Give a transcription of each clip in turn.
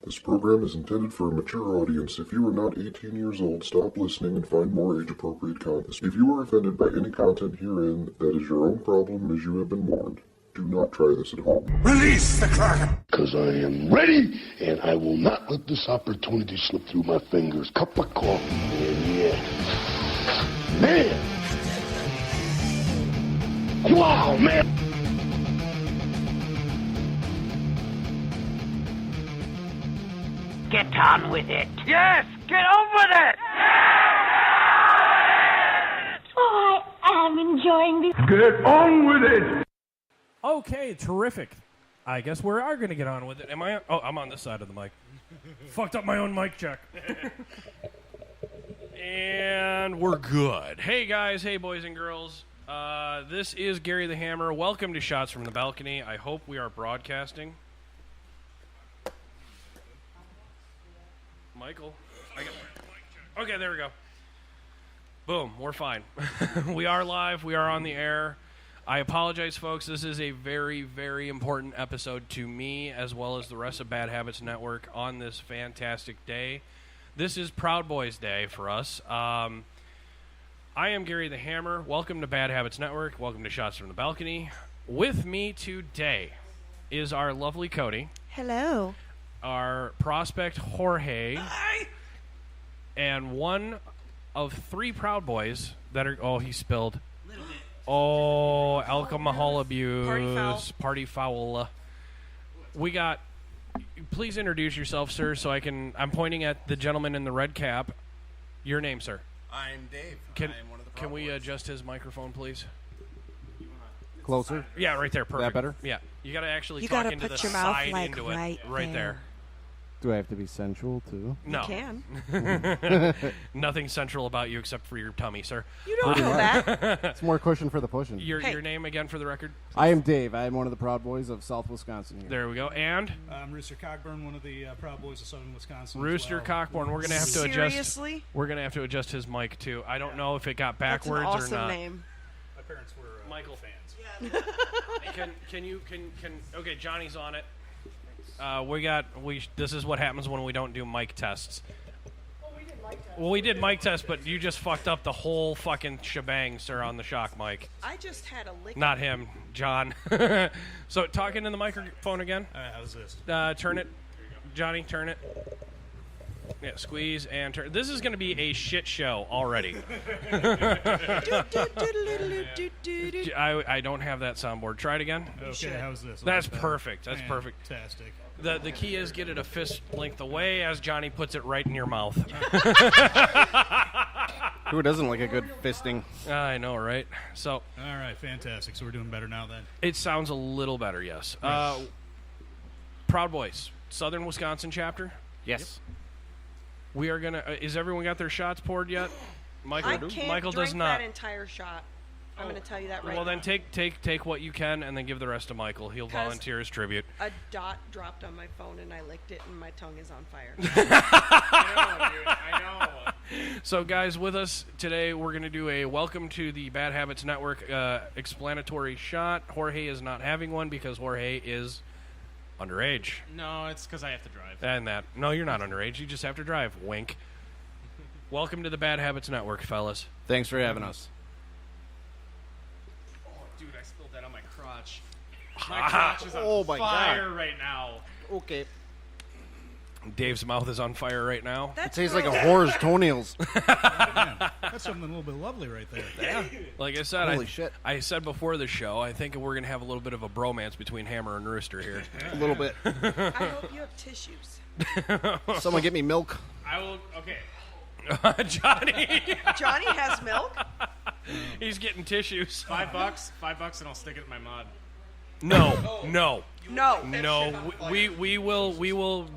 This program is intended for a mature audience. If you are not 18 years old, stop listening and find more age-appropriate content. If you are offended by any content herein, that is your own problem, as you have been warned. Do not try this at home. Release the Kraken! Because I am ready, and I will not let this opportunity slip through my fingers. Cup of coffee, man, yeah. Man! Wow, man! Get on with it. Yes, get on with it. Oh, I am enjoying this. Get on with it! Okay, terrific. I guess we are going to get on with it. Am I? Oh, I'm on this side of the mic. Fucked up my own mic check. And we're good. Hey, guys. Hey, boys and girls. This is Gary the Hammer. Welcome to Shots from the Balcony. I hope we are broadcasting. Michael. Okay, there we go. Boom, we're fine. We are live. We are on the air. I apologize, folks. This is a very, very important episode to me as well as the rest of Bad Habits Network on this fantastic day. This is Proud Boys Day for us. I am Gary the Hammer. Welcome to Bad Habits Network. Welcome to Shots from the Balcony. With me today is our lovely Cody. Hello. Our prospect Jorge. Hi. And one of three Proud Boys that are... Oh, he spilled. Oh, alcohol abuse. Party foul. We got... Please introduce yourself, sir, so I can... I'm pointing at the gentleman in the red cap. Your name, sir. I'm Dave. I'm one of the Proud Can we Boys. adjust his microphone, please? Closer? Yeah, right there. Perfect. That better? Yeah. You got to actually You talk gotta into put the your mouth, side like, into it. right there. Do I have to be sensual, too? No. You can. Nothing central about you except for your tummy, sir. You don't know that. It's more cushion for the pushing. Your Hey. name again for the record? I am Dave. I am one of the Proud Boys of South Wisconsin here. There we go. And I'm Rooster Cockburn, one of the Proud Boys of Southern Wisconsin. Rooster Cockburn. We're gonna have to adjust. Seriously? We're gonna have to adjust his mic too. I don't know if it got That's an backwards awesome or not. name. My parents were Michael fans. Okay, Johnny's on it. This is what happens when we don't do mic tests. Well, we did mic tests, but you just fucked up the whole fucking shebang, sir, on the shock mic. I just had a lick. Not him, John. So, talking in the microphone again. How's this? Turn it. Johnny, turn it. Yeah, squeeze and turn. This is going to be a shit show already. I don't have that soundboard. Try it again. Okay, how's this? That's perfect. That's perfect. Fantastic. The key is get it a fist length away as Johnny puts it right in your mouth. Who doesn't like a good fisting? I know, right? So All right, fantastic. So we're doing better now then? it sounds a little better, yes. Proud Boys, Southern Wisconsin chapter. Yes. We are going to... is everyone got their shots poured yet? Michael, I can't Michael drink does not. that entire shot. I'm going to tell you that right Well, then now. take what you can and then give the rest to Michael. He'll 'Cause- volunteer as tribute. A dot dropped on my phone and I licked it and my tongue is on fire. I know. So, guys, with us today, we're going to do a welcome to the Bad Habits Network explanatory shot. Jorge is not having one because Jorge is underage. No, it's because I have to drive. And that. No, you're not underage. You just have to drive. Wink. Welcome to the Bad Habits Network, fellas. Thanks for having us. Oh, dude, I spilled that on my crotch. My crotch is on fire right now. Okay. Dave's mouth is on fire right now. It That's tastes like a gross. whore's toenails. That's something a little bit lovely right there. Yeah. Like I said, Holy shit. I said before the show, I think we're going to have a little bit of a bromance between Hammer and Rooster here. A little bit. I hope you have tissues. Someone get me milk. I will. Okay. Johnny! Johnny has milk? He's getting tissues. $5, and I'll stick it in my mud. No. No. No, we will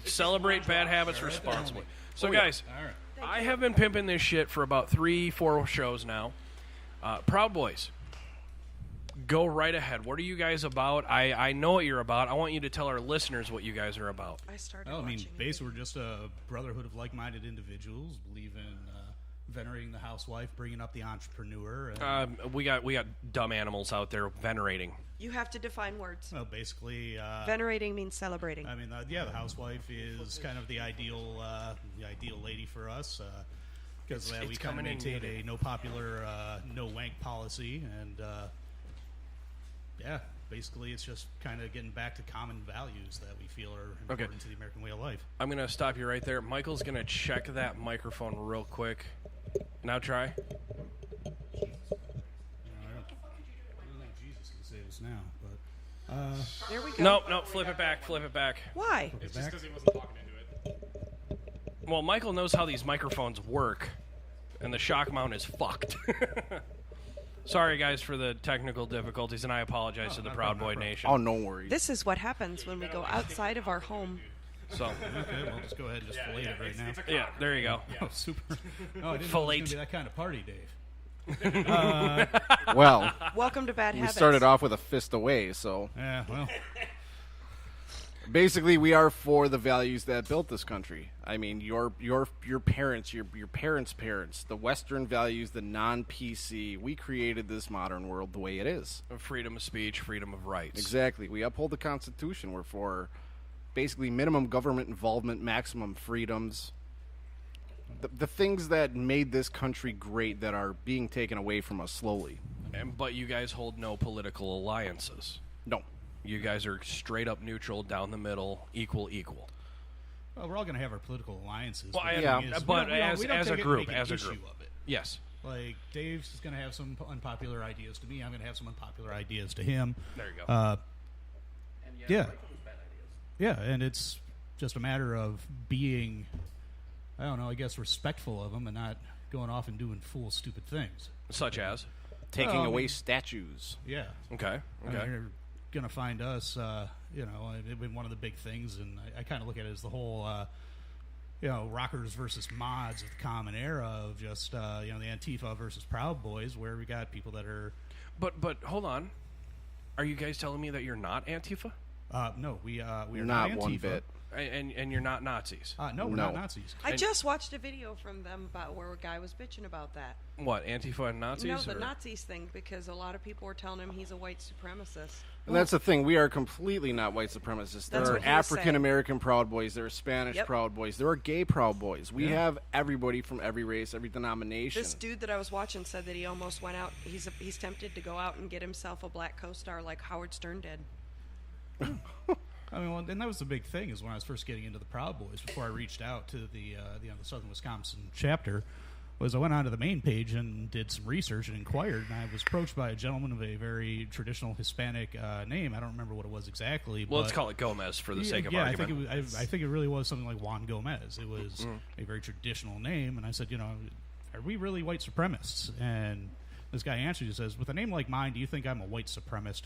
celebrate bad habits responsibly. So, guys, All right. I have been pimping this shit for about 3-4 shows now. Proud Boys, go right ahead. What are you guys about? I know what you're about. I want you to tell our listeners what you guys are about. I started Well, I mean, watching it. basically, we're just a brotherhood of like-minded individuals, believe in venerating the housewife, bringing up the entrepreneur. We got dumb animals out there venerating. You have to define words. Well, basically, Venerating means celebrating. I mean, the housewife is kind of the ideal lady for us because we kind of maintain a no popular, no wank policy, and basically, it's just kind of getting back to common values that we feel are important to the American way of life. I'm going to stop you right there. Michael's going to check that microphone real quick. Now try. I don't think Jesus can save us now, but there we go. No, flip it back. Why? It's just because he wasn't talking into it. Well, Michael knows how these microphones work, and the shock mount is fucked. Sorry, guys, for the technical difficulties, and I apologize to the Proud Boy Nation. Oh, no worries. This is what happens when we go outside of our home. So, okay, well, just go ahead and just fillet it right now. Yeah, there you go. Oh, super. Oh, I didn't Fillet. know it was going to be that kind of party, Dave. Well, Welcome to Bad we Habits. started off with a fist away, so Yeah, well, basically we are for the values that built this country. I mean, your parents, your parents' parents, the Western values, the non-PC. We created this modern world the way it is. Freedom of speech, freedom of rights. Exactly. We uphold the Constitution. We're for basically minimum government involvement, maximum freedoms. The things that made this country great that are being taken away from us slowly. But you guys hold no political alliances. No. You guys are straight up neutral, down the middle, equal. well, we're all going to have our political alliances. Well, the yeah, thing is, but we don't as take a it and group, make an as a issue group. of it. Yes. Like, Dave's going to have some unpopular ideas to me. I'm going to have some unpopular ideas to him. There you go. Yeah, and it's just a matter of being, I don't know, I guess respectful of them and not going off and doing fool, stupid things. Such as? Taking Well, I away mean- statues. Yeah. Okay. I mean, you're going to find us, one of the big things, and I kind of look at it as the whole, rockers versus mods of the common era of just, the Antifa versus Proud Boys, where we got people that are... But hold on. Are you guys telling me that you're not Antifa? No, we are Not Antifa. one bit. And you're not Nazis? No, we're not Nazis. I just watched a video from them about where a guy was bitching about that. What, Antifa and Nazis? No, the or? Nazis thing, because a lot of people were telling him he's a white supremacist. And that's the thing. We are completely not white supremacists. That's There what are he was African American Proud Boys. There are Spanish Yep. Proud Boys. There are gay Proud Boys. We have everybody from every race, every denomination. This dude that I was watching said that he almost went out. He's tempted to go out and get himself a black co-star like Howard Stern did. I mean, well, and that was the big thing is when I was first getting into the Proud Boys, before I reached out to the Southern Wisconsin chapter, was I went onto the main page and did some research and inquired, and I was approached by a gentleman of a very traditional Hispanic name. I don't remember what it was exactly. Well, but let's call it Gomez for the sake of I argument. think I think it really was something like Juan Gomez. It was a very traditional name, and I said, are we really white supremacists? And this guy answered and says, with a name like mine, do you think I'm a white supremacist?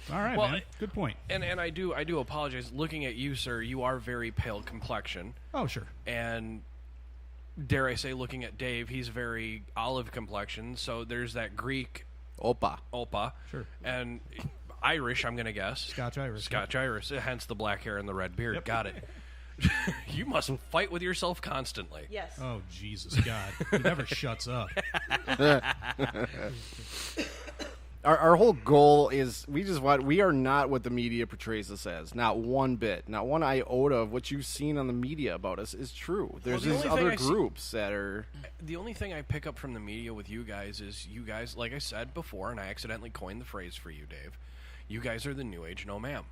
All right, man. Good point. And I do apologize. Looking at you, sir, you are very pale complexion. Oh, sure. And dare I say, looking at Dave, he's very olive complexion. So there's that Greek Opa. Sure. And Irish, I'm going to guess. Scotch Irish. Hence the black hair and the red beard. Yep. Got it. You must fight with yourself constantly. Yes. Oh, Jesus, God. He never shuts up. Our whole goal is we are not what the media portrays us as. Not one bit. Not one iota of what you've seen on the media about us is true. There's the these only thing other I see- groups that are... The only thing I pick up from the media with you guys is you guys, like I said before, and I accidentally coined the phrase for you, Dave, you guys are the new age no ma'am.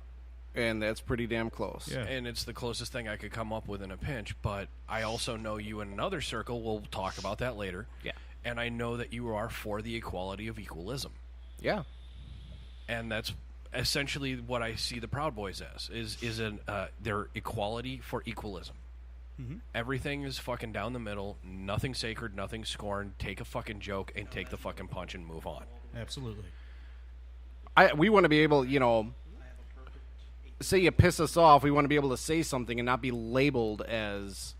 And that's pretty damn close. Yeah. And it's the closest thing I could come up with in a pinch, but I also know you in another circle. We'll talk about that later. Yeah. And I know that you are for the equality of equalism. Yeah. And that's essentially what I see the Proud Boys as, is their equality for equalism. Mm-hmm. Everything is fucking down the middle, nothing sacred, nothing scorned, take a fucking joke and take the fucking punch and move on. Absolutely. We want to be able, say you piss us off, we want to be able to say something and not be labeled as...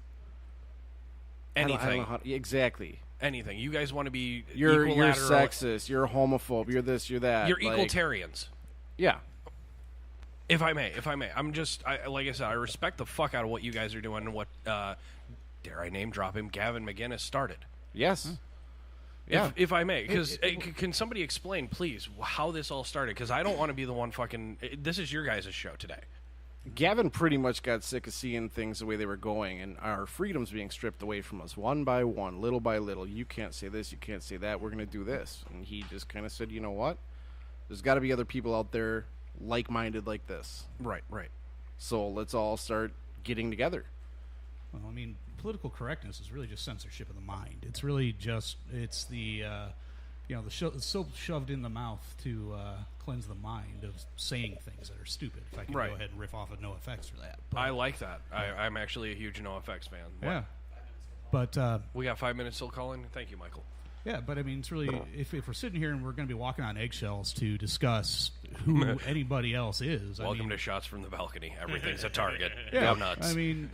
Anything. I don't know how, exactly. Anything. You guys want to be You're equilateral. sexist, you're homophobe, you're this, you're that. You're like, equalitarians. Yeah. If I may. I'm just, like I said, I respect the fuck out of what you guys are doing and what dare I name drop him, Gavin McInnes started. Yes. Yeah. If I may, because can somebody explain, please, how this all started? Because I don't want to be the one fucking... This is your guys' show today. Gavin pretty much got sick of seeing things the way they were going, and our freedoms being stripped away from us one by one, little by little. You can't say this, you can't say that, we're going to do this. And he just kind of said, you know what? There's got to be other people out there like-minded like this. Right. So let's all start getting together. Well, I mean, political correctness is really just censorship of the mind. It's really just, it's the, the soap shoved in the mouth to cleanse the mind of saying things that are stupid. If I can go ahead and riff off of NoFX for that. But, I like that. I'm actually a huge NoFX fan. Yeah. But we got 5 minutes still calling. Thank you, Michael. Yeah, but I mean, it's really, if we're sitting here and we're going to be walking on eggshells to discuss who anybody else is. Welcome to Shots from the Balcony. Everything's a target. Yeah, Go nuts. I mean,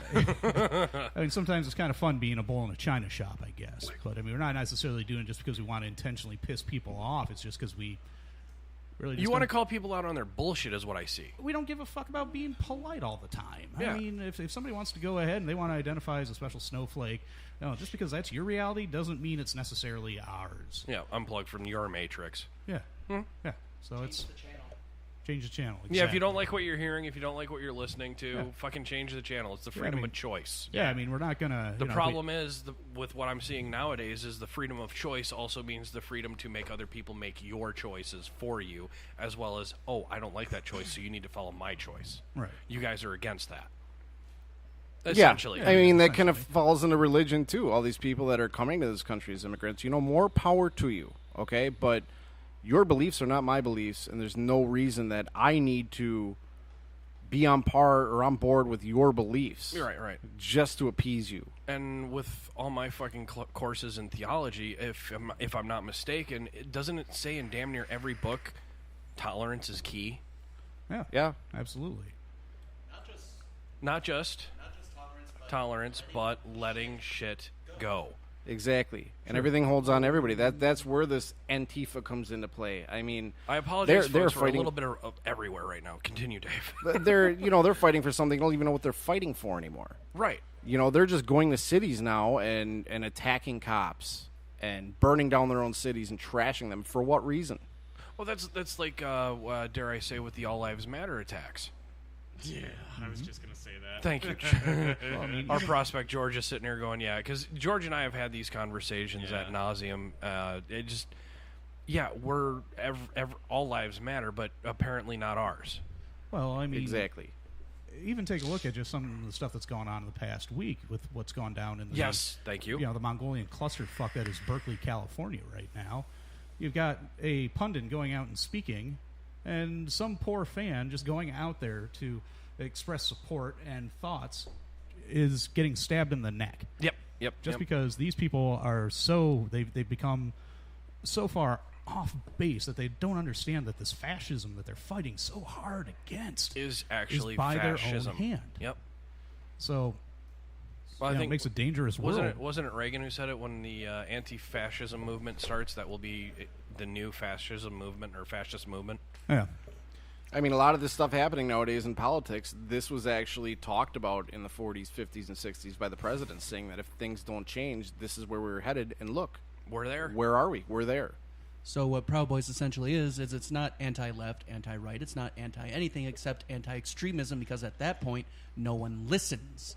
sometimes it's kind of fun being a bull in a china shop, I guess. But I mean, we're not necessarily doing it just because we want to intentionally piss people off. It's just because we really. You want to call people out on their bullshit, is what I see. We don't give a fuck about being polite all the time. Yeah. I mean, if somebody wants to go ahead and they want to identify as a special snowflake, just because that's your reality doesn't mean it's necessarily ours. Yeah, unplug from your matrix. Yeah. Yeah. So it's change the channel. Exactly. Yeah, if you don't like what you're hearing, if you don't like what you're listening to, fucking change the channel. It's the freedom of choice. Yeah, I mean, we're not gonna. The problem is with what I'm seeing nowadays is the freedom of choice also means the freedom to make other people make your choices for you, as well as, oh, I don't like that choice, so you need to follow my choice. Right. You guys are against that. Essentially. Yeah, I mean, that kind of falls into religion, too. All these people that are coming to this country as immigrants, more power to you, okay? But your beliefs are not my beliefs, and there's no reason that I need to be on par or on board with your beliefs. Right. Just to appease you. And with all my fucking courses in theology, if I'm not mistaken, doesn't it say in damn near every book, tolerance is key? Yeah. Absolutely. Not just tolerance, but letting shit go. Exactly. And everything holds on to everybody. That's where this Antifa comes into play. I mean, I apologize they're for fighting a little bit of everywhere right now. Continue, Dave. they're fighting for something they don't even know what they're fighting for anymore. Right. They're just going to cities now and attacking cops and burning down their own cities and trashing them. For what reason? Well, that's like, dare I say, with the All Lives Matter attacks. Yeah, I was just going to say that. Thank you. Our prospect George is sitting here going, yeah, because George and I have had these conversations ad nauseum. We're all lives matter, but apparently not ours. Well, I mean, exactly. Even take a look at just some of the stuff that's gone on in the past week with what's gone down in the thank you. The Mongolian clusterfuck that is Berkeley, California, right now. You've got a pundit going out and speaking, and some poor fan just going out there to express support and thoughts is getting stabbed in the neck. Yep. Just because these people are they've become so far off base that they don't understand that this fascism that they're fighting so hard against is actually by fascism. their own hand. Yep. So I think it makes a dangerous world. Wasn't it Reagan who said it when the anti-fascism movement starts? That will be the new fascism movement or fascist movement. Yeah. I mean, a lot of this stuff happening nowadays in politics, this was actually talked about in the 40s, 50s, and 60s by the presidents, saying that if things don't change, this is where we're headed. And look, we're there. Where are we? We're there. So what Proud Boys essentially is it's not anti-left, anti-right. It's not anti-anything except anti-extremism, because at that point, no one listens.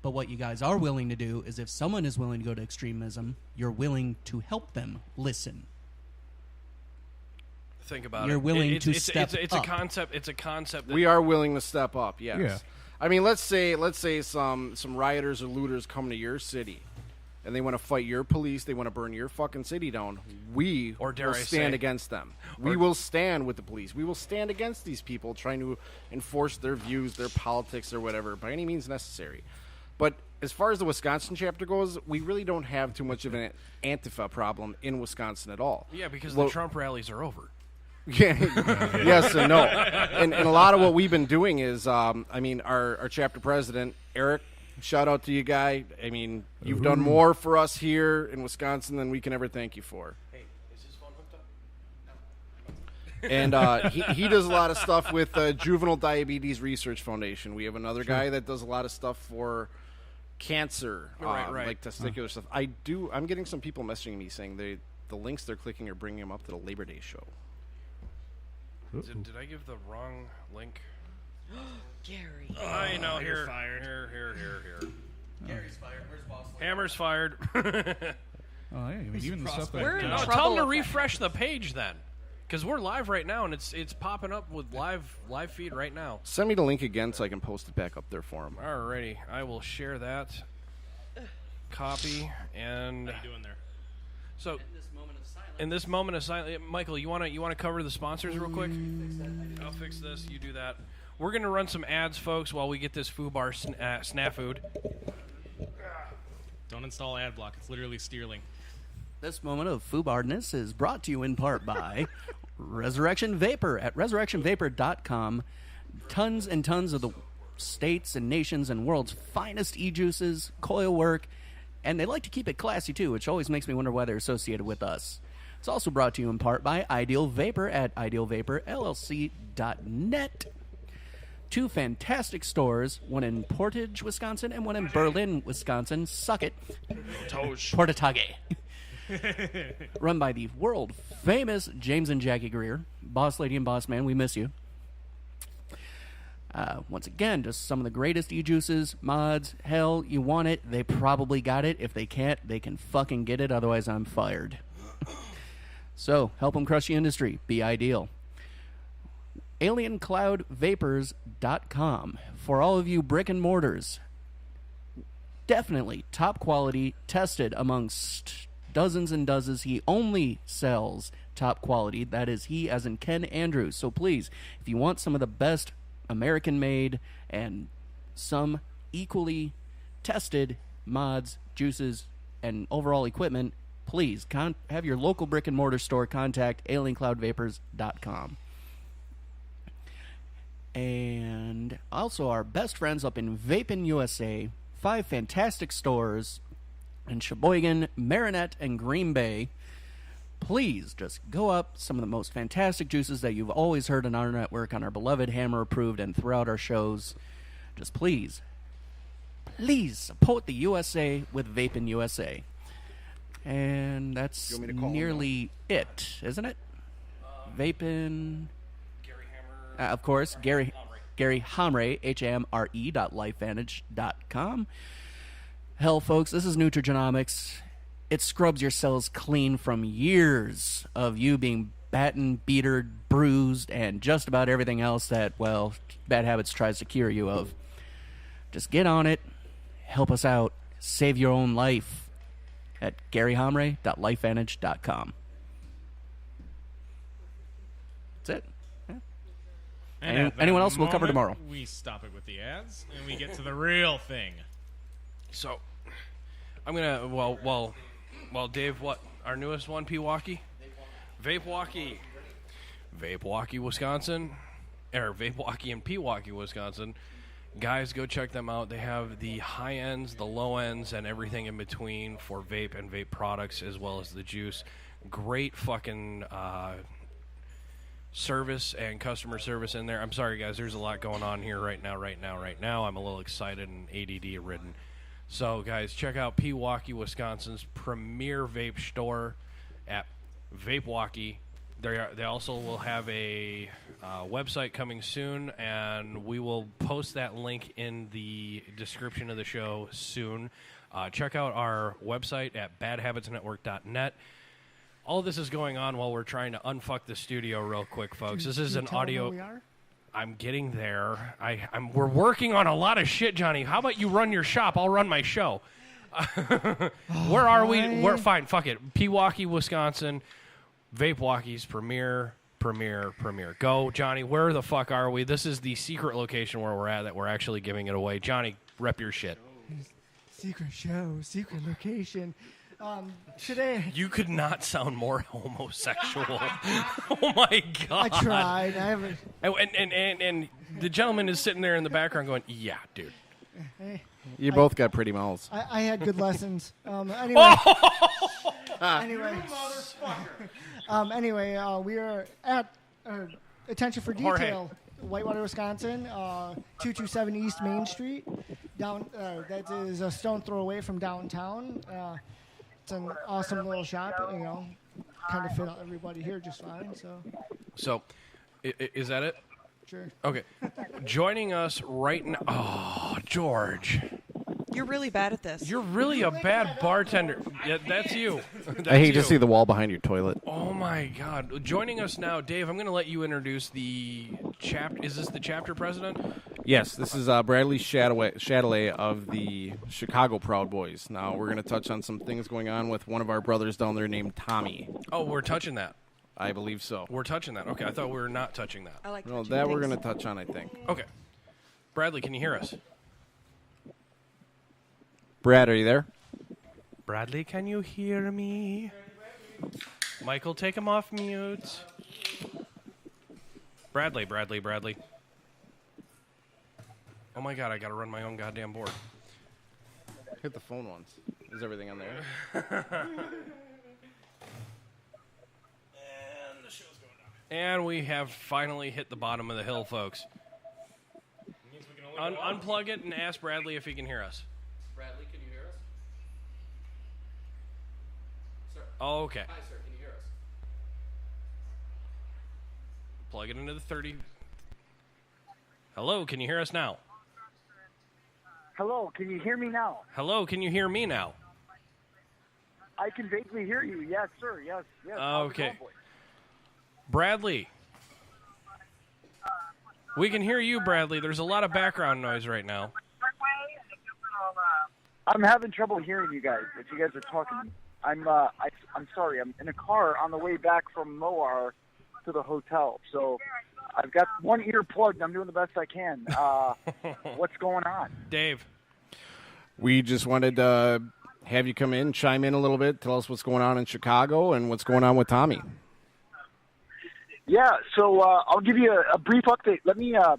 But what you guys are willing to do is if someone is willing to go to extremism, you're willing to help them listen. Think about You're it. willing to step it's up. a concept. It's a concept. That We are willing to step up. Yes. Yeah. I mean, let's say some rioters or looters come to your city, and they want to fight your police. They want to burn your fucking city down. We Or dare will I stand say- against them. We will stand with the police. We will stand against these people trying to enforce their views, their politics, or whatever by any means necessary. But as far as the Wisconsin chapter goes, we really don't have too much of an Antifa problem in Wisconsin at all. Yeah, because the Trump rallies are over. Yeah, yes and no. And a lot of what we've been doing is, our chapter president, Eric, shout out to you, guy. I mean, you've done more for us here in Wisconsin than we can ever thank you for. Hey, is his phone hooked up? And he does a lot of stuff with Juvenile Diabetes Research Foundation. We have another guy that does a lot of stuff for cancer, Right. like testicular stuff. I'm getting some people messaging me saying the links they're clicking are bringing them up to the Labor Day show. Did I give the wrong link? Gary. I know. Here. Gary's fired. Where's Boss Lady? Hammer's fired. Oh, yeah, I mean, even the stuff We're that... in No, trouble tell them to with that. refresh the page then, because we're live right now and it's popping up with live feed right now. Send me the link again so I can post it back up there for them. Alrighty, I will share that. Copy and. What are you doing there? So, in this moment of silence, Michael, you wanna cover the sponsors real quick? I'll fix this. You do that. We're gonna run some ads, folks, while we get this Foo Bar snafu'd. Don't install ad block. It's literally stealing. This moment of foobardness is brought to you in part by Resurrection Vapor at resurrectionvapor.com. Tons and tons of the states and nations and world's finest e-juices, coil work, and they like to keep it classy too, which always makes me wonder why they're associated with us. It's also brought to you in part by Ideal Vapor at idealvaporllc.net. 2 fantastic stores, one in Portage, Wisconsin, and one in Berlin, Wisconsin. Suck it. Portatage. Run by the world-famous James and Jackie Greer. Boss Lady and Boss Man, we miss you. Once again, just some of the greatest e-juices, mods. Hell, you want it, they probably got it. If they can't, they can fucking get it, otherwise I'm fired. So, help them crush the industry. Be ideal. AlienCloudVapors.com. For all of you brick and mortars, definitely top quality, tested amongst dozens and dozens. He only sells top quality. That is he as in Ken Andrews. So please, if you want some of the best American-made and some equally tested mods, juices, and overall equipment, please have your local brick and mortar store contact AlienCloudVapors.com. And also our best friends up in Vapin' USA, 5 fantastic stores in Sheboygan, Marinette, and Green Bay. Please just go up some of the most fantastic juices that you've always heard on our network, on our beloved Hammer Approved, and throughout our shows. Just please support the USA with Vapin' USA. And that's nearly it, isn't it? Vapin'... of course, Gary Hamre, HAMRE.lifevantage.com. Hell, folks, this is Nutrigenomics. It scrubs your cells clean from years of you being battened, beatered, bruised, and just about everything else that, well, Bad Habits tries to cure you of. Just get on it. Help us out. Save your own life at GaryHamre.lifevantage.com. That's it. And anyone else we'll cover tomorrow. We stop it with the ads, and we get to the real thing. So, I'm gonna well, Dave, what our newest one, Pewaukee, Vapewaukee, Wisconsin, or Vapewaukee and Pewaukee, Wisconsin. Guys, go check them out. They have the high ends, the low ends, and everything in between for vape and vape products, as well as the juice. Great fucking service and customer service in there. I'm sorry, guys. There's a lot going on here right now. I'm a little excited and ADD ridden. So, guys, check out Pewaukee, Wisconsin's premier vape store at Vapewaukee. They also will have a website coming soon, and we will post that link in the description of the show soon. Check out our website at badhabitsnetwork.net. All this is going on while we're trying to unfuck the studio real quick, folks. This is an audio. I'm getting there. We're working on a lot of shit, Johnny. How about you run your shop? I'll run my show. Where are we? We're fine. Fuck it. Pewaukee, Wisconsin. Vapewaukee's premier. Go, Johnny. Where the fuck are we? This is the secret location where we're at that we're actually giving it away. Johnny, rep your shit. Secret show, secret location. Today... You could not sound more homosexual. Oh, my God. I tried. I haven't... And the gentleman is sitting there in the background going, yeah, dude. Hey, you both got pretty mouths. I had good lessons. Anyway... Anyway, we are at Attention for Detail. Whitewater, Wisconsin, 227 East Main Street. That is a stone throw away from downtown. It's an awesome little shop, kind of fit everybody here just fine. So, is that it? Sure. Okay. Joining us right now. Oh, George. You're really bad at this. You're really a bad bartender. Yeah, that's you. I hate to see the wall behind your toilet. Oh, my God. Joining us now, Dave, I'm going to let you introduce the chapter. Is this the chapter president? Yes, this is Bradley Chatelet of the Chicago Proud Boys. Now, we're going to touch on some things going on with one of our brothers down there named Tommy. Oh, we're touching that. I believe so. We're touching that. Okay, I thought we were not touching that. I like Well, that we're going to touch on, I think. Okay. Bradley, can you hear us? Brad, are you there? Bradley, can you hear me? Michael, take him off mute. Bradley. Oh, my God, I got to run my own goddamn board. Hit the phone once. Is everything on there? And we have finally hit the bottom of the hill, folks. Unplug it and ask Bradley if he can hear us. Bradley, can you hear us? Sir. Oh, okay. Hi, sir. Can you hear us? Plug it into the 30. Hello, can you hear us now? Hello, can you hear me now? Hello, can you hear me now? I can vaguely hear you. Yes, sir. Yes. How's it Okay. going, boy? Bradley. We can hear you, Bradley. There's a lot of background noise right now. I'm having trouble hearing you guys. If you guys are talking, I'm sorry. I'm in a car on the way back from Moar to the hotel. So I've got one ear plugged. I'm doing the best I can. What's going on? Dave. We just wanted to have you come in, chime in a little bit, tell us what's going on in Chicago and what's going on with Tommy. Yeah, so I'll give you a brief update. Let me. I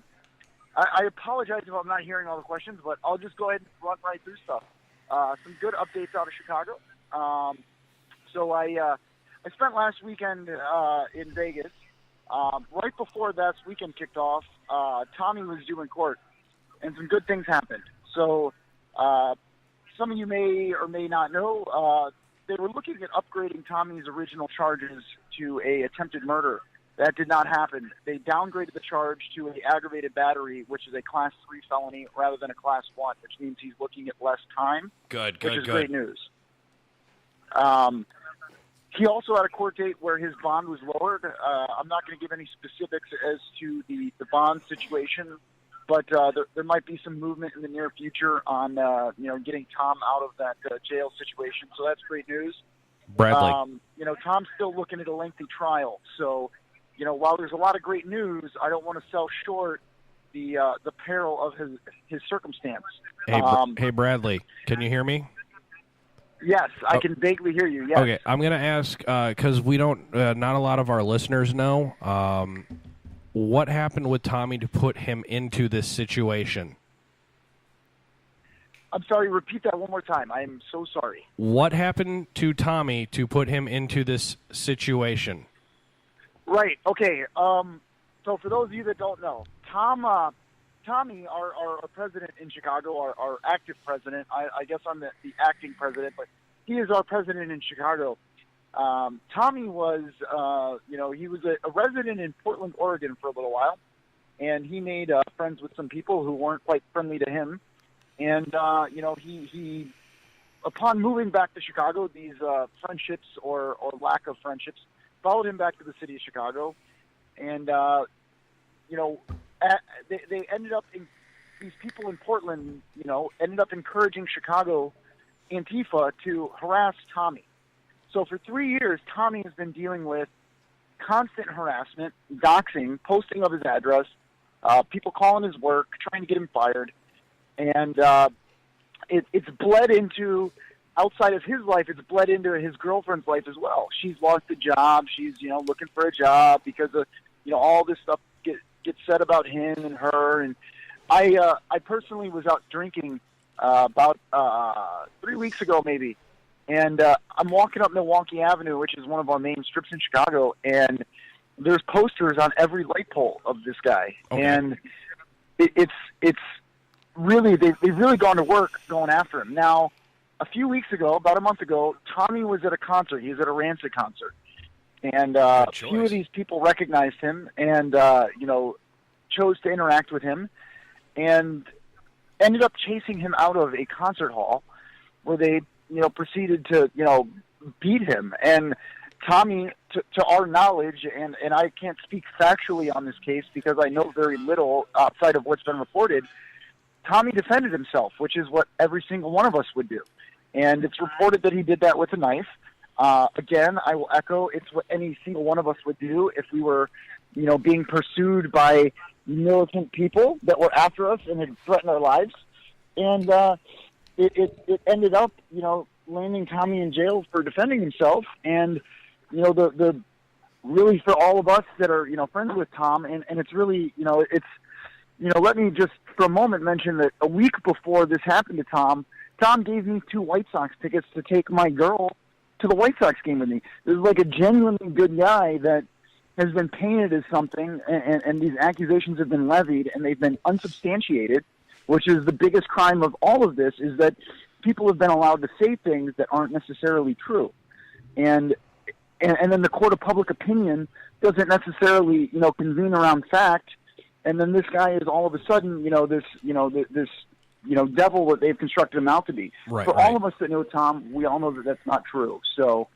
apologize if I'm not hearing all the questions, but I'll just go ahead and run right through stuff. Some good updates out of Chicago. So I spent last weekend in Vegas. Right before that weekend kicked off, Tommy was due in court, and some good things happened. So some of you may or may not know, they were looking at upgrading Tommy's original charges to a attempted murder. That did not happen. They downgraded the charge to an aggravated battery, which is a Class 3 felony rather than a Class 1, which means he's looking at less time. Good. Which is great news. He also had a court date where his bond was lowered. I'm not going to give any specifics as to the bond situation, but there might be some movement in the near future on getting Tom out of that jail situation. So that's great news. Bradley. Tom's still looking at a lengthy trial. So, while there's a lot of great news, I don't want to sell short the peril of his circumstance. Hey, Bradley, can you hear me? Yes, I can vaguely hear you. Yes. Okay, I'm going to ask, because we don't, not a lot of our listeners know, what happened with Tommy to put him into this situation? I'm sorry, repeat that one more time. I am so sorry. What happened to Tommy to put him into this situation? Right, okay. So for those of you that don't know, Tommy, our president in Chicago, our active president, I guess I'm the acting president, but he is our president in Chicago. Tommy was, he was a resident in Portland, Oregon for a little while, and he made friends with some people who weren't quite friendly to him. And, he upon moving back to Chicago, these friendships or lack of friendships followed him back to the city of Chicago. And, they ended up, these people in Portland, ended up encouraging Chicago Antifa to harass Tommy. So for 3 years, Tommy has been dealing with constant harassment, doxing, posting of his address, people calling his work, trying to get him fired. And it's bled into, outside of his life, it's bled into his girlfriend's life as well. She's lost a job. She's, looking for a job because of, all this stuff gets said about him and her. And I personally was out drinking about 3 weeks ago maybe. And I'm walking up Milwaukee Avenue, which is one of our main strips in Chicago. And there's posters on every light pole of this guy, Okay. and it's really they've really gone to work going after him. Now, a few weeks ago, about a month ago, Tommy was at a concert. He was at a Rancid concert, and a few of these people recognized him and chose to interact with him, and ended up chasing him out of a concert hall, where they proceeded to beat him. And Tommy, to our knowledge, and I can't speak factually on this case because I know very little outside of what's been reported, Tommy defended himself, which is what every single one of us would do. And it's reported that he did that with a knife. Again, I will echo, it's what any single one of us would do if we were, being pursued by militant people that were after us and had threatened our lives. And it ended up, landing Tommy in jail for defending himself. And the really for all of us that are friends with Tom, and it's really let me just for a moment mention that a week before this happened to Tom gave me 2 White Sox tickets to take my girl to the White Sox game with me. This is like a genuinely good guy that has been painted as something, and these accusations have been levied, and they've been unsubstantiated, which is the biggest crime of all of this, is that people have been allowed to say things that aren't necessarily true. And then the court of public opinion doesn't necessarily, convene around fact. And then this guy is all of a sudden, this devil that they've constructed him out to be. Right, For all of us that know Tom, we all know that that's not true. So,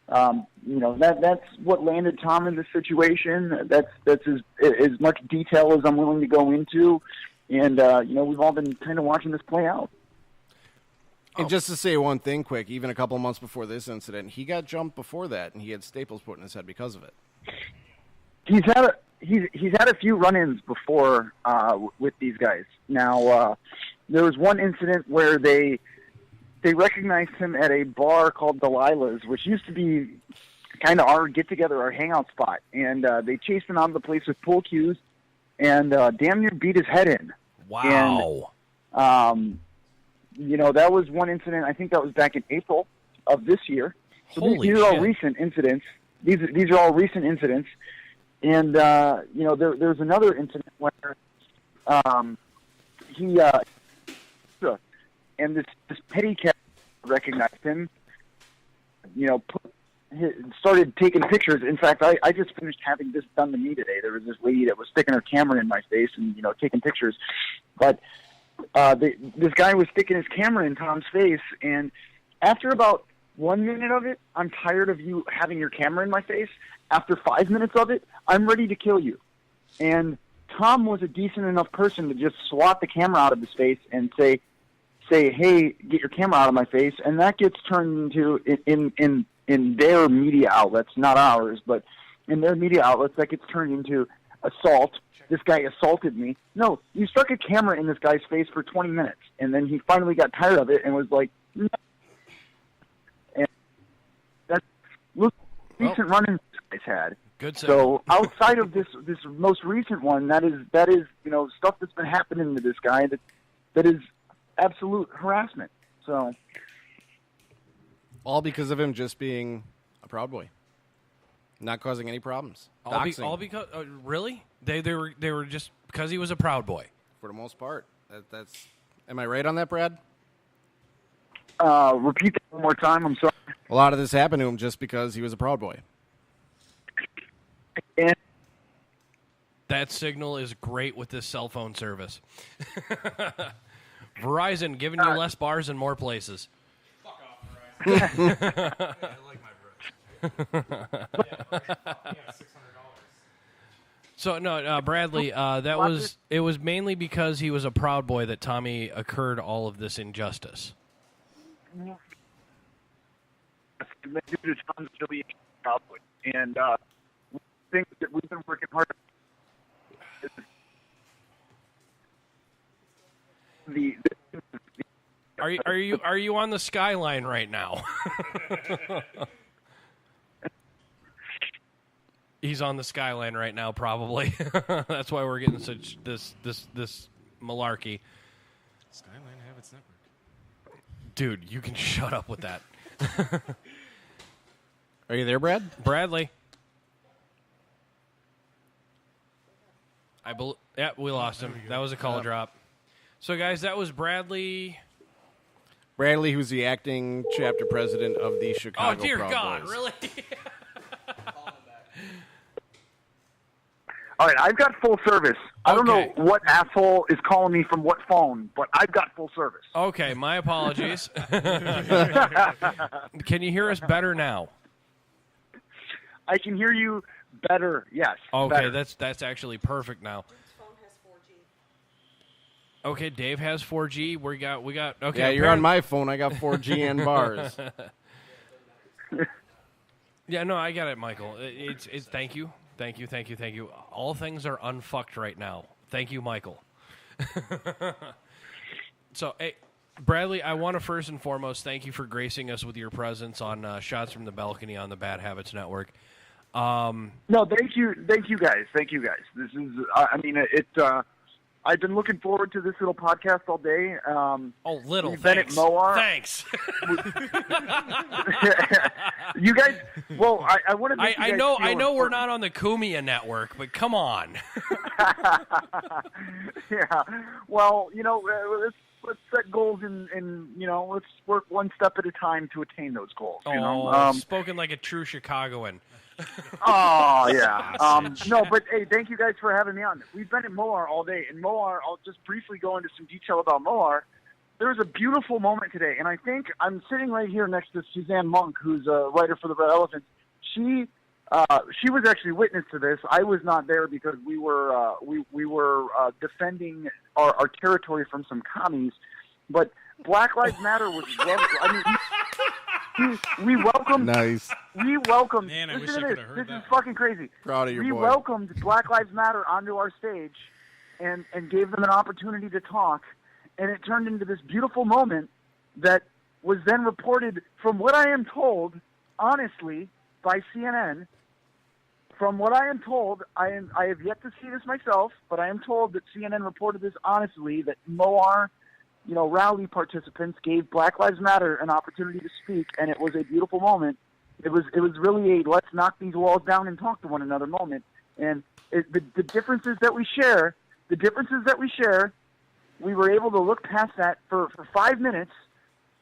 that's what landed Tom in this situation. That's as much detail as I'm willing to go into. And, we've all been kind of watching this play out. And just to say one thing quick, even a couple of months before this incident, he got jumped before that, and he had staples put in his head because of it. He's had a few run-ins before with these guys. Now, there was one incident where they recognized him at a bar called Delilah's, which used to be kind of our get-together, our hangout spot. And they chased him out of the place with pool cues and damn near beat his head in. Wow. And, that was one incident. I think that was back in April of this year. So these are all recent incidents. These are all recent incidents. And, there's another incident where and this petty cat recognized him, started taking pictures. In fact, I just finished having this done to me today. There was this lady that was sticking her camera in my face and, taking pictures. But this guy was sticking his camera in Tom's face, and after about 1 minute of it, I'm tired of you having your camera in my face. After 5 minutes of it, I'm ready to kill you. And Tom was a decent enough person to just swat the camera out of his face and say, hey, get your camera out of my face. And that gets turned into, in their media outlets, not ours, but in their media outlets, that gets turned into assault. This guy assaulted me. No, you stuck a camera in this guy's face for 20 minutes. And then he finally got tired of it and was like, no. And that's decent run-ins this guy's had. Good. So outside of this most recent one, that is stuff that's been happening to this guy that is absolute harassment. So all because of him just being a Proud Boy, not causing any problems. All because really they were just because he was a Proud Boy for the most part. That's am I right on that, Brad? Repeat that one more time. I'm sorry. A lot of this happened to him just because he was a Proud Boy. And that signal is great with this cell phone service. Verizon giving you less bars in more places. Fuck off, Verizon. I like my Verizon. $600. So no, Bradley, it was mainly because he was a Proud Boy that Tommy occurred all of this injustice. Due to Tom's affiliation with Proud Boy, and things that we've been working hard. Are you on the skyline right now? He's on the skyline right now, probably. That's why we're getting such this malarkey. Skyline have its network. Dude, you can shut up with that. Are you there, Brad? Bradley. Yeah, we lost him. That was a call drop. So, guys, that was Bradley. Bradley, who's the acting chapter president of the Chicago Oh, dear Proud God, Boys. really? All right, I've got full service. I don't know what asshole is calling me from what phone, but I've got full service. Okay, my apologies. Can you hear us better now? I can hear you better, yes. Okay, better. that's actually perfect now. Okay, Dave has 4G. We got. Okay, Yeah, you're on my phone. I got 4G and bars. Yeah, no, I got it, Michael. It's thank you. All things are unfucked right now. Thank you, Michael. So, hey, Bradley, I want to first and foremost thank you for gracing us with your presence on Shots from the Balcony on the Bad Habits Network. No, thank you guys. This is, I've been looking forward to this little podcast all day. Little, we've thanks. Been at Moar. Thanks. You guys, well, I want to. I know we're not on the Kumia network, but come on. Yeah. Well, let's set goals and let's work one step at a time to attain those goals. Spoken like a true Chicagoan. Oh, yeah. No, but, hey, thank you guys for having me on. We've been at Moar all day. And Moar, I'll just briefly go into some detail about Moar. There's a beautiful moment today, and I think I'm sitting right here next to Suzanne Monk, who's a writer for the Red Elephant. She was actually witness to this. I was not there because we were defending our territory from some commies. But Black Lives Matter was we welcomed. Nice. We welcomed. Man, I wish listen I to could have this. heard This that. is fucking crazy. Proud of your we boy. welcomed Black Lives Matter onto our stage, and gave them an opportunity to talk, and it turned into this beautiful moment that was then reported, from what I am told, honestly, by CNN. From what I am told, I have yet to see this myself, but I am told that CNN reported this honestly, that Moar, rally participants gave Black Lives Matter an opportunity to speak, and it was a beautiful moment. It was really a let's knock these walls down and talk to one another moment. And the differences that we share, we were able to look past that for 5 minutes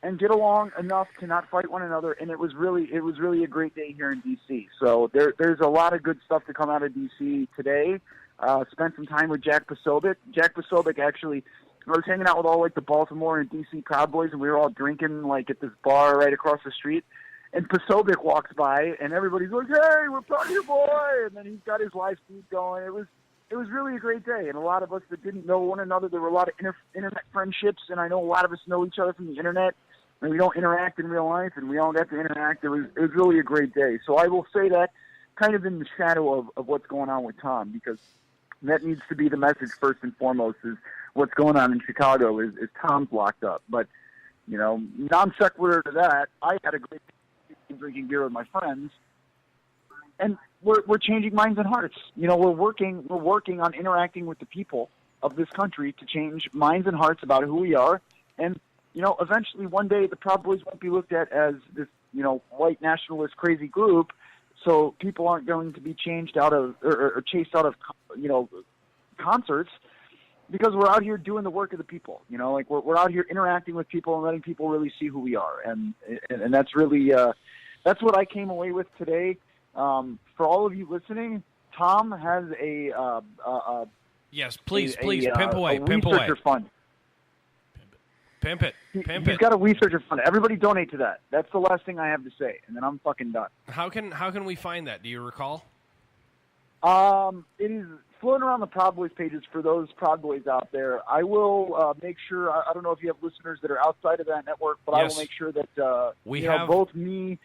and get along enough to not fight one another. And it was really a great day here in D.C. So there's a lot of good stuff to come out of D.C. today. Spent some time with Jack Posobiec. Jack Posobiec actually. I was hanging out with all the Baltimore and D.C. Proud Boys, and we were all drinking at this bar right across the street. And Posobiec walks by, and everybody's like, "Hey, we're proud of your boy!" And then he's got his live feed going. It was really a great day, and a lot of us that didn't know one another, there were a lot of internet friendships, and I know a lot of us know each other from the internet, and we don't interact in real life, and we all got to interact. It was really a great day. So I will say that kind of in the shadow of what's going on with Tom, because that needs to be the message first and foremost. Is what's going on in Chicago is Tom's locked up. But non sequitur to that, I had a great day drinking beer with my friends, and we're changing minds and hearts. We're working on interacting with the people of this country to change minds and hearts about who we are. And eventually one day the Proud Boys won't be looked at as this white nationalist crazy group. So people aren't going to be changed out of or chased out of concerts, because we're out here doing the work of the people. We're out here interacting with people and letting people really see who we are, and that's really that's what I came away with today. For all of you listening, Tom has a yes, please, pimp away, researcher fund. Pimp it. He's got a researcher fund. Everybody donate to that. That's the last thing I have to say, and then I'm fucking done. How can we find that? Do you recall? It is floating around the Proud Boys pages for those Proud Boys out there. I will make sure. I don't know if you have listeners that are outside of that network, but Yes. I will make sure that We have both me.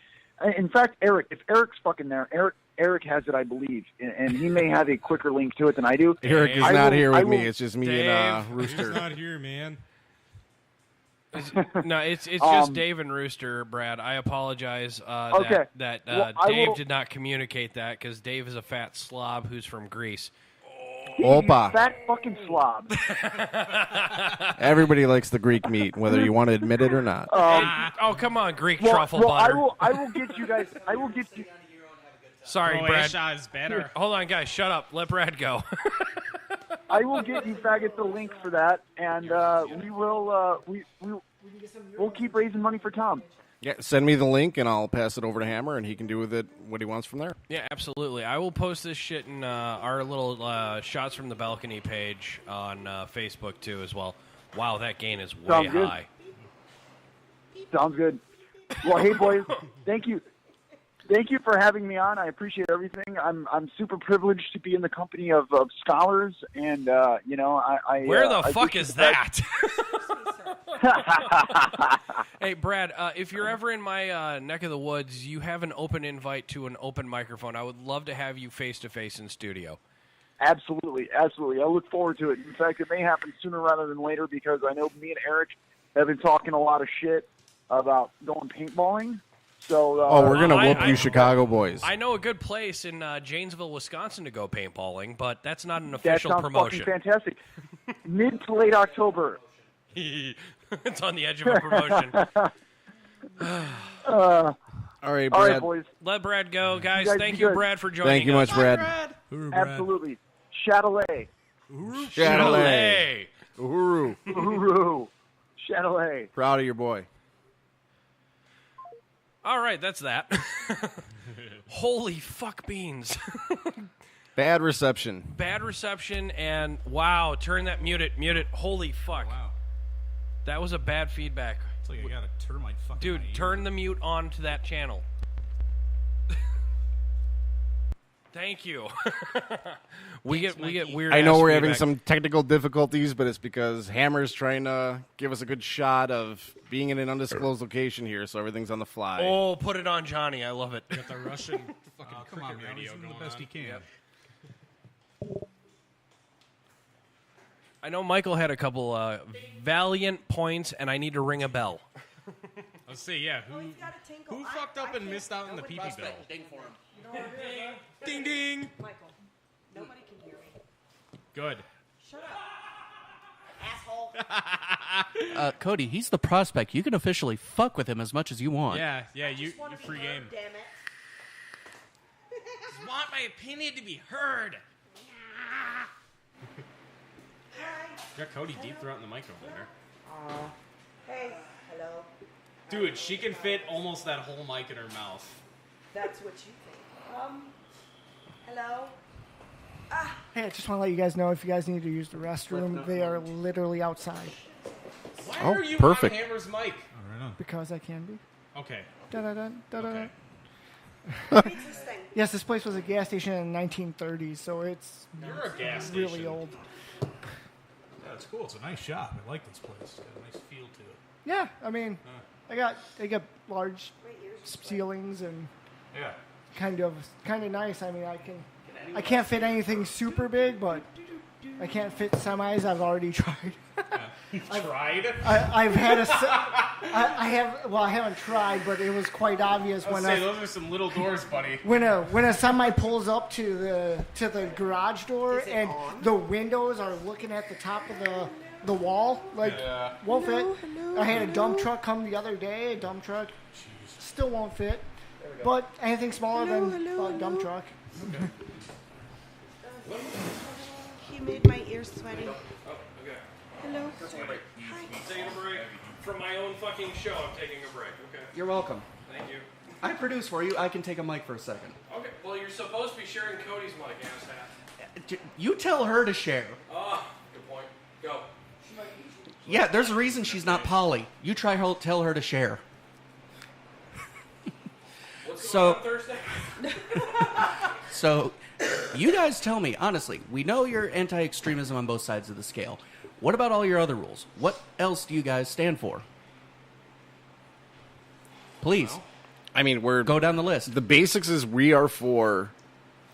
In fact, Eric. If Eric's fucking there, Eric has it, I believe, and he may have a quicker link to it than I do. Eric is not here with me. It's just me and Rooster. He's not here, man. No, it's just Dave and Rooster, Brad. I apologize Okay. that Well, Dave did not communicate that, because Dave is a fat slob who's from Greece. Opa. Fat fucking slob. Everybody likes the Greek meat, whether you want to admit it or not. Oh, come on, Greek truffle butter. I will get you guys. I will get you. Sorry, Croatia Brad. is better. Hold on, guys. Shut up. Let Brad go. I will get you faggots the link for that, and we'll keep raising money for Tom. Yeah, send me the link, and I'll pass it over to Hammer, and he can do with it what he wants from there. Yeah, absolutely. I will post this shit in our little Shots from the Balcony page on Facebook, too, as well. Wow, that gain is way high. Sounds good. Well, hey, boys, thank you. Thank you for having me on. I appreciate everything. I'm super privileged to be in the company of scholars, and Where the fuck is that? Hey, Brad, if you're ever in my neck of the woods, you have an open invite to an open microphone. I would love to have you face-to-face in studio. Absolutely. I look forward to it. In fact, it may happen sooner rather than later because I know me and Eric have been talking a lot of shit about going paintballing. So, we're going to whoop you Chicago boys. I know a good place in Janesville, Wisconsin to go paintballing, but that's not an official promotion. That sounds fucking fantastic. Mid to late October. It's on the edge of a promotion. All right, Brad. All right, boys. Let Brad go. Guys, Thank you, Brad, for joining us. Thank you much, Brad. Absolutely. Chatelet. Chatelet. Uhuru. Uhuru. Chatelet. Proud of your boy. All right, that's that. Holy fuck beans. Bad reception. Bad reception, and wow, turn that, mute it. Holy fuck. Wow. That was a bad feedback. It's like I got a termite fucking Dude, my ear. turn the mute on to that channel. Thank you. we get weird. I know we're feedback. having some technical difficulties, but it's because Hammer's trying to give us a good shot of being in an undisclosed location here, so everything's on the fly. Oh, put it on Johnny. I love it. Got the Russian fucking Come on, cricket man. radio He's going the best on. he can. Yep. I know Michael had a couple valiant points, and I need to ring a bell. Let's see, yeah. Who fucked up and missed out on the pee-pee bill? Ding for him. Ding, ding. Michael, nobody can hear me. Good. Shut up. Asshole. Cody, he's the prospect. You can officially fuck with him as much as you want. Yeah, you free game. Damn it. Just want my opinion to be heard. Got Cody deep throating the mic over there. Hey, hello. Dude, she can fit almost that whole mic in her mouth. That's what you think. Hello. Hey, I just want to let you guys know if you guys need to use the restroom, they are literally outside. Why Oh, are you perfect. on Hammer's mic? Because I can be. Okay. Da-da-da, da-da-da. Okay. Yes, this place was a gas station in the 1930s, so it's You're a gas really station. old. Yeah, it's cool. It's a nice shop. I like this place. It's got a nice feel to it. Yeah, I mean, they got large ceilings and Yeah. kind of nice. I mean, I can't fit anything super big, but I can't fit semis. I've already tried. Tried? I've had I haven't tried, but it was quite obvious when those are some little doors, buddy. when a semi pulls up to the garage door and the windows are looking at the top of the wall, like won't fit. I had a dump truck come the other day. A dump truck still won't fit, but anything smaller than a dump truck. Okay. He made my ears sweaty. Oh, okay. Hello. Hi. Taking a break from my own fucking show. I'm taking a break. Okay. You're welcome. Thank you. I produce for you. I can take a mic for a second. Okay. Well, you're supposed to be sharing Cody's mic, asshat. You tell her to share. Oh, good point. Go. Yeah, there's a reason she's not Polly. You tell her to share. What's going on Thursday? So, you guys tell me, honestly, we know you're anti-extremism on both sides of the scale. What about all your other rules? What else do you guys stand for? Please. I mean, go down the list. The basics is we are for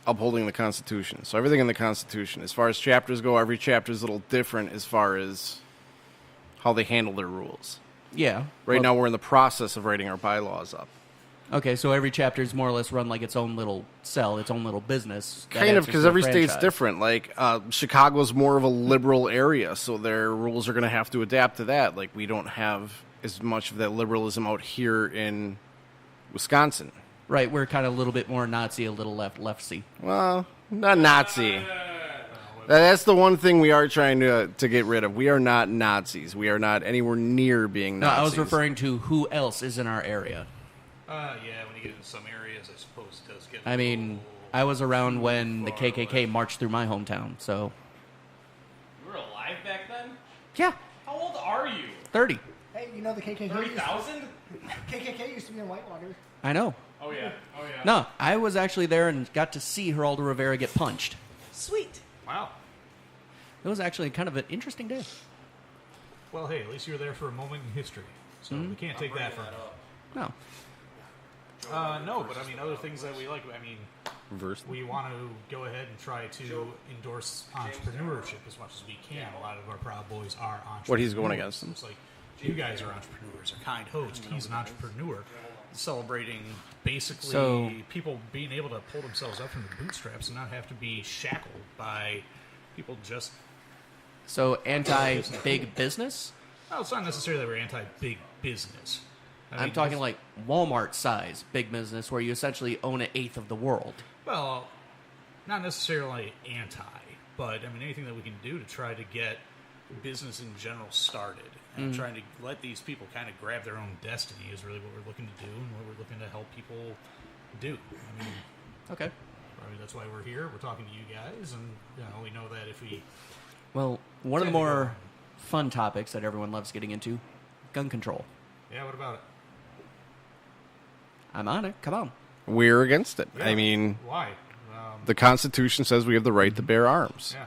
upholding the Constitution. So everything in the Constitution. As far as chapters go, every chapter is a little different as far as how they handle their rules. Yeah. Right now we're in the process of writing our bylaws up. Okay, so every chapter is more or less run like its own little cell, its own little business. Kind of, because every state's different. Like, Chicago's more of a liberal area, so their rules are going to have to adapt to that. Like, we don't have as much of that liberalism out here in Wisconsin. Right, we're kind of a little bit more Nazi, a little lefty. Well, not Nazi. That's the one thing we are trying to get rid of. We are not Nazis. We are not anywhere near being No, Nazis. I was referring to who else is in our area. Yeah, when you get into some areas, I suppose it does get... I mean, I was around when the KKK marched through my hometown, so... You were alive back then? Yeah. How old are you? 30. Hey, you know the KKK? 30,000? KKK used to be in Whitewater. I know. Oh, yeah. Oh, yeah. No, I was actually there and got to see Geraldo Rivera get punched. Sweet. Wow. It was actually kind of an interesting day. Well, hey, at least you were there for a moment in history. So we can't take that from you. No. No, but I mean, other things that we like, I mean, we want to go ahead and try to endorse entrepreneurship as much as we can. A lot of our Proud Boys are entrepreneurs. What he's going against. It's like, you guys are entrepreneurs. A kind host, he's an entrepreneur. Celebrating basically people being able to pull themselves up from the bootstraps and not have to be shackled by people just... So, anti-big business? Well, it's not necessarily that we're anti-big business. I'm talking like Walmart size big business where you essentially own 1/8 of the world. Well, not necessarily anti, but I mean anything that we can do to try to get business in general started and trying to let these people kind of grab their own destiny is really what we're looking to do and what we're looking to help people do. I mean, okay. I mean, that's why we're here. We're talking to you guys, and we know that if we... Well, one of the more fun topics that everyone loves getting into, gun control. Yeah, what about it? I'm on it. Come on. We're against it. Yeah. I mean, why? The Constitution says we have the right to bear arms. Yeah.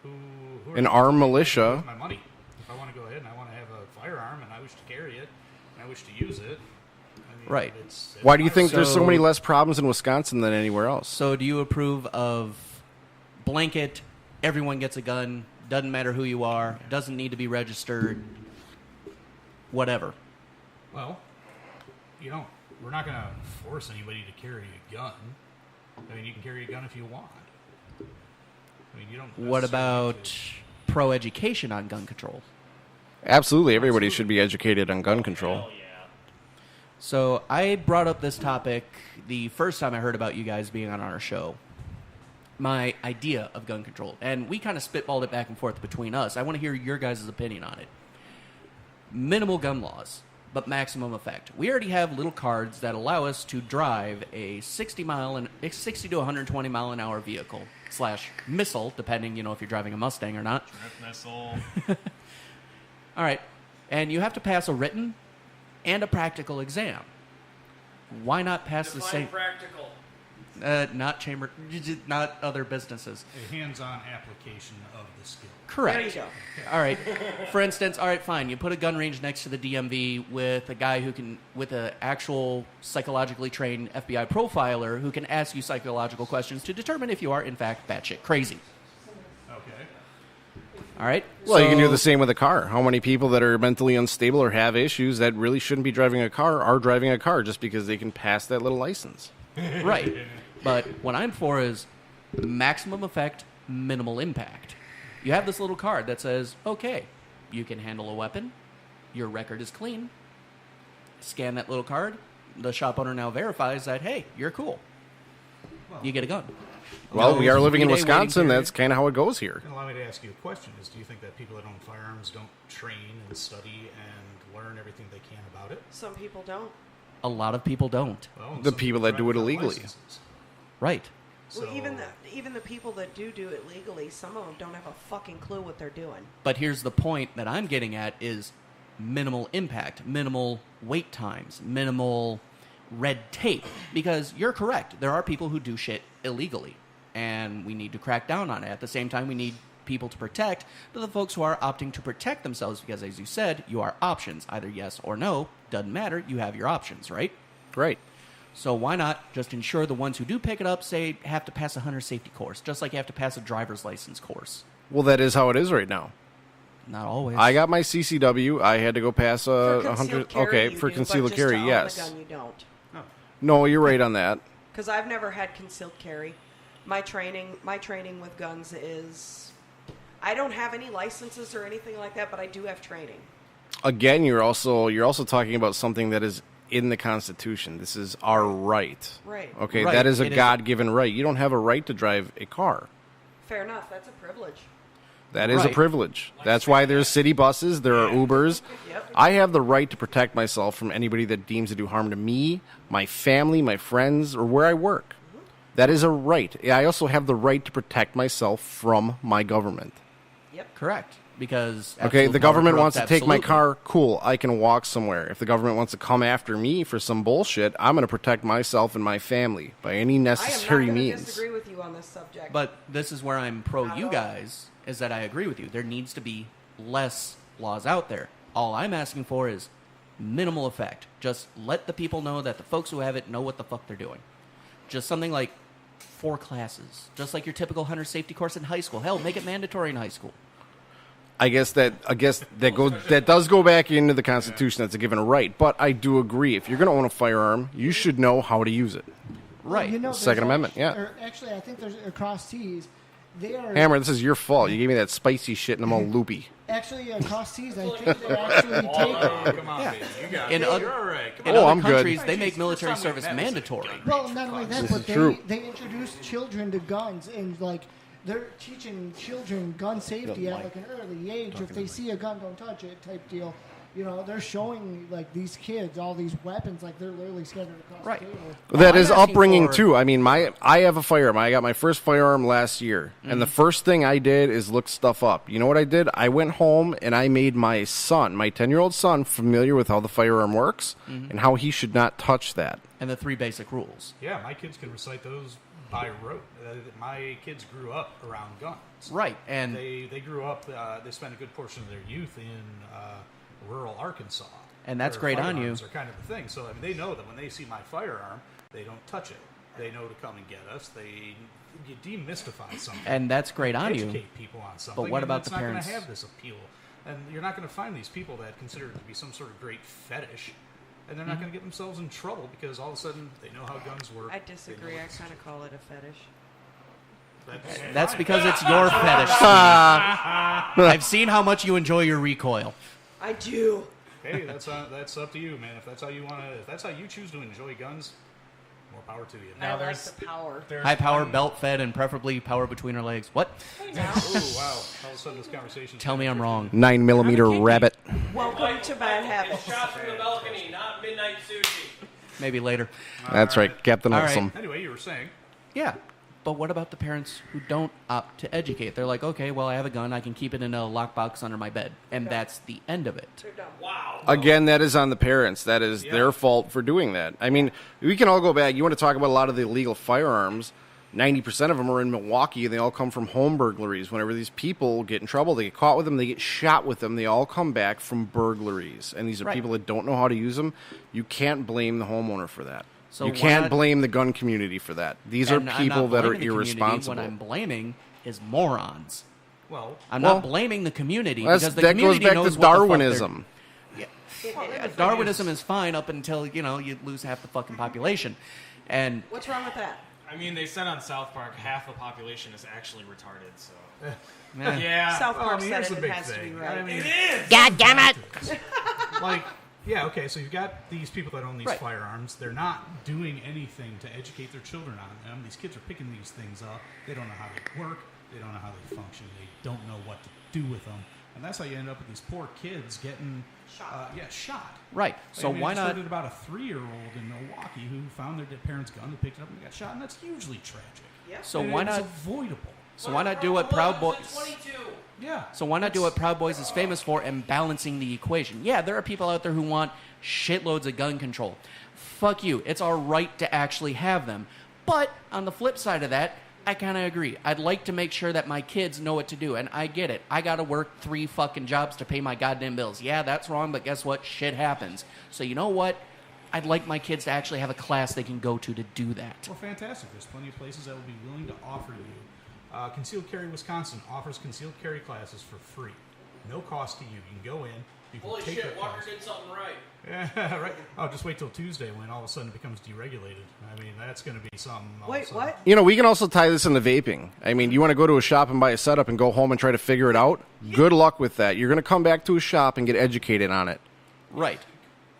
Who An armed militia. My money. If I want to go ahead and I want to have a firearm and I wish to carry it and I wish to use it. I mean, right. It's Why do you think there's so many less problems in Wisconsin than anywhere else? So, do you approve of blanket? Everyone gets a gun. Doesn't matter who you are. Doesn't need to be registered. Whatever. Well, we're not going to force anybody to carry a gun. I mean, you can carry a gun if you want. I mean, you don't. What about pro education on gun control? Absolutely, everybody should be educated on gun control. Hell yeah. So I brought up this topic the first time I heard about you guys being on our show. My idea of gun control, and we kind of spitballed it back and forth between us. I want to hear your guys' opinion on it. Minimal gun laws, but maximum effect. We already have little cards that allow us to drive a 60 to 120 mile an hour vehicle / missile, depending, if you're driving a Mustang or not. Trip missile. All right, and you have to pass a written and a practical exam. Why not pass the same? Practical. Not other businesses. A hands-on application of the skill. Correct. There you go. All right. For instance, all right, fine. You put a gun range next to the DMV with a guy with an actual psychologically trained FBI profiler who can ask you psychological questions to determine if you are, in fact, batshit crazy. Okay. All right. Well, you can do the same with a car. How many people that are mentally unstable or have issues that really shouldn't be driving a car are driving a car just because they can pass that little license? Right. But what I'm for is maximum effect, minimal impact. You have this little card that says, okay, you can handle a weapon. Your record is clean. Scan that little card. The shop owner now verifies that, hey, you're cool. You get a gun. Well, we are living in 3-day Wisconsin. waiting period. That's kind of how it goes here. And allow me to ask you a question. Do you think that people that own firearms don't train and study and learn everything they can about it? Some people don't. A lot of people don't. Well, The some people that do it without illegally. licenses. Right. Well, even the people that do it legally, some of them don't have a fucking clue what they're doing. But here's the point that I'm getting at is minimal impact, minimal wait times, minimal red tape. Because you're correct. There are people who do shit illegally. And we need to crack down on it. At the same time, we need people to protect the folks who are opting to protect themselves because, as you said, you are options. Either yes or no. Doesn't matter. You have your options, right? Right. So why not just ensure the ones who do pick it up, say, have to pass a hunter safety course, just like you have to pass a driver's license course? Well, that is how it is right now. Not always. I got my CCW. I had to go pass a 100. Okay, for concealed carry, yes. Gun, you don't. No, you're right on that. Because I've never had concealed carry. My training with guns is, I don't have any licenses or anything like that, but I do have training. Again, you're also talking about something that is in the Constitution. This is our right. Right. Okay, Right. that is a It is- God-given right. You don't have a right to drive a car. Fair enough. That's a privilege. That is a privilege. That's why there's city buses, there are Ubers. Yep. I have the right to protect myself from anybody that deems to do harm to me, my family, my friends, or where I work. That is a right. I also have the right to protect myself from my government. Yep. Correct. Because okay, the government wants to take my car, cool, I can walk somewhere. If the government wants to come after me for some bullshit, I'm going to protect myself and my family by any necessary I am not means. disagree with you on this subject. But this is where I'm pro you guys, is that I agree with you. There needs to be less laws out there. All I'm asking for is minimal effect. Just let the people know that the folks who have it know what the fuck they're doing. Just something like 4 classes. Just like your typical hunter safety course in high school. Hell, make it mandatory in high school. I guess that does go back into the Constitution. That's a given right. But I do agree. If you're going to own a firearm, you should know how to use it. Right. You know, Second Amendment, yeah. Actually, I think there's across seas. They are Hammer, this is your fault. You gave me that spicy shit and I'm all loopy. actually across seas. I think they actually take. Come on, baby. You got In it. oth- You're all right. In Oh, other I'm good. countries, they make military service mandatory. Well, not only that, This but is true. they introduce children to guns and like they're teaching children gun safety at like an early age. If they see a gun, don't touch it type deal. You know, they're showing like these kids all these weapons, like they're literally scattered across the table. That is upbringing too. I mean, I have a firearm. I got my first firearm last year, and the first thing I did is look stuff up. You know what I did? I went home and I made my son, my 10-year-old son, familiar with how the firearm works and how he should not touch that. And the 3 basic rules. Yeah, my kids can recite those by rote. My kids grew up around guns. Right, and they grew up. They spent a good portion of their youth in rural Arkansas. And that's where great on you. firearms are kind of the thing. So I mean, they know that when they see my firearm, they don't touch it. They know to come and get us. You demystify something. And that's great on you. Educate people on something. But what and about the that's parents? not going to have this appeal. And you're not going to find these people that consider it to be some sort of great fetish. And they're not going to get themselves in trouble because all of a sudden they know how guns work. I disagree. I kind of call it a fetish. That's because it's your fetish. I've seen how much you enjoy your recoil. I do. Hey, that's up to you, man. If that's how you want to, if that's how you choose to enjoy guns, more power to you. I like the power. High power, belt fed, and preferably power between her legs. What? Oh wow! All of a sudden, this conversation. Tell me I'm wrong. 9mm rabbit. Welcome to Bad Habits. Shots from the balcony, not midnight sushi. Maybe later. That's right, Captain All right. Awesome. Anyway, you were saying. Yeah. But what about the parents who don't opt to educate? They're like, okay, well, I have a gun. I can keep it in a lockbox under my bed. And that's the end of it. Wow. Again, that is on the parents. That is their fault for doing that. I mean, we can all go back. You want to talk about a lot of the illegal firearms. 90% of them are in Milwaukee, and they all come from home burglaries. Whenever these people get in trouble, they get caught with them, they get shot with them. They all come back from burglaries. And these are people that don't know how to use them. You can't blame the homeowner for that. So you can't blame the gun community for that. These are people that are irresponsible. What I'm blaming is morons. Well, I'm not blaming the community Well, because the that community goes back knows to what the fuck Darwinism. Yeah, Darwinism is fine up until you lose half the fucking population. And what's wrong with that? I mean, they said on South Park half the population is actually retarded. So yeah. South Park said here's it, the it big has to thing. be right. I mean, it is. God damn it! Like, yeah, okay, so you've got these people that own these Right. firearms. They're not doing anything to educate their children on them. These kids are picking these things up. They don't know how they work. They don't know how they function. They don't know what to do with them. And that's how you end up with these poor kids getting shot. Right. So I why I just not? heard about a 3-year-old in Milwaukee who found their parents' gun, they picked it up and got shot, and that's hugely tragic. So And why it was not? avoidable. So why not do what Proud Boys? Yeah. So why not do what Proud Boys is famous for and balancing the equation? Yeah, there are people out there who want shitloads of gun control. Fuck you. It's our right to actually have them. But on the flip side of that, I kind of agree. I'd like to make sure that my kids know what to do, and I get it. I got to work 3 fucking jobs to pay my goddamn bills. Yeah, that's wrong, but guess what? Shit happens. So you know what? I'd like my kids to actually have a class they can go to do that. Well, fantastic. There's plenty of places that will be willing to offer you. Concealed Carry Wisconsin offers concealed carry classes for free. No cost to you. You can go in. You can Holy take shit, that Walker class. did something right. Yeah, right. Oh, just wait till Tuesday when all of a sudden it becomes deregulated. I mean, that's going to be something. all of a Wait, sudden. what? You know, we can also tie this into vaping. I mean, you want to go to a shop and buy a setup and go home and try to figure it out? Good luck with that. You're going to come back to a shop and get educated on it. Right.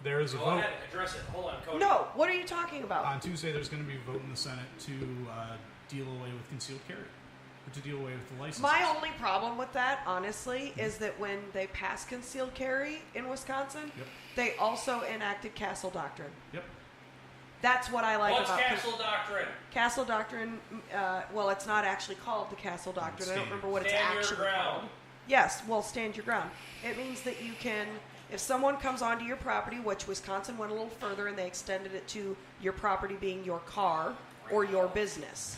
There is a Go vote. ahead, address it. Hold on, Cody. No, what are you talking about? On Tuesday, there's going to be a vote in the Senate to deal away with concealed carry. to deal away with the license. My only problem with that, honestly, is that when they passed concealed carry in Wisconsin, they also enacted Castle Doctrine. Yep. That's what I like What's about Castle Doctrine? Castle Doctrine. Well, it's not actually called the Castle Doctrine. I don't remember what it's actually called. Yes, well, stand your ground. It means that you can, if someone comes onto your property, which Wisconsin went a little further and they extended it to your property being your car or your business.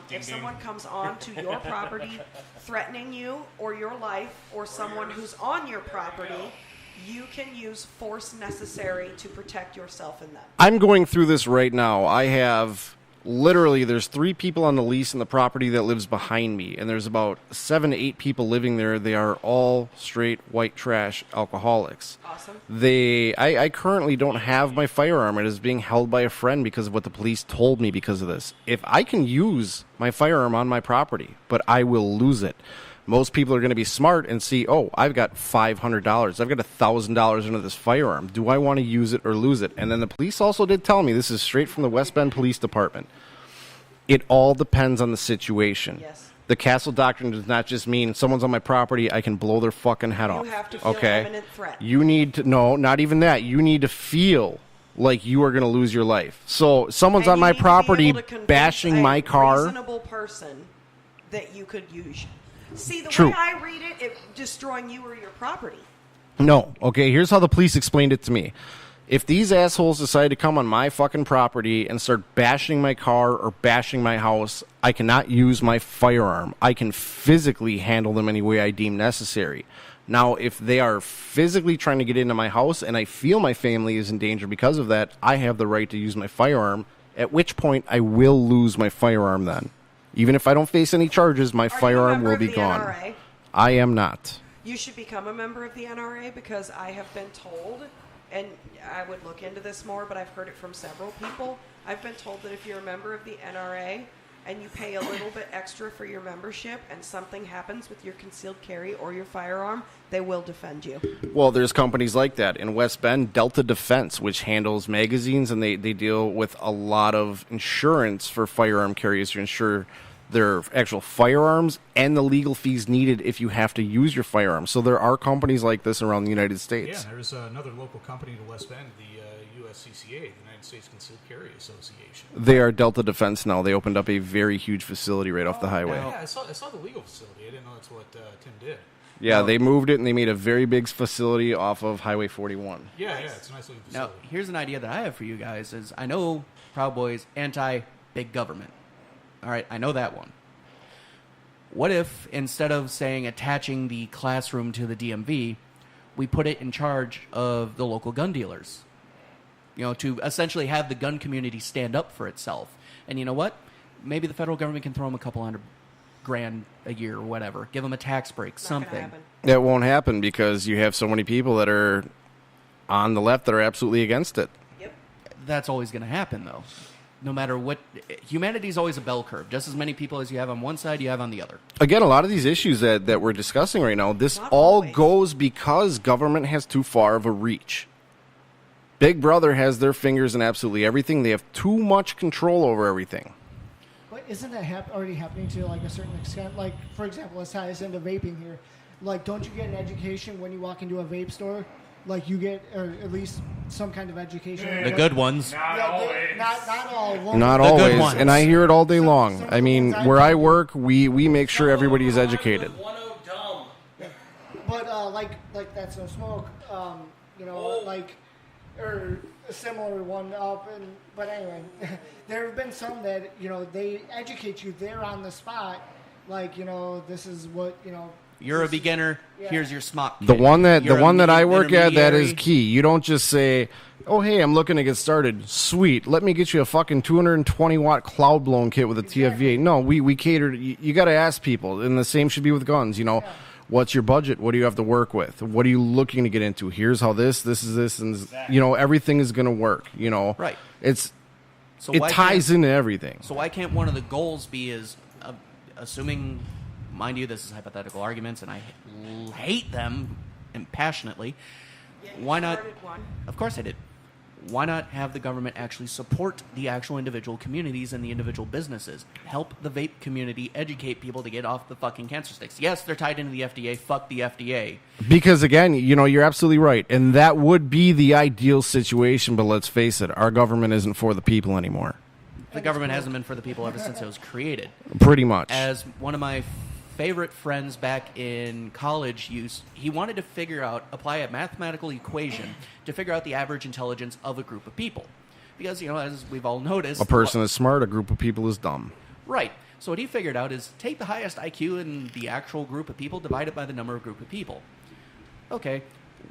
If someone comes onto your property threatening you or your life or someone who's on your property, you can use force necessary to protect yourself and them. I'm going through this right now. I have literally, there's 3 people on the lease in the property that lives behind me, and there's about 7 to 8 people living there. They are all straight white trash alcoholics. Awesome. I currently don't have my firearm. It is being held by a friend because of what the police told me because of this. If I can use my firearm on my property, but I will lose it. Most people are going to be smart and see, oh, I've got $500. I've got $1,000 into this firearm. Do I want to use it or lose it? And then the police also did tell me, this is straight from the West Bend Police Department, it all depends on the situation. Yes. The Castle Doctrine does not just mean someone's on my property, I can blow their fucking head off. You have to feel imminent threat. You need to, no, not even that. You need to feel like you are going to lose your life. So someone's on my property bashing my car. A reasonable person that you could use. See, the True. way I read it, it's destroying you or your property. No. Okay, here's how the police explained it to me. If these assholes decide to come on my fucking property and start bashing my car or bashing my house, I cannot use my firearm. I can physically handle them any way I deem necessary. Now, if they are physically trying to get into my house and I feel my family is in danger because of that, I have the right to use my firearm, at which point I will lose my firearm then. Even if I don't face any charges, my firearm will be gone. NRA? I am not. You should become a member of the NRA because I have been told, and I would look into this more, but I've heard it from several people. I've been told that if you're a member of the NRA and you pay a little bit extra for your membership and something happens with your concealed carry or your firearm, they will defend you. Well, there's companies like that. In West Bend, Delta Defense, which handles magazines, and they deal with a lot of insurance for firearm carriers to insure their actual firearms and the legal fees needed if you have to use your firearm. So there are companies like this around the United States. Yeah, there's another local company to West Bend, the USCCA, the United States Concealed Carry Association. They are Delta Defense now. They opened up a very huge facility right off the highway. Yeah, I saw the legal facility. I didn't know that's what Tim did. Yeah, they moved it and they made a very big facility off of Highway 41. Yeah, it's a nice looking facility. Now, here's an idea that I have for you guys is I know Proud Boys anti-big government. All right, I know that one. What if, instead of saying attaching the classroom to the DMV, we put it in charge of the local gun dealers? You know, to essentially have the gun community stand up for itself. And you know what? Maybe the federal government can throw them a couple $100,000 a year or whatever. Give them a tax break, something. That won't happen because you have so many people that are on the left that are absolutely against it. Yep. That's always going to happen, though. No matter what, humanity's always a bell curve. Just as many people as you have on one side, you have on the other. Again, a lot of these issues that we're discussing right now, this all goes because government has too far of a reach. Big Brother has their fingers in absolutely everything. They have too much control over everything. But isn't that already happening to like a certain extent? Like, for example, let's tie this into vaping here. Like, don't you get an education when you walk into a vape store? Like, you get, or at least some kind of education. The good ones. Not all. Not always, and I hear it all day long. I mean, where I work, we make sure everybody is educated. But like that's no smoke. You know, like or a similar one up. But anyway, there have been some that they educate you there on the spot. Like this is what You're a beginner. Yeah. Here's your smock kit. The one that I work at, that is key. You don't just say, "Oh, hey, I'm looking to get started. Sweet, let me get you a fucking 220 watt cloud blown kit with a TFVA." No, we cater. You got to ask people, and the same should be with guns. What's your budget? What do you have to work with? What are you looking to get into? Here's how this is this, and everything is going to work. Right. It ties into everything. So why can't one of the goals be assuming? Mind you, this is hypothetical arguments, and I hate them passionately. Yeah, Why not? One. Of course I did. Why not have the government actually support the actual individual communities and the individual businesses? Help the vape community educate people to get off the fucking cancer sticks. Yes, they're tied into the FDA. Fuck the FDA. Because, again, you're absolutely right. And that would be the ideal situation, but let's face it, our government isn't for the people anymore. The government hasn't been for the people ever since it was created. Pretty much. As one of my favorite friends back in college he wanted to apply a mathematical equation to figure out the average intelligence of a group of people. Because, as we've all noticed... A person is smart, a group of people is dumb. Right. So what he figured out is take the highest IQ in the actual group of people, divide it by the number of group of people. Okay,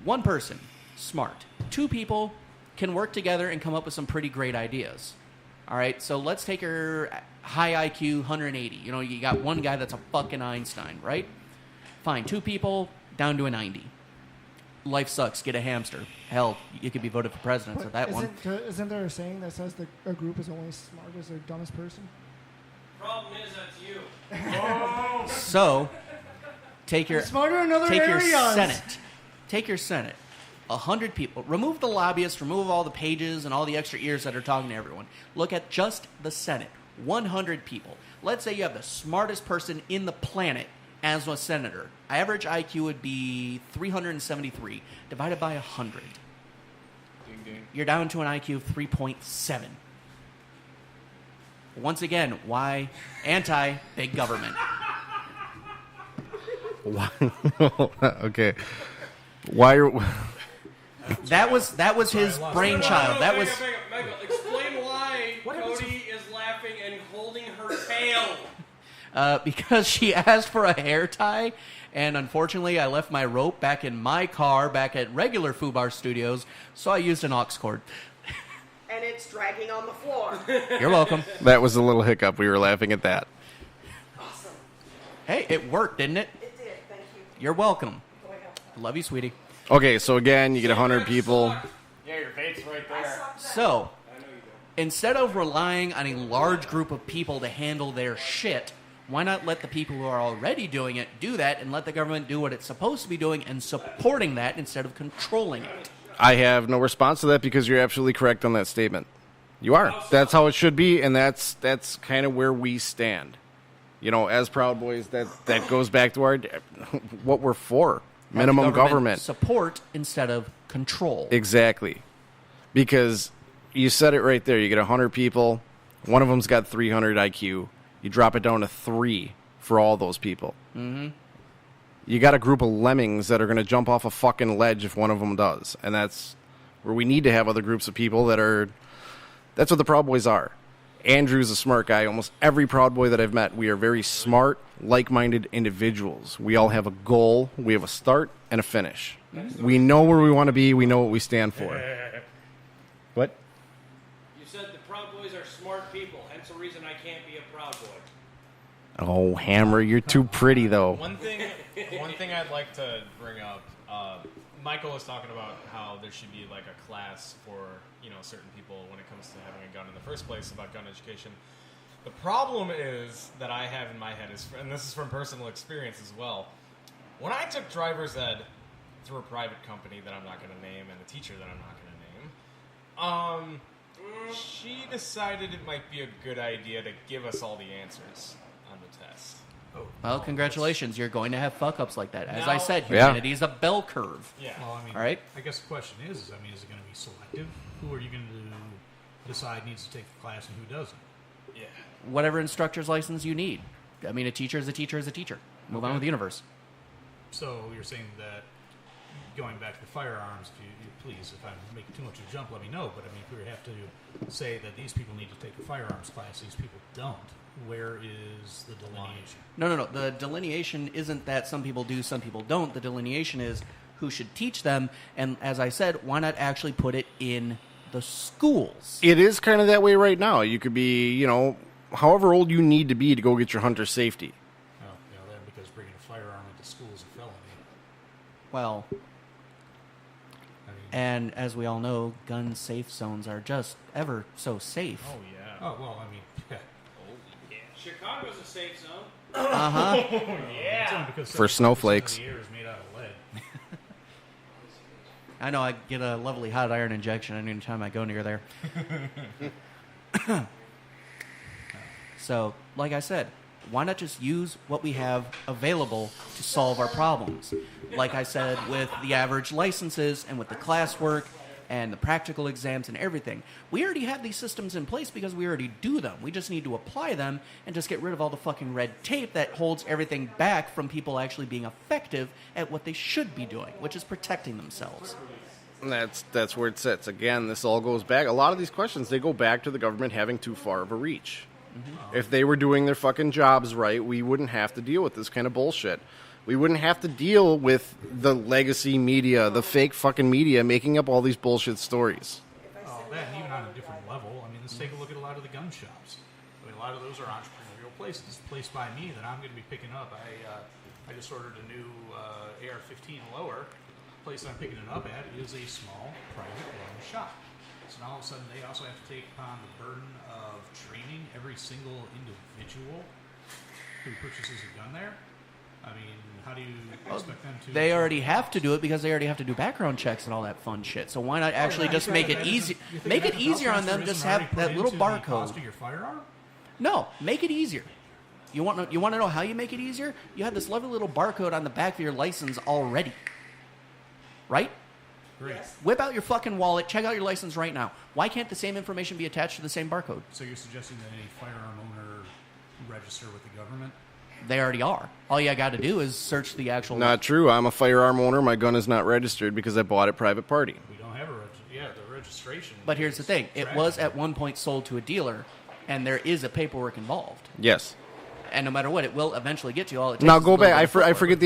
one person, smart. Two people can work together and come up with some pretty great ideas. All right, so let's take her high IQ, 180. You got one guy that's a fucking Einstein, right? Fine, two people, down to a 90. Life sucks, get a hamster. Hell, you could be voted for president, so that one. Isn't there a saying that says a group is only as smart as their dumbest person? Problem is, that's you. So, take your Senate. Take your Senate. 100 people. Remove the lobbyists, remove all the pages and all the extra ears that are talking to everyone. Look at just the Senate. 100 people. Let's say you have the smartest person in the planet as a senator. Average IQ would be 373 divided by 100. Ding, ding. You're down to an IQ of 3.7. Once again, why anti-big government? Why? Okay. Why? That was his brainchild. That was. Michael, explain why Cody is laughing and holding her tail. Because she asked for a hair tie, and unfortunately, I left my rope back in my car back at regular Fubar Studios, so I used an aux cord. And it's dragging on the floor. You're welcome. That was a little hiccup. We were laughing at that. Awesome. Hey, it worked, didn't it? It did. Thank you. You're welcome. Love you, sweetie. Okay, so again, you get 100 people. Yeah, your fate's right there. So, instead of relying on a large group of people to handle their shit, why not let the people who are already doing it do that and let the government do what it's supposed to be doing and supporting that instead of controlling it? I have no response to that because you're absolutely correct on that statement. You are. That's how it should be, and that's kind of where we stand. As Proud Boys, that goes back to what we're for. Minimum government. Support instead of control. Exactly. Because you said it right there. You get 100 people. One of them's got 300 IQ. You drop it down to 3 for all those people. Mm-hmm. You got a group of lemmings that are going to jump off a fucking ledge if one of them does. And that's where we need to have other groups of people that are... That's what the Proud Boys are. Andrew's a smart guy. Almost every Proud Boy that I've met, we are very smart, like-minded individuals. We all have a goal. We have a start and a finish. We know where we want to be. We know what we stand for. What? You said the Proud Boys are smart people, hence the reason I can't be a Proud Boy. Oh, Hammer, you're too pretty, though. One thing I'd like to bring up, Michael was talking about how there should be like a class for certain people when it comes to having a gun in the first place about gun education. The problem is that I have in my head is, and this is from personal experience as well, when I took driver's ed through a private company that I'm not going to name and a teacher that I'm not going to name, she decided it might be a good idea to give us all the answers on the test. Well, congratulations. You're going to have fuck-ups like that. As Now- I said, humanity is a bell curve. Yeah. Well, I mean, all right? I guess the question is it going to be selective? Who are you going to decide needs to take the class and who doesn't? Yeah. Whatever instructor's license you need. I mean, a teacher is a teacher is a teacher. Move on with the universe. So you're saying that going back to the firearms, if you please, if I'm making too much of a jump, let me know. But I mean, if we have to say that these people need to take the firearms class, these people don't, where is the delineation? No. The delineation isn't that some people do, some people don't. The delineation is who should teach them. And as I said, why not actually put it in the schools? It is kind of that way right now. You could be, however old you need to be to go get your hunter safety. Oh, then because bringing a firearm into school is a felony. Well, and as we all know, gun safe zones are just ever so safe. Oh, yeah. Oh, well, I mean, yeah. Chicago's a safe zone. Uh-huh. Yeah. Because For snowflakes. The air is made out of lead. I know I get a lovely hot iron injection any time I go near there. So, like I said, why not just use what we have available to solve our problems? Like I said, with the average licenses and with the classwork and the practical exams and everything. We already have these systems in place because we already do them. We just need to apply them and just get rid of all the fucking red tape that holds everything back from people actually being effective at what they should be doing, which is protecting themselves. That's where it sits. Again, this all goes back. A lot of these questions, they go back to the government having too far of a reach. Mm-hmm. If they were doing their fucking jobs right, we wouldn't have to deal with this kind of bullshit. We wouldn't have to deal with the legacy media, the fake fucking media, making up all these bullshit stories. Oh, that, and even on a different level, I mean, let's take a look at a lot of the gun shops. I mean, a lot of those are entrepreneurial places. It's a place by me that I'm going to be picking up. I just ordered a new AR-15 lower. The place I'm picking it up at is a small private gun shop. So now all of a sudden they also have to take upon the burden of training every single individual who purchases a gun there. I mean, how do you expect them to... They already have to do it because they already have to do background checks and all that fun shit. So why not actually just make it easy? Make it easier on them. Just have that little barcode. Cost of your firearm? No, make it easier. You want to know how you make it easier? You have this lovely little barcode on the back of your license already, right? Great. Whip out your fucking wallet. Check out your license right now. Why can't the same information be attached to the same barcode? So you're suggesting that any firearm owner register with the government? They already are. All you got to do is search the actual... Not true. I'm a firearm owner. My gun is not registered because I bought it private party. We don't have the registration. But here's the thing. It was at one point sold to a dealer, and there is a paperwork involved. Yes. And no matter what, it will eventually get you all. It takes Now is a go little back. bit of I forget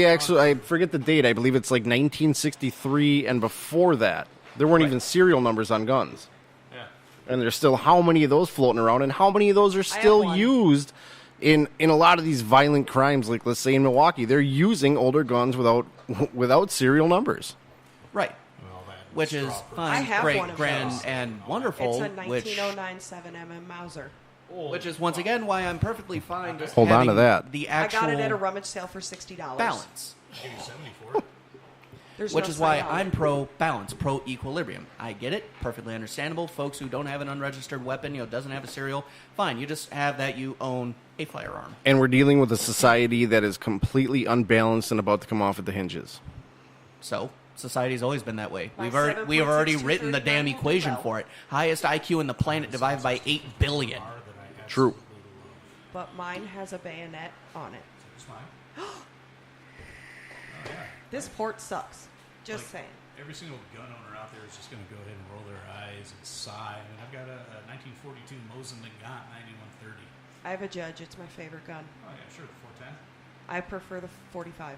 the date. I believe it's like 1963, and before that, there weren't even serial numbers on guns. Yeah. And there's still how many of those floating around, and how many of those are still used in a lot of these violent crimes, like let's say in Milwaukee, they're using older guns without serial numbers. Right. Which is fine, great, grand, and wonderful. It's a 1909 7mm Mauser. Which is once again why I'm perfectly fine just Hold on having to that. the actual I got it at a rummage sale for $60. balance. There's Which no is why sign on I'm it. pro balance, pro equilibrium. I get it, perfectly understandable. Folks who don't have an unregistered weapon, doesn't have a serial, fine. You just have that you own a firearm. And we're dealing with a society that is completely unbalanced and about to come off at the hinges. So society's always been that way. By We have already 7.6239 written the damn equation for it. Highest IQ in the planet divided by 8 billion. True. But mine has a bayonet on it. It's mine. This port sucks. Just saying. Every single gun owner out there is just going to go ahead and roll their eyes and sigh. I mean, I've got a 1942 Mosin Nagant 9130. I have a Judge. It's my favorite gun. Oh, yeah, sure, the 410. I prefer the 45.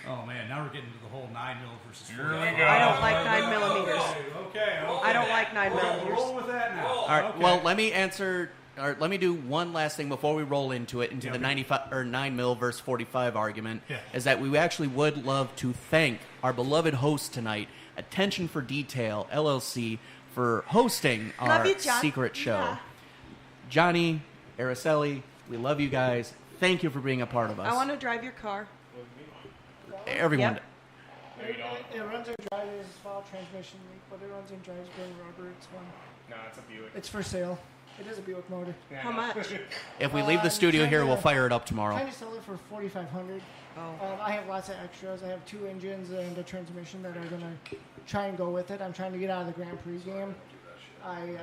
Oh, man, now we're getting to the whole 9mm versus 45. I don't like 9mm. Okay. I don't like 9mm. Roll with that now. All right. Okay. Well, let me answer. Or let me do one last thing before we roll into it, into the 95 or 9mm versus 45 argument. Yeah. Is that we actually would love to thank our beloved host tonight, Attention for Detail LLC, for hosting Love our you, John. secret show. Yeah. Johnny, Araceli, we love you guys. Thank you for being a part of us. I want to drive your car. Everyone. Yep. It runs and drives small transmission leak, but it runs and drives green rubber. It's fun. No, it's a Buick. It's for sale. It is a Buick motor. How much? If we leave the studio here, we'll fire it up tomorrow. Trying to sell it for $4,500. Oh. I have lots of extras. I have 2 engines and a transmission that are gonna try and go with it. I'm trying to get out of the Grand Prix game. I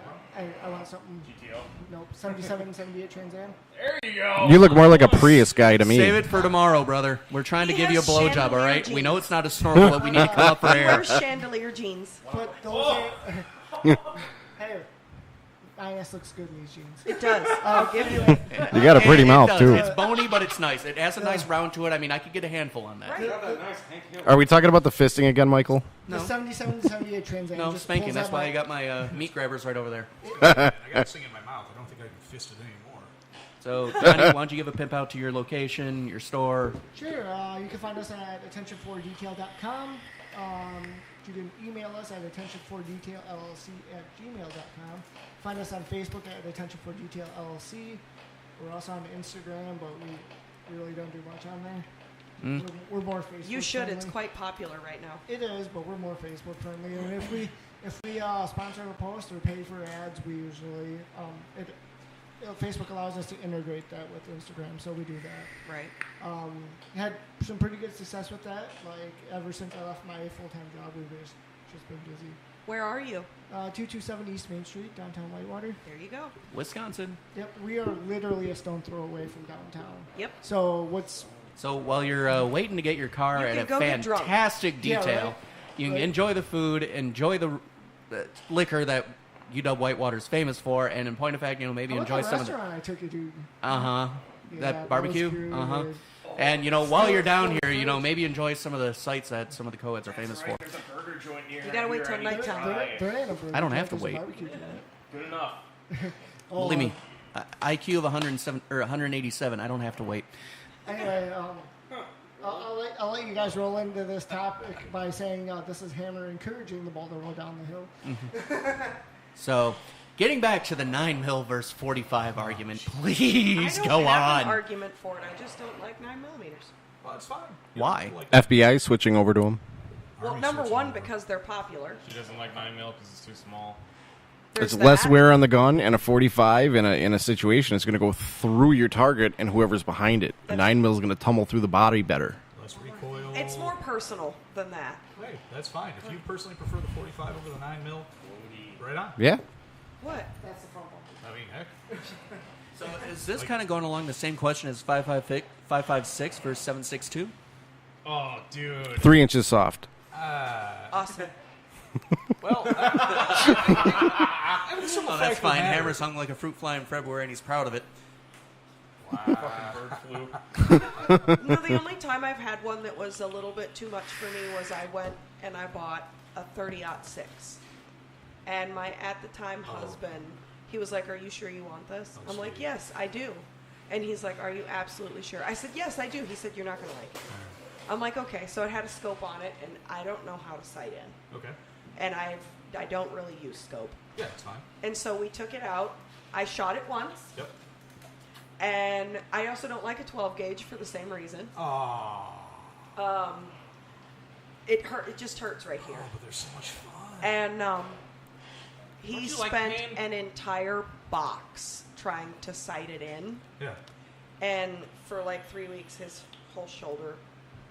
want something. GTO? Nope. 77, 78 Trans Am. There you go. You look more like a Prius guy to me. Save it for tomorrow, brother. We're trying to He give you a has blowjob, all right? chandelier We know jeans. it's not a snorkel, but we need to come up for He air. wears chandelier jeans. But those are. Hey, IS looks good in these jeans. It does. I'll give you it. You got a pretty It mouth, does. too. It's bony, but it's nice. It has a nice round to it. I mean, I could get a handful on that. Are we talking about the fisting again, Michael? The 77, 78 Trans Am. No, just spanking. pulls That's that why I back. got my meat grabbers right over there. I got this thing in my mouth. I don't think I can fist it anymore. So, Johnny, why don't you give a pimp out to your location, your store? Sure. You can find us at attention4detail.com. You can email us at attention4detailllc@gmail.com. Find us on Facebook at attention4detailllc. We're also on Instagram, but we really don't do much on there. We're more Facebook. You should. friendly. It's quite popular right now. It is, but we're more Facebook friendly. And if we sponsor a post or pay for ads, we usually Facebook allows us to integrate that with Instagram, so we do that. Right. Had some pretty good success with that. Like ever since I left my full-time job, we've just been busy. Where are you? 227 East Main Street, downtown Whitewater. There you go. Wisconsin. Yep, we are literally a stone throw away from downtown. Yep. So while you're waiting to get your car You at can a go get drunk. fantastic Yeah, detail, right. you can Right. enjoy the food, enjoy the liquor that UW Whitewater's famous for, and in point of fact, maybe How about enjoy that some of the restaurant I took you to? Yeah, that barbecue. was good. And while you're down here, maybe enjoy some of the sites that some of the co-eds are famous for. There's a burger joint near. You gotta wait till nighttime. There ain't a burger I don't have to joint, there's a wait. barbecue joint. Good enough. Believe me, IQ of 107 or 187. I don't have to wait. Anyway, I'll let you guys roll into this topic by saying this is Hammer encouraging the ball to roll down the hill. So, getting back to the 9mm versus 45 argument, please I go don't have an on. argument for it. I just don't like 9mm. Well, it's fine. Why? FBI switching over to them. Well, number one, because they're popular. She doesn't like 9mm because it's too small. There's It's less that. wear on the gun, and a 45 in a situation is going to go through your target and whoever's behind it. A 9mm is going to tumble through the body better. Less recoil. It's more personal than that. Hey, that's fine. If you personally prefer the 45 over the 9mm, right on. Yeah. What? That's the problem. I mean, heck. So is this kind of going along the same question as 5.56 versus 7.62? Oh, dude. 3 inches soft. Awesome. Well, Oh, that's fine. Hammer's hung like a fruit fly in February, and he's proud of it. Fucking bird flu. No, the only time I've had one that was a little bit too much for me was I went and I bought a 30-06. And my, at the time, husband, he was like, "Are you sure you want this?" I'm like, "Yes, I do." And he's like, "Are you absolutely sure?" I said, "Yes, I do." He said, "You're not going to like it." I'm like, "Okay." So it had a scope on it, and I don't know how to sight in. Okay. And I don't really use scope. Yeah, it's fine. And so we took it out. I shot it once. Yep. And I also don't like a 12 gauge for the same reason. Oh. It hurt. It just hurts right here. Oh, but they're so much fun. And he Don't you like spent pain? an entire box trying to sight it in. Yeah. And for like 3 weeks, his whole shoulder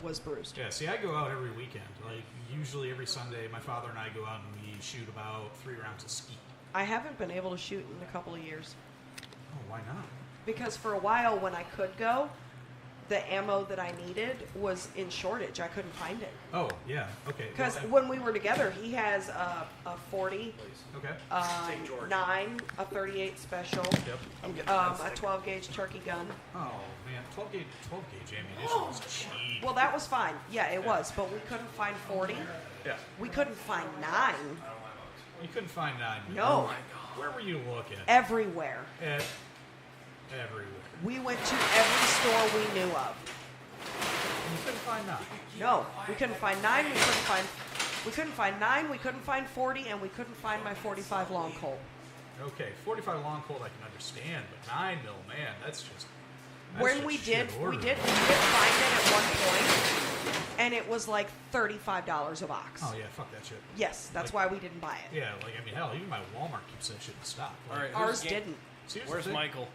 was bruised. Yeah, see, I go out every weekend. Like, usually every Sunday, my father and I go out and we shoot about 3 rounds of skeet. I haven't been able to shoot in a couple of years. Oh, why not? Because for a while when I could go, the ammo that I needed was in shortage. I couldn't find it. Oh, yeah, okay. Because Well, when we were together, he has a 40, okay. 9, a 38 special, Yep. a 12 gauge turkey gun. Oh, man, 12 gauge ammunition was cheap. Well, that was fine. Yeah, it was. But we couldn't find 40. Yeah. We couldn't find 9. You couldn't find 9. No. Oh, my God. Where were you looking? Everywhere. Everywhere. We went to every store we knew of. You couldn't find 9. No, we couldn't find 9. We couldn't find 9. We couldn't find 40, and we couldn't find my 45 long Colt. Okay, 45 long Colt I can understand, but 9mm, man, that's just. When we did find it at one point, and it was like $35 a box. Oh yeah, fuck that shit. Yes, that's why we didn't buy it. Yeah, like I mean, hell, even my Walmart keeps that shit in stock. Like, All right, Ours didn't. Where's Michael?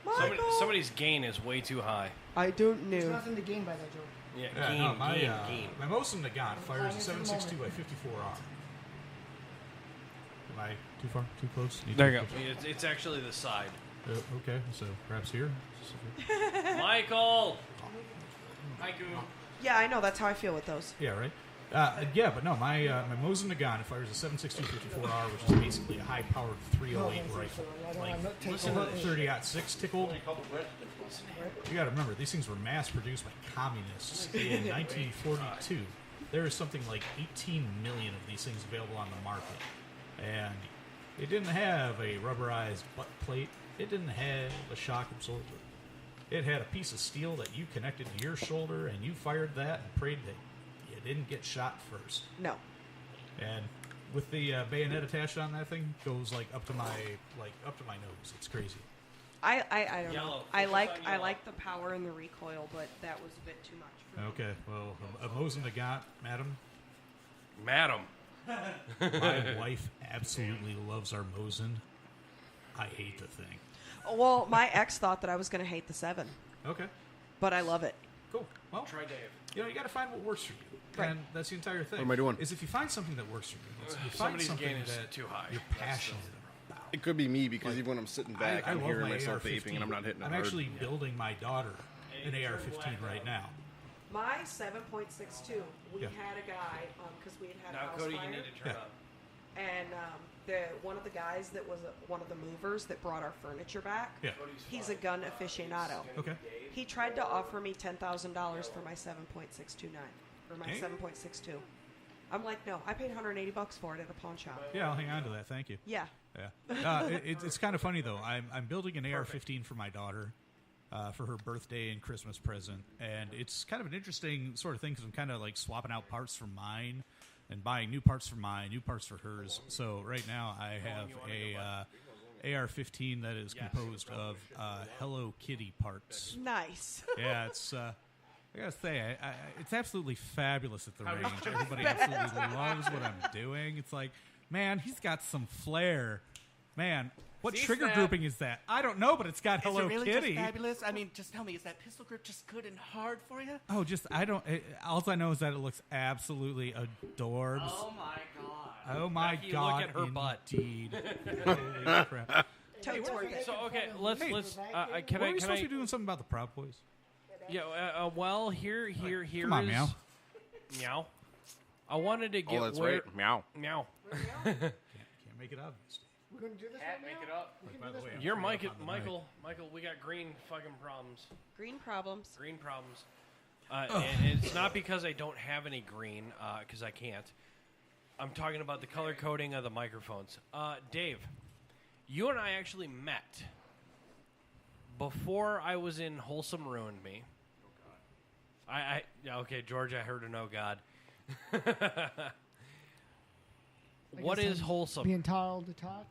Michael? Somebody's gain is way too high. I don't There's know. nothing to gain by that joke. Yeah, Yeah, gain, no, my gain. my Mosin Nagant fires a Fine, it's a 7.62 by 54R. Am I too far? Too close? There you go. It's actually the side. Okay, so perhaps here. Michael! Yeah, I know. That's how I feel with those. Yeah, right. Yeah, but no, my Mosin Nagant fires a 7.62 54R, which is basically a high-powered 308 rifle. Like, listen to 30-06 tickled. You got to remember, these things were mass-produced by communists in 1942. There is something like 18 million of these things available on the market, and it didn't have a rubberized butt plate. It didn't have a shock absorber. It had a piece of steel that you connected to your shoulder, and you fired that and prayed that you didn't get shot first. No. And with the bayonet attached on that thing, goes like up to my nose. It's crazy. I don't Yellow. know. I Focus like on yellow. the power and the recoil, but that was a bit too much for me. Okay, well, a Mosin the Got, madam. Madam. My wife absolutely loves our Mosin. I hate the thing. Well, my ex thought that I was going to hate the 7. Okay. But I love it. Cool. Well, try Dave. You know, you got to find what works for you. Right. And that's the entire thing. What am I doing? Is if you find something that works for you, you find Somebody's something gain is that too high. you're passionate about. It could be me because even when I'm sitting back, I I'm love hearing my myself AR-15. vaping and I'm not hitting it I'm hard. actually building my daughter an AR-15 right now. My 7.62, we Yeah. had a guy, because we had a Now, house Cody, fire. you need to turn up. And one of the guys that was one of the movers that brought our furniture back, Yeah. he's a gun aficionado. Okay. He tried to offer me $10,000 for my 7.629 or my Hey. 7.62. I'm like, no, I paid $180 for it at a pawn shop. Yeah, I'll hang on to that. Thank you. Yeah. Yeah. It's kind of funny though. I'm building an AR-15 for my daughter for her birthday and Christmas present, and it's kind of an interesting sort of thing because I'm kind of like swapping out parts from mine and buying new parts for mine, new parts for hers. So right now I have a AR-15 that is composed of Hello Kitty parts. Nice. Yeah, it's. I gotta say, it's absolutely fabulous at the range. Everybody absolutely loves what I'm doing. It's like, man, he's got some flair. Man, what trigger grouping is that? I don't know, but it's got Hello Is it really Kitty. just fabulous? I mean, just tell me, is that pistol grip just good and hard for you? Oh, I don't. All I know is that it looks absolutely adorbs. Oh my god. Oh my Becky, god! look at her butt. Indeed. Holy crap. Totes worth it. So okay, let's can Weren't I we can supposed I to be doing something about the Proud Boys? yeah well here Come on, is meow. meow. I wanted to get Oh, that's where right. Meow. meow. Can't make it obvious. We're going to do this Cat, right make now? it up. We can By do the this way, right I'm You're turning up on the Michael. Michael, we got green fucking problems. Green problems. Green problems. And it's not because I don't have any green, because I can't. I'm talking about the color coding of the microphones. Dave, you and I actually met before I was in Wholesome Ruined Me. Okay, George, I heard a no God. What is Wholesome? Being told to talk.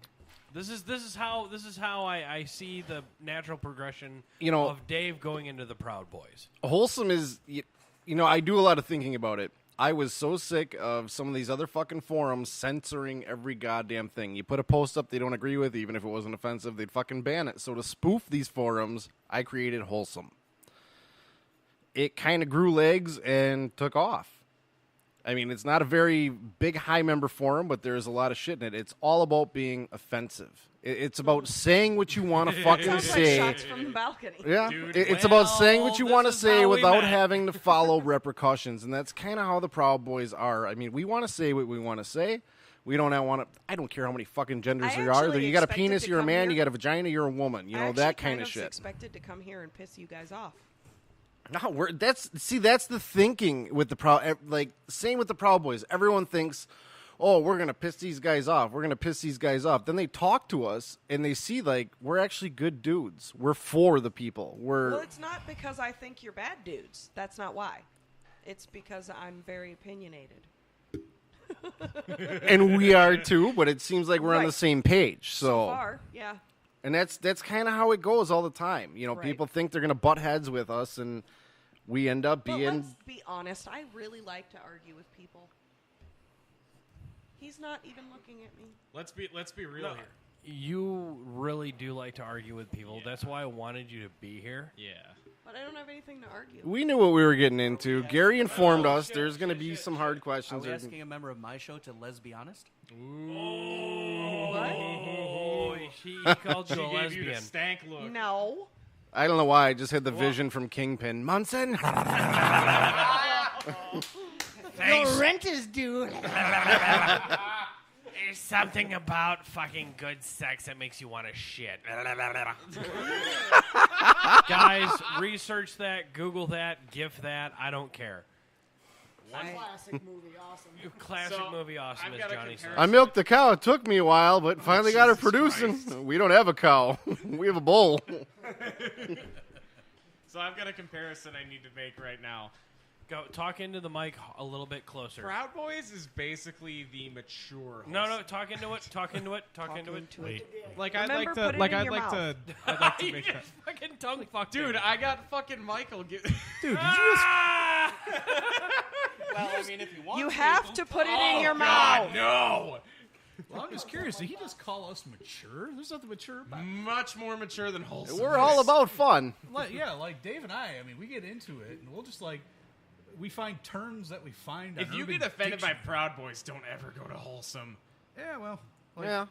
This is how I see the natural progression You know- of Dave going into the Proud Boys. Wholesome is, I do a lot of thinking about it. I was so sick of some of these other fucking forums censoring every goddamn thing. You put a post up they don't agree with, even if it wasn't offensive, they'd fucking ban it. So to spoof these forums, I created Wholesome. It kind of grew legs and took off. I mean, it's not a very big high member forum, but there's a lot of shit in it. It's all about being offensive. It's about saying what you want to fucking Sounds say. like shots from the balcony. Yeah, Dude, it's about saying what you this want to is say how we without met. having to follow repercussions, and that's kind of how the Proud Boys are. I mean, we want to say what we want to say. We don't want to. I don't care how many fucking genders I there are. actually You got a expected penis, to you're a come man. here- You got a vagina, you're a woman. You I know actually that kind of of shit. expected to come here and piss you guys off. No, that's the thinking with the Proud. Like same with the Proud Boys. Everyone thinks, oh, we're gonna piss these guys off. We're gonna piss these guys off. Then they talk to us and they see like we're actually good dudes. We're for the people. Well, it's not because I think you're bad dudes. That's not why. It's because I'm very opinionated. And we are too. But it seems like we're on the Right. same page. So far, yeah. And that's kind of how it goes all the time. You know, Right. people think they're gonna butt heads with us, and we end up But being. let's be honest. I really like to argue with people. He's not even looking at me. Let's be real here. You really do like to argue with people. That's why I wanted you to be here. Yeah. But I don't have anything to argue. We knew what we were getting into. Gary informed us there's going to be some hard Are questions. we asking a member of my show to let's be honest? Oh, he called you a She gave you the lesbian. stank look. No. I don't know why. I just had the vision from Kingpin. Munson? Your rent is due. There's something about fucking good sex that makes you want to shit. Guys, research that, Google that, GIF that. I don't care. Classic movie, awesome. Classic movie, awesome, I've as got a Johnny said. I milked the cow. It took me a while, but finally got her producing. We don't have a cow. We have a bull. So I've got a comparison I need to make right now. Go talk into the mic a little bit closer. Proud Boys is basically the mature. No, talk into it. Talk into it. Talk into it. Wait. I'd like to make that. Fucking tongue fuck. Dude, I got fucking Michael. Dude, did you Ah! Well, I mean, if you want You have to put it in your mouth. No. Well, I'm just curious. Did he just call us mature? There's nothing mature about it. Much more mature than wholesome. We're all about fun. Like Dave and I mean, we get into it, and we'll just we find terms that we find. If you get offended by Proud Boys, don't ever go to wholesome. Yeah, well, Yeah.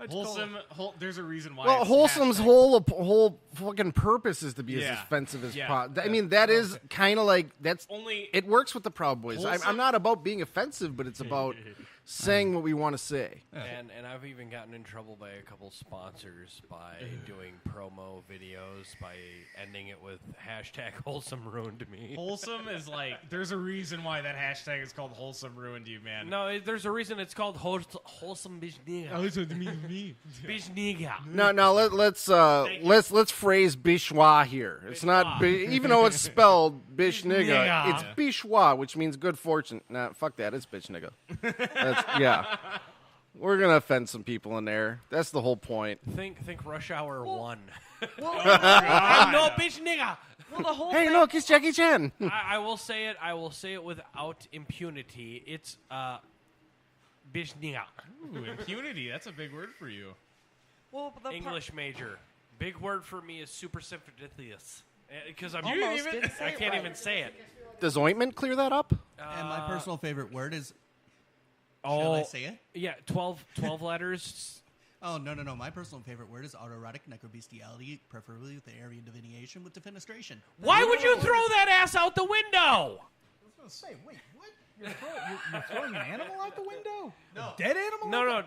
Wholesome. There's a reason why. Well, it's wholesome's hashtag. whole fucking purpose is to be as Yeah. offensive as Yeah. possible. I mean, that is kind of like that's Only- it works with the Proud Boys. I'm Wholesome- not about being offensive, but it's about saying what we want to say. And I've even gotten in trouble by a couple sponsors by doing promo videos, by ending it with hashtag wholesome ruined me. Wholesome is there's a reason why that hashtag is called wholesome ruined you, man. No, there's a reason it's called wholesome bitch nigga. Oh, that's what it means to me. Bitch nigga. No, let's phrase bichois here. It's not even though it's spelled bish nigga, Nigga. it's bichois, which means good fortune. Nah, fuck that. It's bitch nigga. Yeah. We're gonna offend some people in there. That's the whole point. Think Rush Hour 1. Well, I'm no bitch nigga. well, the whole Hey, thing, look, it's Jackie Chan. I will say it. I will say it without impunity. It's bitch nigga. Ooh, impunity. That's a big word for you. well, the English major. Big word for me is supercilifidous. Because I'm Almost didn't say I it can't right. even say it. Does ointment clear that up? And my personal favorite word is. Oh, Shall I say it? Yeah, 12 letters. Oh, no. My personal favorite word is autoerotic necrobestiality, preferably with the Aryan delineation with defenestration. Why would you throw that ass out the window? I was going to say, wait, what? You're throwing an animal out the window? No. A dead animal? No.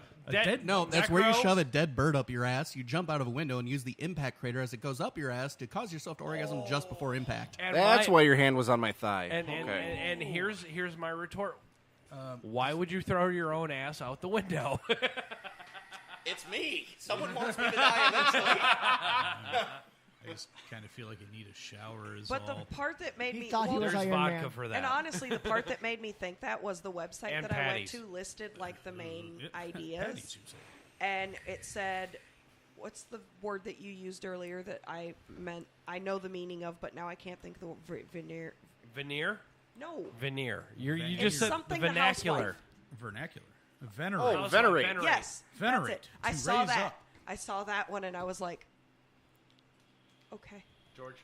No, that's where you necro? shove a dead bird up your ass. You jump out of a window and use the impact crater as it goes up your ass to cause yourself to orgasm just before impact. And That's why your hand was on my thigh. And, okay. and here's my retort. Why would you throw your own ass out the window? It's me. Someone wants me to die eventually. I just kind of feel like I need a shower is But all. the part that made He me thought he was There's Iron vodka Man. for that. and honestly, the part that made me think that was the website And that I went patties. to listed the main Patties, ideas, you say. and it said, "What's the word that you used earlier that I meant? I know the meaning of, but now I can't think of the word veneer." Veneer? No, Veneer. You It's just said something the vernacular. Vernacular. Venerate. Oh, venerate. yes, Venerate. that's it. I To saw raise that. up. I saw that one, and I was like, "Okay, George.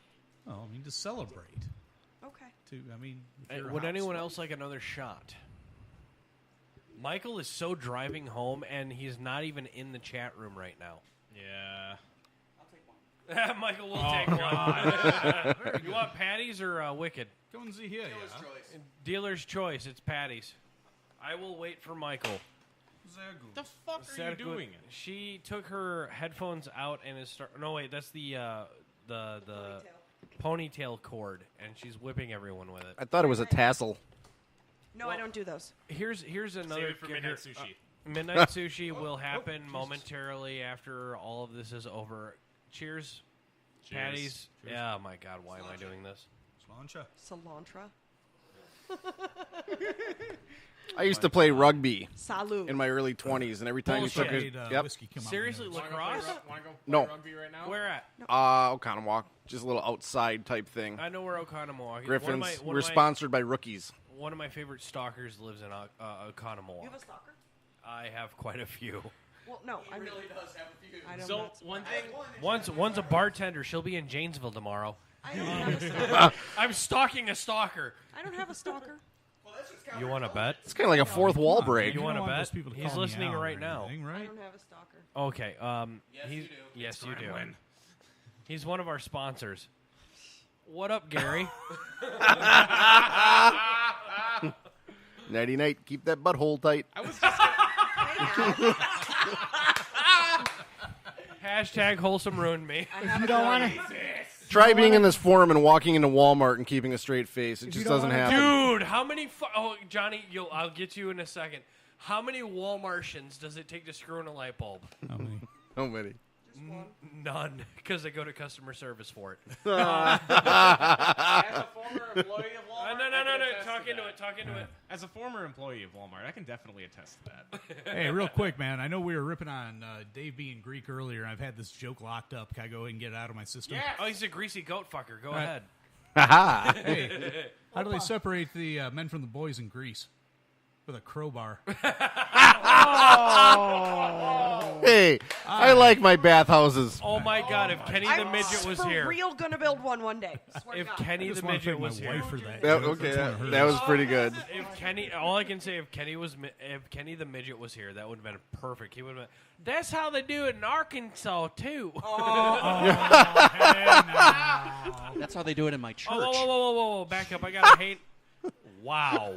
Oh, I mean, to celebrate. okay." If you're a Would anyone housewife- else like another shot? Michael is so driving home, and he's not even in the chat room right now. Yeah. Michael will take one. You want patties or Wicked? Go and see here. Dealer's choice. It's patties. I will wait for Michael. Sehr gut. The fuck are Sehr you gut. doing? She took her headphones out and is no wait, that's the ponytail cord, and she's whipping everyone with it. I thought it was a tassel. No, I don't do those. Here's another Save it for midnight sushi. Midnight sushi will happen momentarily after all of this is over. Cheers. Cheers. Patties. Yeah, oh my God, why am I doing this? Slancha. Cilantro. I used to play rugby Salud. in my early 20s, and every time Bullshit. you took it, yep. Whiskey come out. Seriously, lacrosse? Want to go play No. rugby right now? Where at? Oconomowoc, just a little outside type thing. I know where Oconomowoc is. Griffins. We're sponsored by rookies. One of my favorite stalkers lives in Oconomowoc. You have a stalker? I have quite a few. Well, no, I really does have a few. I don't So know. one thing. One's a bartender. She'll be in Janesville tomorrow. I don't have a stalker. I'm stalking a stalker. I don't have a stalker. You want to bet? It's kind of like a fourth wall break. You want to want bet? those people to He's call me listening out or right now. anything, I right? don't have a stalker. Okay. Yes, he's, you do. Yes, you do. Gremlin. He's one of our sponsors. What up, Gary? Nighty night. Keep that butthole tight. I was just gonna, Hashtag wholesome ruined me. If you don't want to, Try being in this forum and walking into Walmart and keeping a straight face. It If just you don't doesn't wanna- happen. Dude, how many? Oh, Johnny, I'll get you in a second. How many Walmartians does it take to screw in a light bulb? How many? How many? None, because they go to customer service for it. As a former employee of Walmart, no. Talk into it. As a former employee of Walmart, I can definitely attest to that. Hey, real quick, man. I know we were ripping on Dave being Greek earlier. I've had this joke locked up. Can I go ahead and get it out of my system? Yeah. Oh, he's a greasy goat fucker. Go ahead. Hey, how do they separate the men from the boys in Greece? With a crowbar. Hey, I like my bathhouses. Oh my God! If Kenny the midget was here, I'm for real gonna build one day. Swear to if God. Kenny the midget was here, That was pretty good. If Kenny, all I can say, if Kenny the midget was here, that would have been perfect. He would have been. That's how they do it in Arkansas too. That's how they do it in my church. Whoa! Back up! I gotta hate. Wow.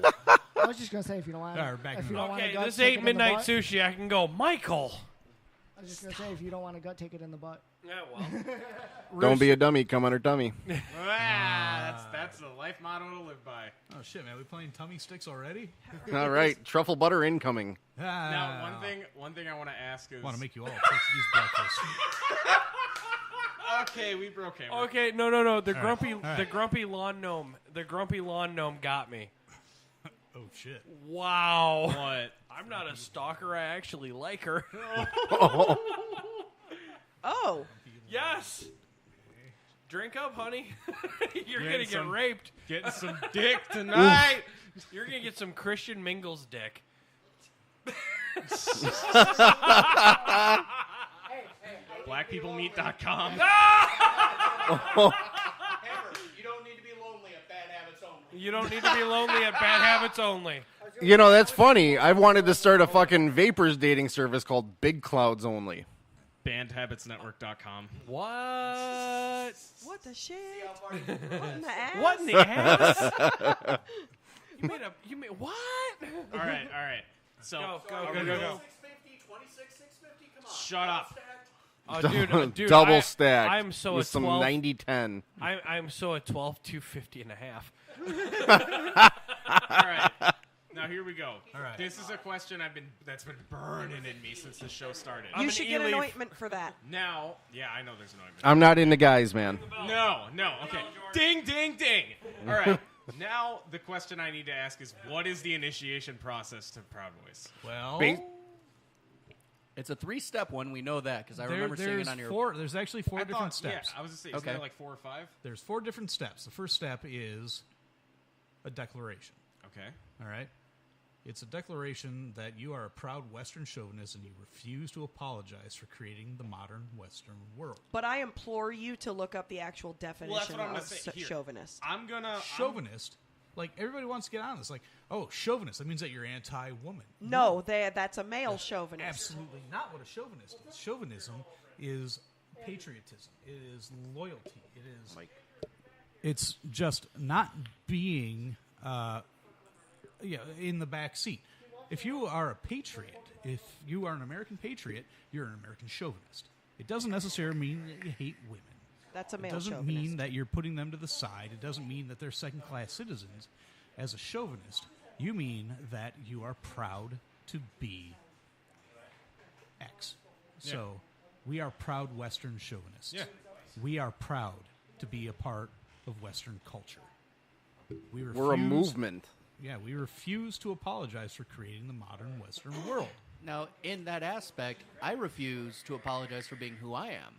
I was just gonna say if you don't want Okay, this ain't midnight sushi. I can go, Michael. I was just gonna say if you don't want a gut, take it in the butt. Yeah, well. Don't be a dummy. Come on her tummy. That's the life motto to live by. Oh shit, man! We playing tummy sticks already? All right, truffle butter incoming. Now, one thing I want to ask is, want to make you all Portuguese breakfast. Okay, we broke him. Okay, no. The grumpy lawn gnome. The grumpy lawn gnome got me. Oh shit! Wow. What? I'm not a stalker. I actually like her. Oh. Yes. Drink up, honey. You're gonna get raped. Getting some dick tonight. You're gonna get some Christian Mingles dick. BlackPeopleMeet.com. You don't need to be lonely at Bad Habits Only. You don't need to be lonely at Bad Habits Only. You know, that's funny. I've wanted to start a fucking Vapors dating service called Big Clouds Only. BandHabitsNetwork.com. What? What the shit? What in the ass? What in the ass? You made what? All right. So go. 26,650. Come on. Shut up. Oh, dude, double stack. I'm so with a some 12, 90-10. I'm so a 12, 250 and a half. All right. Now here we go. All right. This is a question that's been burning in me since the show started. You should get an ointment for that. Now, yeah, I know there's an ointment. I'm not into guys, man. No. Okay. Ding, ding, ding. All right. Now the question I need to ask is, what is the initiation process to Proud Boys? Well, it's a 3-step one. We know that because I remember seeing it on your. There's actually four different steps. Yeah, I was going to say, isn't there like 4 or 5? There's 4 different steps. The first step is a declaration. Okay. All right. It's a declaration that you are a proud Western chauvinist and you refuse to apologize for creating the modern Western world. But I implore you to look up the actual definition of here. chauvinist. Chauvinist? Like, everybody wants to get on this. Like, oh, chauvinist, that means that you're anti-woman. No, that's a male chauvinist. Absolutely not what a chauvinist is. Chauvinism is patriotism. It is loyalty. It is it's just not being in the back seat. If you are a patriot, if you are an American patriot, you're an American chauvinist. It doesn't necessarily mean that you hate women. That's a male chauvinist. It doesn't chauvinist. mean that you're putting them to the side. It doesn't mean that they're second-class citizens. As a chauvinist, you mean that you are proud to be X. So, we are proud Western chauvinists. Yeah. We are proud to be a part of Western culture. We're a movement. Yeah, we refuse to apologize for creating the modern Western world. Now, in that aspect, I refuse to apologize for being who I am.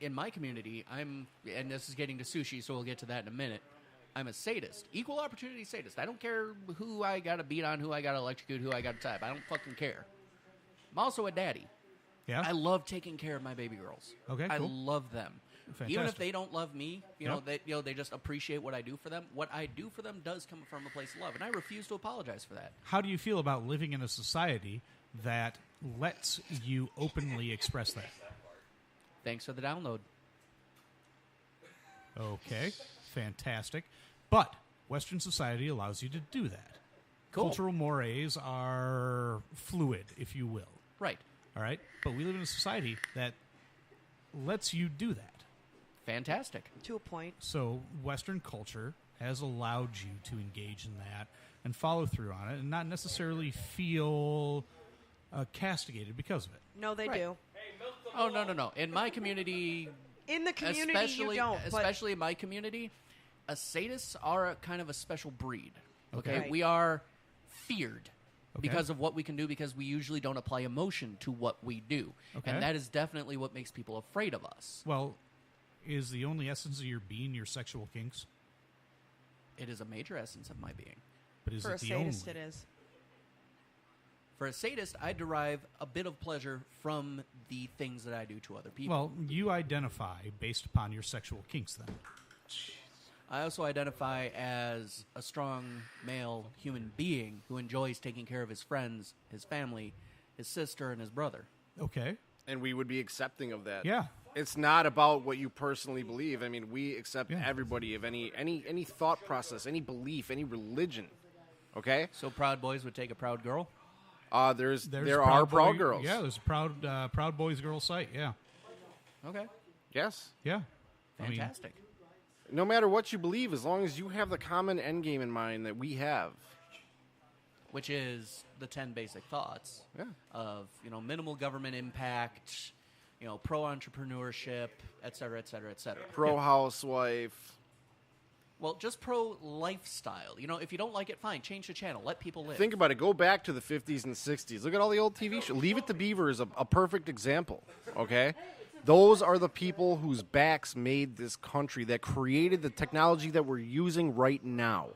In my community, and this is getting to sushi, so we'll get to that in a minute, I'm a sadist. Equal opportunity sadist. I don't care who I got to beat on, who I got to electrocute, who I got to type. I don't fucking care. I'm also a daddy. Yeah? I love taking care of my baby girls. Okay, I cool. love them. Fantastic. Even if they don't love me, they just appreciate what I do for them. What I do for them does come from a place of love, and I refuse to apologize for that. How do you feel about living in a society that lets you openly express that? Thanks for the download. Okay, fantastic. But Western society allows you to do that. Cool. Cultural mores are fluid, if you will. Right. All right? But we live in a society that lets you do that. Fantastic. To a point. So Western culture has allowed you to engage in that and follow through on it and not necessarily feel castigated because of it. No, they do. Oh, no. In my community... In the community, especially, you don't. Especially in my community, sadists are kind of a special breed. Okay? Right. We are feared because of what we can do, because we usually don't apply emotion to what we do. Okay. And that is definitely what makes people afraid of us. Well, is the only essence of your being your sexual kinks? It is a major essence of my being. But is For it a the only? sadist, it is. For a sadist, I derive a bit of pleasure from the things that I do to other people. Well, you identify based upon your sexual kinks, then. I also identify as a strong male human being who enjoys taking care of his friends, his family, his sister, and his brother. Okay. And we would be accepting of that. Yeah. It's not about what you personally believe. I mean, we accept everybody of any thought process, any belief, any religion. Okay? So Proud Boys would take a proud girl? There are proud girls. Yeah, there's a Proud Boys girl site, yeah. Okay. Yes. Yeah. Fantastic. No matter what you believe, as long as you have the common end game in mind that we have. Which is the 10 basic thoughts of, minimal government impact, pro-entrepreneurship, et cetera, et cetera, et cetera. Pro-housewife. Well, just pro-lifestyle. If you don't like it, fine. Change the channel. Let people live. Think about it. Go back to the 50s and 60s. Look at all the old TV shows. Leave It to Beaver is a perfect example, okay? Those are the people whose backs made this country, that created the technology that we're using right now.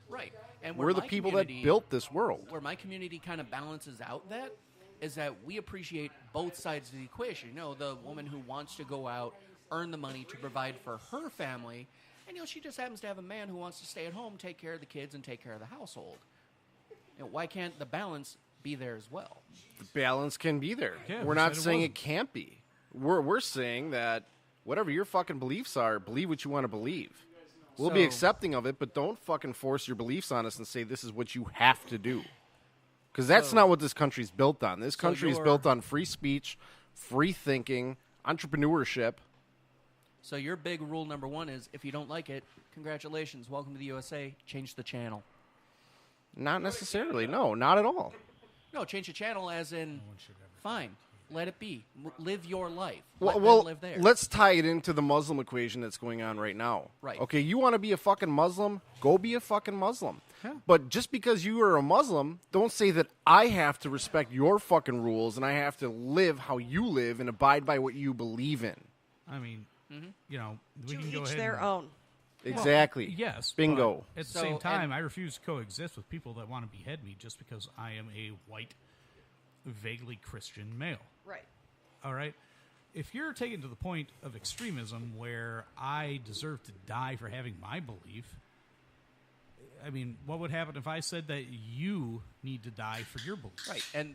Right. And we're the people that built this world. Where my community kind of balances out that is that we appreciate both sides of the equation. The woman who wants to go out, earn the money to provide for her family, and she just happens to have a man who wants to stay at home, take care of the kids, and take care of the household. Why can't the balance be there as well? The balance can be there. Yeah, we're not saying it can't be. We're saying that whatever your fucking beliefs are, believe what you want to believe. We'll be accepting of it, but don't fucking force your beliefs on us and say this is what you have to do. Because that's not what this country's built on. This country is built on free speech, free thinking, entrepreneurship. So your big rule number one is, if you don't like it, congratulations, welcome to the USA, change the channel. Not necessarily. No, not at all. No, change the channel as in, fine, let it be. Live your life. Well, Let them live there. let's tie it into the Muslim equation that's going on right now. Right. Okay, you want to be a fucking Muslim? Go be a fucking Muslim. Yeah. But just because you are a Muslim, don't say that I have to respect your fucking rules and I have to live how you live and abide by what you believe in. I mean, we To can go each ahead their and, own. Exactly. Well, yes. Bingo. At the same time, I refuse to coexist with people that want to behead me just because I am a white, vaguely Christian male. Right. All right? If you're taken to the point of extremism where I deserve to die for having my belief, I mean, what would happen if I said that you need to die for your belief? Right. And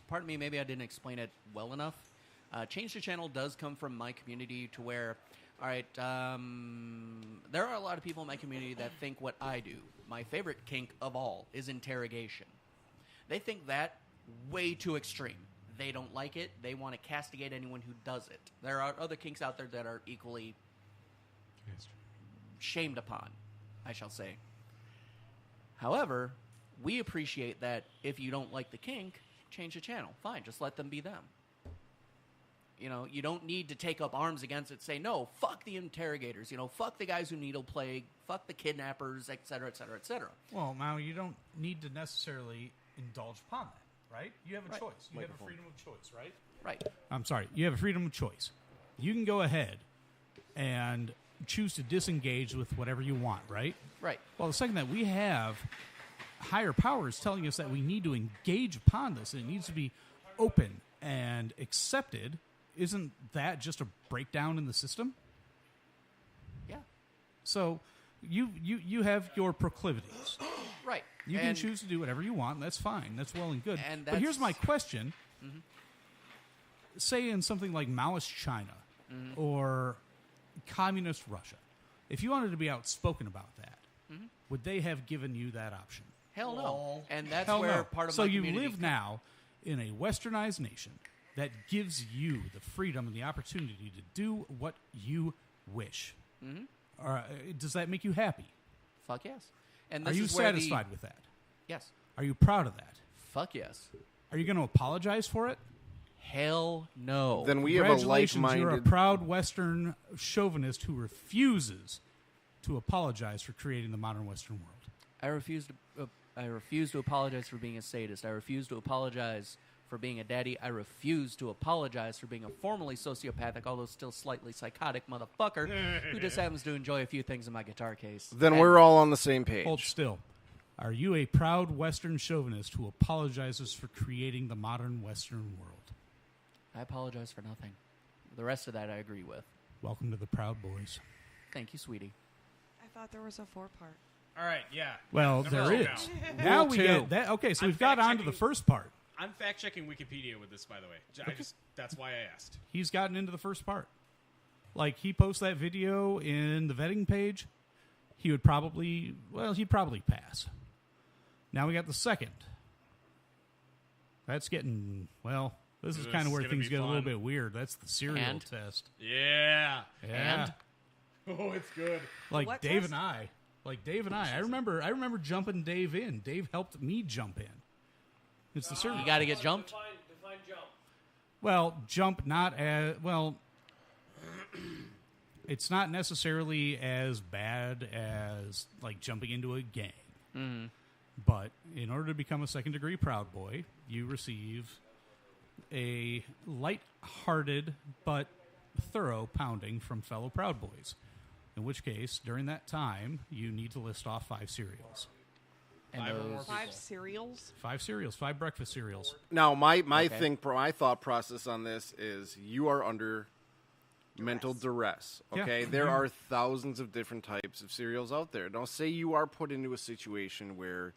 pardon me, maybe I didn't explain it well enough. Change the channel does come from my community to where, all right, there are a lot of people in my community that think what I do. My favorite kink of all is interrogation. They think that way too extreme. They don't like it. They want to castigate anyone who does it. There are other kinks out there that are equally shamed upon, I shall say. However, we appreciate that if you don't like the kink, change the channel. Fine, just let them be them. You don't need to take up arms against it. Say, no, fuck the interrogators. Fuck the guys who needle plague. Fuck the kidnappers, et cetera, et cetera, et cetera. Well, now you don't need to necessarily indulge upon that, right? You have a choice. You have a freedom of choice, right? Right. I'm sorry. You have a freedom of choice. You can go ahead and choose to disengage with whatever you want, right? Right. Well, the second that we have higher powers telling us that we need to engage upon this and it needs to be open and accepted, isn't that just a breakdown in the system? Yeah. So you have your proclivities. Right. You can choose to do whatever you want, and that's fine. That's well and good. And but here's my question. Mm-hmm. Say in something like Maoist China or communist Russia, if you wanted to be outspoken about that, would they have given you that option? Hell no. And that's Hell where no. part of so my you community... live now in a westernized nation that gives you the freedom and the opportunity to do what you wish. Does that make you happy? Fuck yes. And Are this you is where satisfied with that? Yes. Are you proud of that? Fuck yes. Are you going to apologize for it? Hell no. Then we have a like-minded... You're a proud Western chauvinist who refuses to apologize for creating the modern Western world. I refuse to apologize for being a sadist. I refuse to apologize for being a daddy. I refuse to apologize for being a formerly sociopathic, although still slightly psychotic motherfucker who just happens to enjoy a few things in my guitar case. Then we're all on the same page. Hold still. Are you a proud Western chauvinist who apologizes for creating the modern Western world? I apologize for nothing. The rest of that I agree with. Welcome to the Proud Boys. Thank you, sweetie. I thought there was a 4-part. All right, yeah. Well, there is. Now we get that. Okay, so we've got on to the first part. I'm fact-checking Wikipedia with this, by the way. That's why I asked. He's gotten into the first part. Like, he posts that video in the vetting page, he'd probably pass. Now we got the second. That's getting, this is kind of where things get a little bit weird. That's the serial test. Yeah. Yeah. Oh, it's good. Like Dave and I. I remember jumping Dave in. Dave helped me jump in. It's the serial. You got to get jumped? Define jump. Well, jump not as it's not necessarily as bad as like jumping into a gang. Mm-hmm. But in order to become a second-degree Proud Boy, you receive a light-hearted but thorough pounding from fellow Proud Boys. In which case, during that time, you need to list off 5 cereals. And 5 cereals? 5 cereals, 5 breakfast cereals. Now, my thought process on this is you are under mental duress. Okay, there are thousands of different types of cereals out there. Now, say you are put into a situation where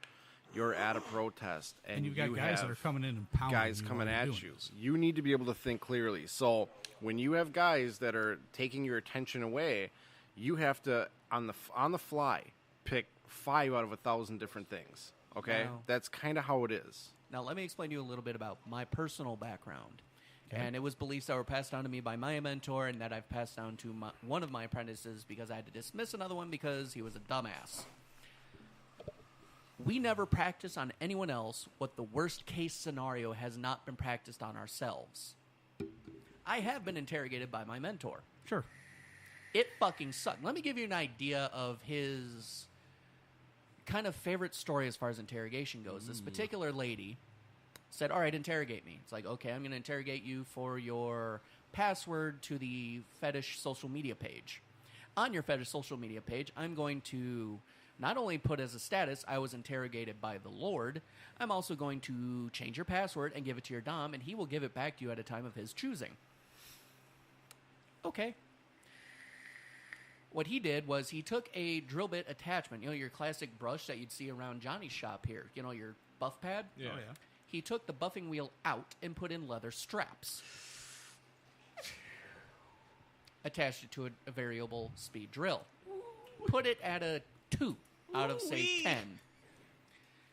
you're at a protest and you've got guys that are coming in and pounding guys coming at you. You need to be able to think clearly. So when you have guys that are taking your attention away, you have to on the fly pick 5 out of 1,000 different things. Okay, that's kind of how it is. Now let me explain to you a little bit about my personal background. And it was beliefs that were passed down to me by my mentor and that I've passed down to one of my apprentices because I had to dismiss another one because he was a dumbass. We never practice on anyone else what the worst case scenario has not been practiced on ourselves. I have been interrogated by my mentor. Sure. It fucking sucked. Let me give you an idea of his kind of favorite story as far as interrogation goes. This particular lady said, all right, interrogate me. It's like, okay, I'm going to interrogate you for your password to the fetish social media page. On your fetish social media page, I'm going to not only put as a status, I was interrogated by the Lord, I'm also going to change your password and give it to your dom, and he will give it back to you at a time of his choosing. Okay. What he did was he took a drill bit attachment, your classic brush that you'd see around Johnny's shop here, your buff pad. Yeah. Oh, yeah. He took the buffing wheel out and put in leather straps. Attached it to a variable speed drill. Put it at a 2 out of, say, 10.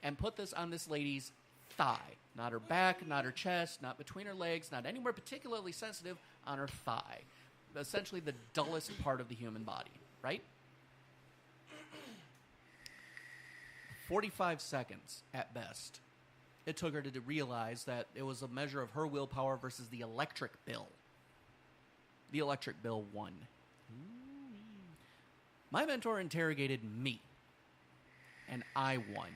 And put this on this lady's thigh. Not her back, not her chest, not between her legs, not anywhere particularly sensitive, on her thigh. Essentially the dullest part of the human body, right? 45 seconds at best. It took her to realize that it was a measure of her willpower versus the electric bill. The electric bill won. My mentor interrogated me, and I won.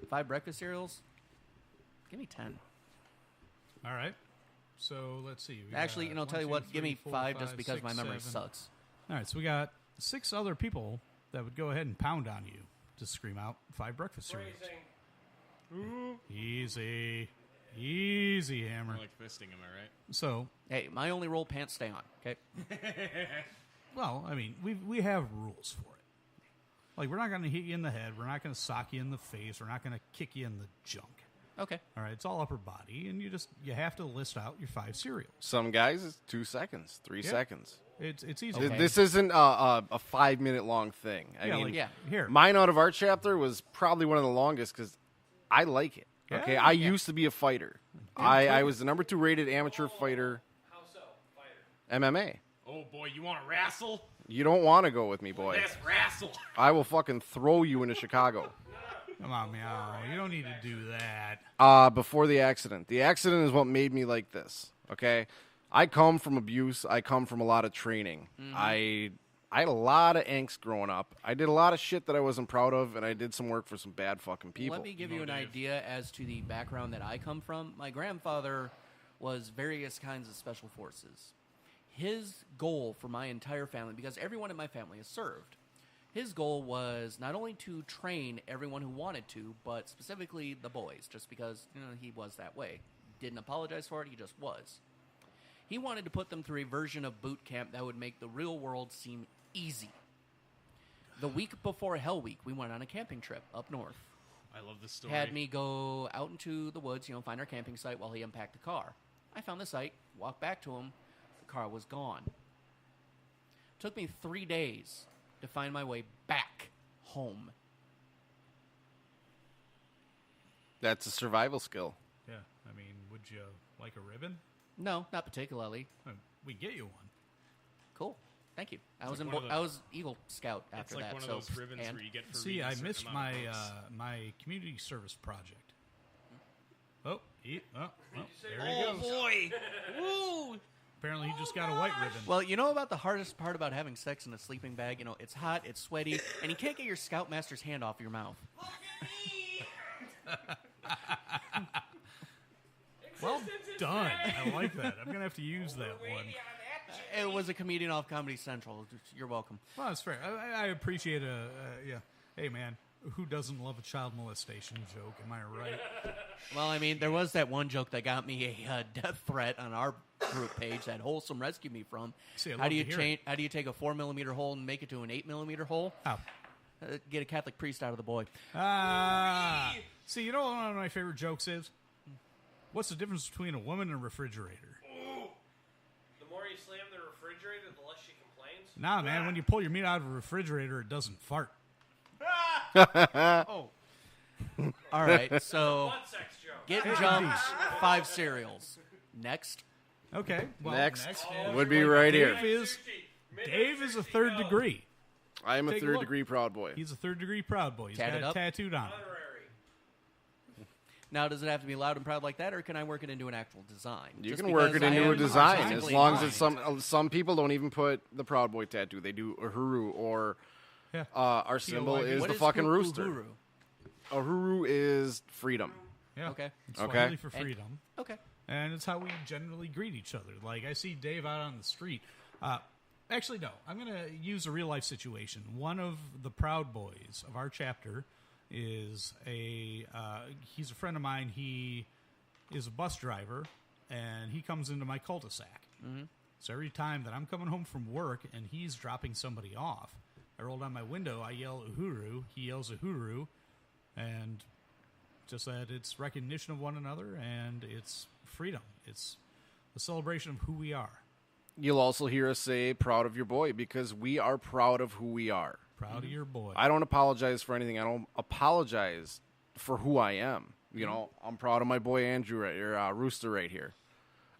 5 breakfast cereals? Give me 10. All right. So let's see. Actually, tell you what, give me 5 just because my memory sucks. All right, so we got 6 other people that would go ahead and pound on you to scream out 5 breakfast cereals. Easy. Easy, Hammer. I like fisting, am I right? So, hey, my only rule, pants stay on, okay? Well, I mean, we have rules for it. Like, we're not going to hit you in the head. We're not going to sock you in the face. We're not going to kick you in the junk. Okay. All right, it's all upper body, and you have to list out your 5 cereals. Some guys, it's 2 seconds, 3 seconds. It's easy. Okay. This isn't a 5-minute long thing. I mean, here. Mine out of our chapter was probably one of the longest because I like it. Yeah, okay, I used to be a fighter. I was the number 2 rated amateur fighter. How so? Fighter. MMA. Oh boy, you want to wrestle? You don't want to go with me, boy. Let's wrestle. I will fucking throw you into Chicago. Come on, Meow. You don't need to do that. Before the accident. The accident is what made me like this, okay? I come from abuse. I come from a lot of training. Mhm. I had a lot of angst growing up. I did a lot of shit that I wasn't proud of, and I did some work for some bad fucking people. Let me give you an idea as to the background that I come from. My grandfather was various kinds of special forces. His goal for my entire family, because everyone in my family is served, his goal was not only to train everyone who wanted to, but specifically the boys, just because he was that way. Didn't apologize for it, he just was. He wanted to put them through a version of boot camp that would make the real world seem easy. The week before Hell Week, we went on a camping trip up north. I love this story. Had me go out into the woods, find our camping site while he unpacked the car. I found the site, walked back to him, the car was gone. Took me 3 days to find my way back home. That's a survival skill. Yeah, I mean, would you like a ribbon? No, not particularly. We get you one. Cool. Thank you. I It's was like one of I was Eagle Scout It's after like that. one of so, those ribbons and where you get for See, reading a I certain missed amount my of books. my community service project. Oh, there Oh, he goes. boy. Woo! Apparently, he just got a white ribbon. Well, you know about the hardest part about having sex in a sleeping bag? It's hot, it's sweaty, and you can't get your Scoutmaster's hand off your mouth. Well done. I like that. I'm gonna have to use that one. It was a comedian off Comedy Central. You're welcome. Well, that's fair. I appreciate yeah. Hey, man, who doesn't love a child molestation joke? Am I right? Well, I mean, there was that one joke that got me a death threat on our group page that Wholesome rescued me from. See, I'd how love do you to hear it. How do you take a 4mm hole and make it to an 8mm hole? How? Get a Catholic priest out of the boy. See, you know what one of my favorite jokes is? What's the difference between a woman and a refrigerator? Ooh. The more you slam the refrigerator, the less she complains. Nah, man, when you pull your meat out of a refrigerator, it doesn't fart. Oh. All right, so Butt sex joke. get Hey, jumped, indeed. 5 cereals. Next. Okay. Well, Next next would be right here. Dave is a third degree. I am a Take a third look. degree proud boy. He's a third degree proud boy. He's Tatted got it up? tattooed on. Now, does it have to be loud and proud like that, or can I work it into an actual design? You Just can work it because I into a am design as artistically long as inclined. it's some people don't even put the Proud Boy tattoo. They do Uhuru or Yeah. our symbol is What the is fucking Uhuru? rooster. Uhuru is freedom. Yeah. Okay. It's Okay. Swahili for And- freedom. Okay. And it's how we generally greet each other. Like, I see Dave out on the street. Actually, no. I'm going to use a real-life situation. One of the Proud Boys of our chapter is he's a friend of mine. He is a bus driver, and he comes into my cul-de-sac. Mhm. So every time that I'm coming home from work and he's dropping somebody off, I roll down my window, I yell Uhuru, he yells Uhuru, and just that it's recognition of one another and it's freedom. It's a celebration of who we are. You'll also hear us say proud of your boy because we are proud of who we are. Proud of your boy. I don't apologize for anything. I don't apologize for who I am. You know, I'm proud of my boy Andrew right here, Rooster right here.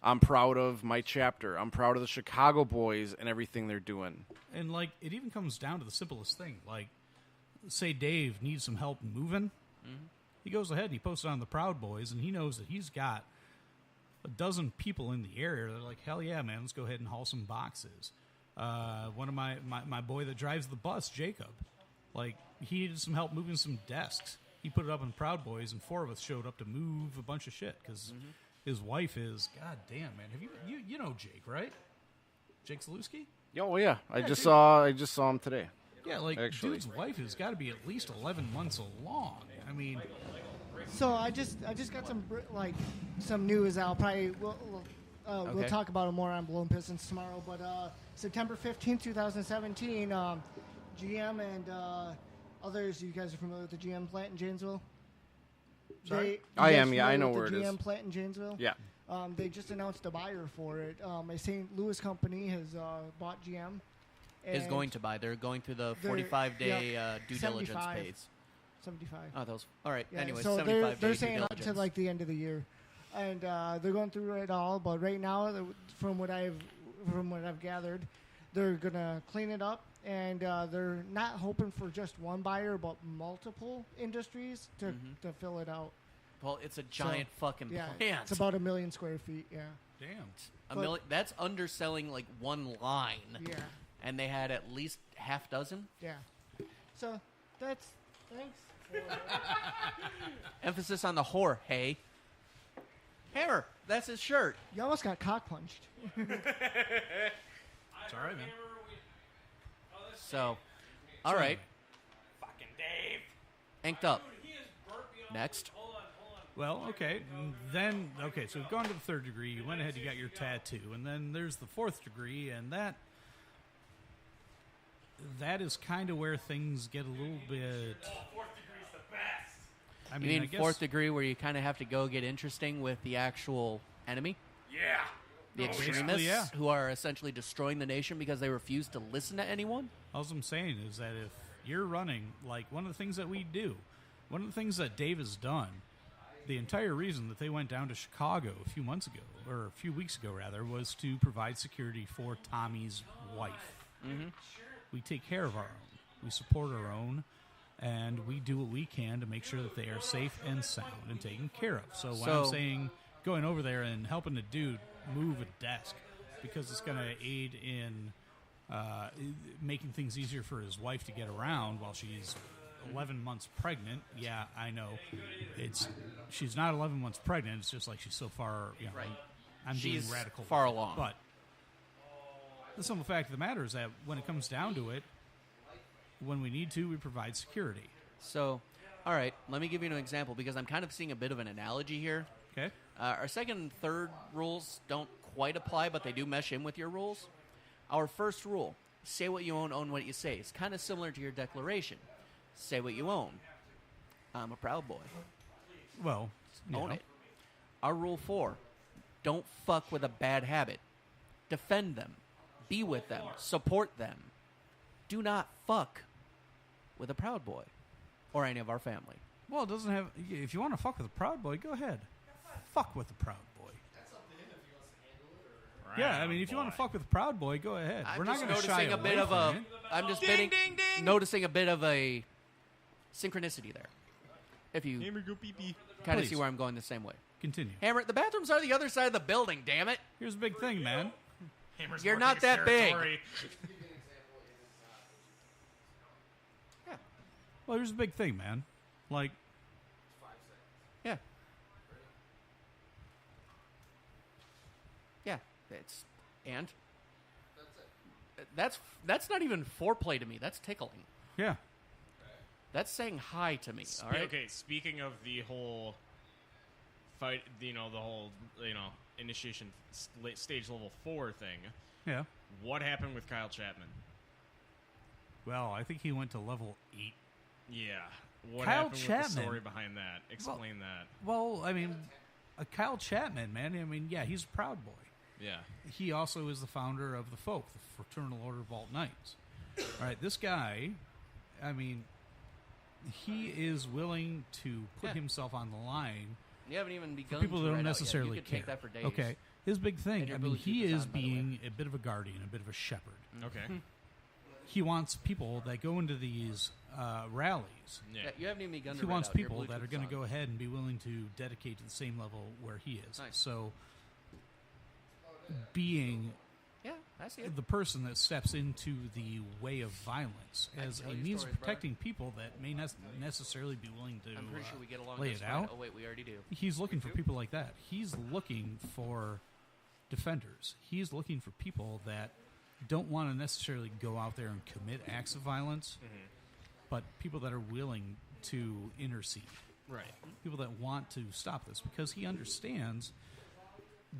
I'm proud of my chapter. I'm proud of the Chicago boys and everything they're doing. And, like, it even comes down to the simplest thing. Like, say Dave needs some help moving. Mhm. He goes ahead and he posts it on the Proud Boys, and he knows that he's got a dozen people in the area. They're like, hell yeah, man, let's go ahead and haul some boxes. One of my boy that drives the bus, Jacob, like, he needed some help moving some desks. He put it up on Proud Boys, and 4 of us showed up to move a bunch of shit because his wife is, god damn, man. Have you know Jake, right? Jake Zalewski? Oh yeah, I Yeah, just dude. saw him today. Yeah, like, actually. dude's wife has got to be at least 11 months along. I mean, So I just got some news. We'll Okay. talk about it more on Blown Pistons tomorrow. But September 15th, 2017, GM and others. You guys are familiar with the GM plant in Janesville? Sorry? You I guys am, yeah, I familiar know with where the it is. GM plant in Janesville. Yeah. They just announced a buyer for it. A St. Louis company has bought GM. Is and going to buy. They're going through the they're- 45-day yeah, due diligence 75. phase. 75. Oh, that was all right. Yeah, Anyway, so 75 they're days due saying up to diligence. like the end of the year, and they're going through it all. But right now, from what I've gathered, they're gonna clean it up, and they're not hoping for just one buyer, but multiple industries to fill it out. Well, it's a giant fucking plant. It's about 1 million square feet. Yeah. Damn. A million. That's underselling like one line. Yeah. And they had at least half dozen. Yeah. So that's thanks. Emphasis on the whore. Hey. Hammer. That's his shirt. You almost got cock punched. It's all right, man. So, all right. Fucking Dave. Inked up. Next. Well, okay. Then, so we've gone to the 3rd degree. You went ahead, you got your tattoo. And then there's the 4th degree, and that is kind of where things get a little bit... 4th degree's the best. I mean, you mean I guess, 4th degree where you kind of have to go get interesting with the actual enemy? Yeah. The extremists who are essentially destroying the nation because they refuse to listen to anyone? All I'm saying is that if you're running, like one of the things that we do, one of the things that Dave has done, the entire reason that they went down to Chicago a few months ago, or a few weeks ago rather, was to provide security for Tommy's wife. Mm-hmm. We take care of our own. We support our own, and we do what we can to make sure that they are safe and sound and taken care of. So when I'm saying going over there and helping a dude move a desk because it's going to aid in making things easier for his wife to get around while she's 11 months pregnant. Yeah, I know. She's not 11 months pregnant. It's just like she's so far, right. I'm She's being radical. far along. But the simple fact of the matter is that when it comes down to it, when we need to, we provide security. So, all right, let me give you an example because I'm kind of seeing a bit of an analogy here. Okay. Our 2nd and 3rd rules don't quite apply, but they do mesh in with your rules. Our 1st rule, say what you own what you say. It's kind of similar to your declaration. Say what you own. I'm a proud boy. Well, own it. Our rule 4, don't fuck with a bad habit. Defend them. Be with them. Support them. Do not fuck with a proud boy or any of our family. Well, it doesn't have... If you want to fuck with a proud boy, go ahead. Fuck with a proud boy. Yeah, I mean, if you want to fuck with a proud boy, go ahead. We're not going to shy away from it. I'm just noticing a bit of a synchronicity there. If you kind of see where I'm going the same way. Continue. Hammer, the bathrooms are the other side of the building, damn it. Here's a big thing, man. You're not that big. Yeah. Well, here's a big thing, man. Like... Yeah. Yeah. And? That's not even foreplay to me. That's tickling. Yeah. That's saying hi to me. All right. Okay. Speaking of the whole fight, the whole initiation stage level 4 thing. Yeah. What happened with Kyle Chapman? Well, I think he went to level 8. Yeah. What Kyle happened Chapman, with the story behind that? Explain that. Well, I mean, Kyle Chapman, man. I mean, yeah, he's a proud boy. Yeah. He also is the founder of the Folk, the Fraternal Order of Vault Knights. All right, this guy, I mean, he is willing to put himself on the line. You haven't even begun for people to that don't write out necessarily yet. You could care. take that for days. Okay, his big thing. And your I mean, he Bluetooth is is on, by the being a bit of a guardian, a bit of a shepherd. Okay. He wants people that go into these rallies. Yeah, you haven't even begun to He write wants out. Your people that are Bluetooth's going to on. go ahead and be willing to dedicate to the same level where he is. Nice. So, being I see it. the person that steps into the way of violence as tell a you means stories, of protecting people that may not necessarily be willing to I'm pretty sure we get along lay just it fine. out. Oh, wait, we already do. He's looking for people like that. He's looking for defenders. He's looking for people that don't want to necessarily go out there and commit acts of violence, but people that are willing to intercede. Right. People that want to stop this, because he understands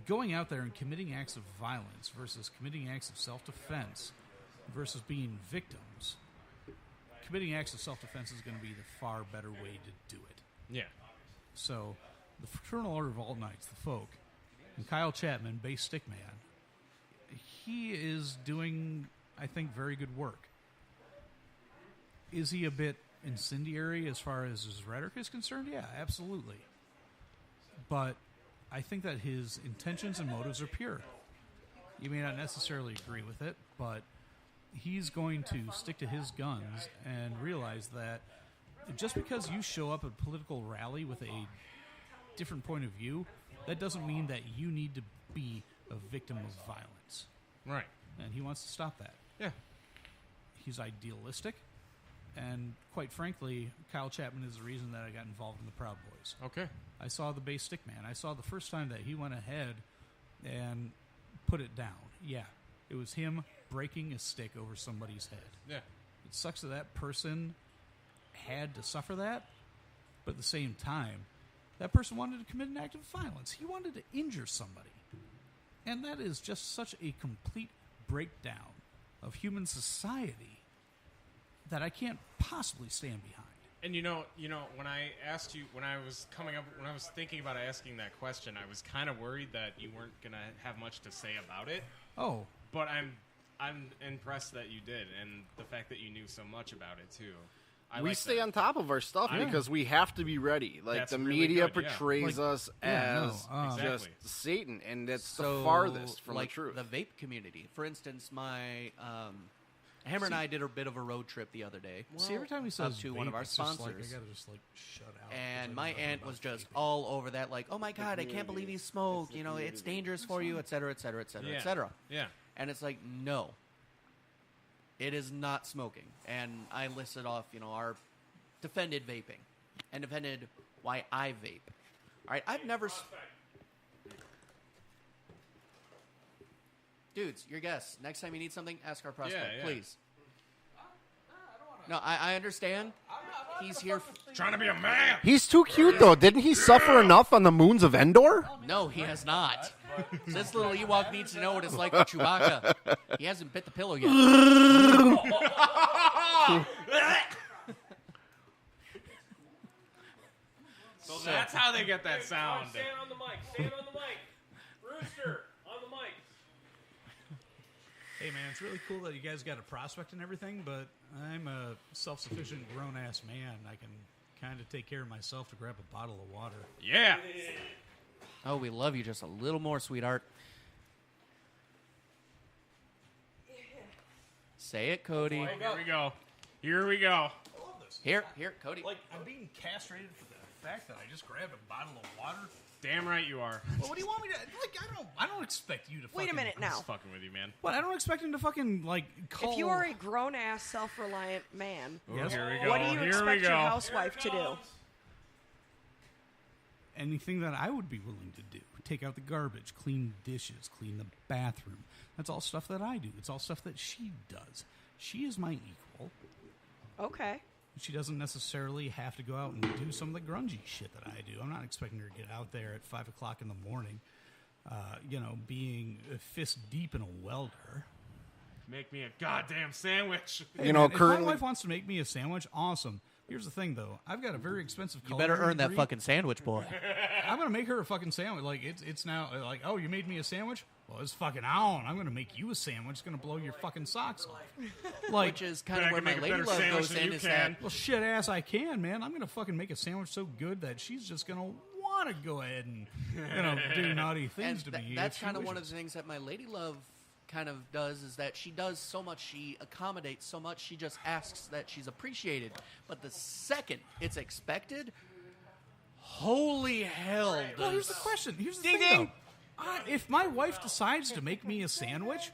going out there and committing acts of violence versus committing acts of self-defense versus being victims. Committing acts of self-defense is going to be the far better way to do it. Yeah. So, the Fraternal Order of Vault Knights, the Folk, and Kyle Chapman, Base Stickman, he is doing, I think, very good work. Is he a bit incendiary as far as his rhetoric is concerned? Yeah, absolutely. But I think that his intentions and motives are pure. You may not necessarily agree with it, but he's going to stick to his guns and realize that just because you show up at a political rally with a different point of view, that doesn't mean that you need to be a victim of violence. Right. And he wants to stop that. Yeah. He's idealistic. And quite frankly, Kyle Chapman is the reason that I got involved in the Proud Boys. Okay. I saw the Bay Stick Man. I saw the first time that he went ahead and put it down. Yeah. It was him breaking a stick over somebody's head. Yeah. It sucks that person had to suffer that, but at the same time, that person wanted to commit an act of violence. He wanted to injure somebody. And that is just such a complete breakdown of human society that I can't possibly stand behind. And you know, when I asked you, when I was thinking about asking that question, I was kind of worried that you weren't gonna have much to say about it. Oh, but I'm impressed that you did, and the fact that you knew so much about it too. We stay on top of our stuff because we have to be ready. Like, That's the really media good, yeah. portrays Like, us as just exactly. Satan, and that's So, the farthest from like the truth. the vape community. For instance, my Hammer and I did a bit of a road trip the other day. See, every time he says up to vape, one of our it's just sponsors, like, I gotta just like shut out. and my aunt was just all over that, like, "Oh my God, I can't believe you smoke. You know, it's dangerous for you, et cetera, et cetera, et cetera, Yeah. et cetera." Yeah. And it's like, no, it is not smoking. And I listed off, our defended vaping and defended why I vape. All right, I've never. Dudes, your guests. Next time you need something, ask our prospect, Yeah. please. No, I understand. He's here. Trying to be a man. He's too cute, though. Didn't he suffer enough on the moons of Endor? No, he has not. This little Ewok needs to know what it's like for Chewbacca. He hasn't bit the pillow yet. So that's how they get that sound. Stand on the mic. Stand on the mic. Rooster, on the mic. Hey, man, it's really cool that you guys got a prospect and everything, but I'm a self-sufficient grown-ass man. I can kind of take care of myself to grab a bottle of water. Yeah. Oh, we love you just a little more, sweetheart. Say it, Cody. Here we go. Here we go. Here, Cody. Like, I'm being castrated for the fact that I just grabbed a bottle of water. Damn right you are. Well, what do you want me to... Like, I don't expect you to Wait a fucking... minute now. Just fucking with you, man. What? I don't expect him to fucking, like, call... If you are a grown-ass, self-reliant man, Yes. Here we go. what do you Here expect we go. your housewife to do? Anything that I would be willing to do. Take out the garbage, clean dishes, clean the bathroom. That's all stuff that I do. It's all stuff that she does. She is my equal. Okay. She doesn't necessarily have to go out and do some of the grungy shit that I do. I'm not expecting her to get out there at 5 o'clock in the morning, being fist deep in a welder. Make me a goddamn sandwich. Hey, man, if my wife wants to make me a sandwich, awesome. Here's the thing, though. I've got a very expensive You better culinary earn that degree. fucking sandwich, boy. I'm going to make her a fucking sandwich. Like, it's now, like, oh, you made me a sandwich? Well, it's fucking on. I'm going to make you a sandwich. It's going to blow your fucking socks off. Like, Which is kind of where my lady love goes in, is that... Well, shit ass I can, man. I'm going to fucking make a sandwich so good that she's just going to want to go ahead and, do naughty things to me. That's kind of one of the things that my lady love kind of does, is that she does so much, she accommodates so much, she just asks that she's appreciated. But the second it's expected, holy hell. Well, here's the question. Here's the thing, though. If my wife decides to make me a sandwich,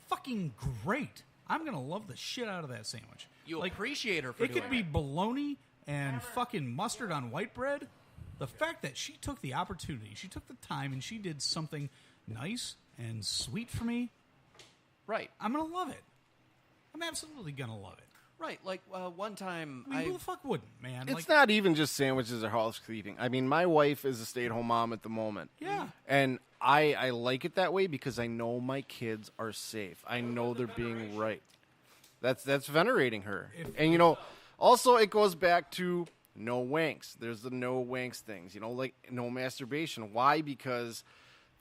fucking great. I'm going to love the shit out of that sandwich. You appreciate her for it doing could be bologna and fucking mustard on white bread. The fact that she took the opportunity, she took the time, and she did something nice and sweet for me, right? I'm going to love it. I'm absolutely going to love it. Right, like one time... I mean, who the fuck wouldn't, man? It's not even just sandwiches or housekeeping. I mean, my wife is a stay-at-home mom at the moment. Yeah. And I like it that way because I know my kids are safe. I know they're being right. That's venerating her. And, also it goes back to no wanks. There's the no wanks things, like no masturbation. Why? Because...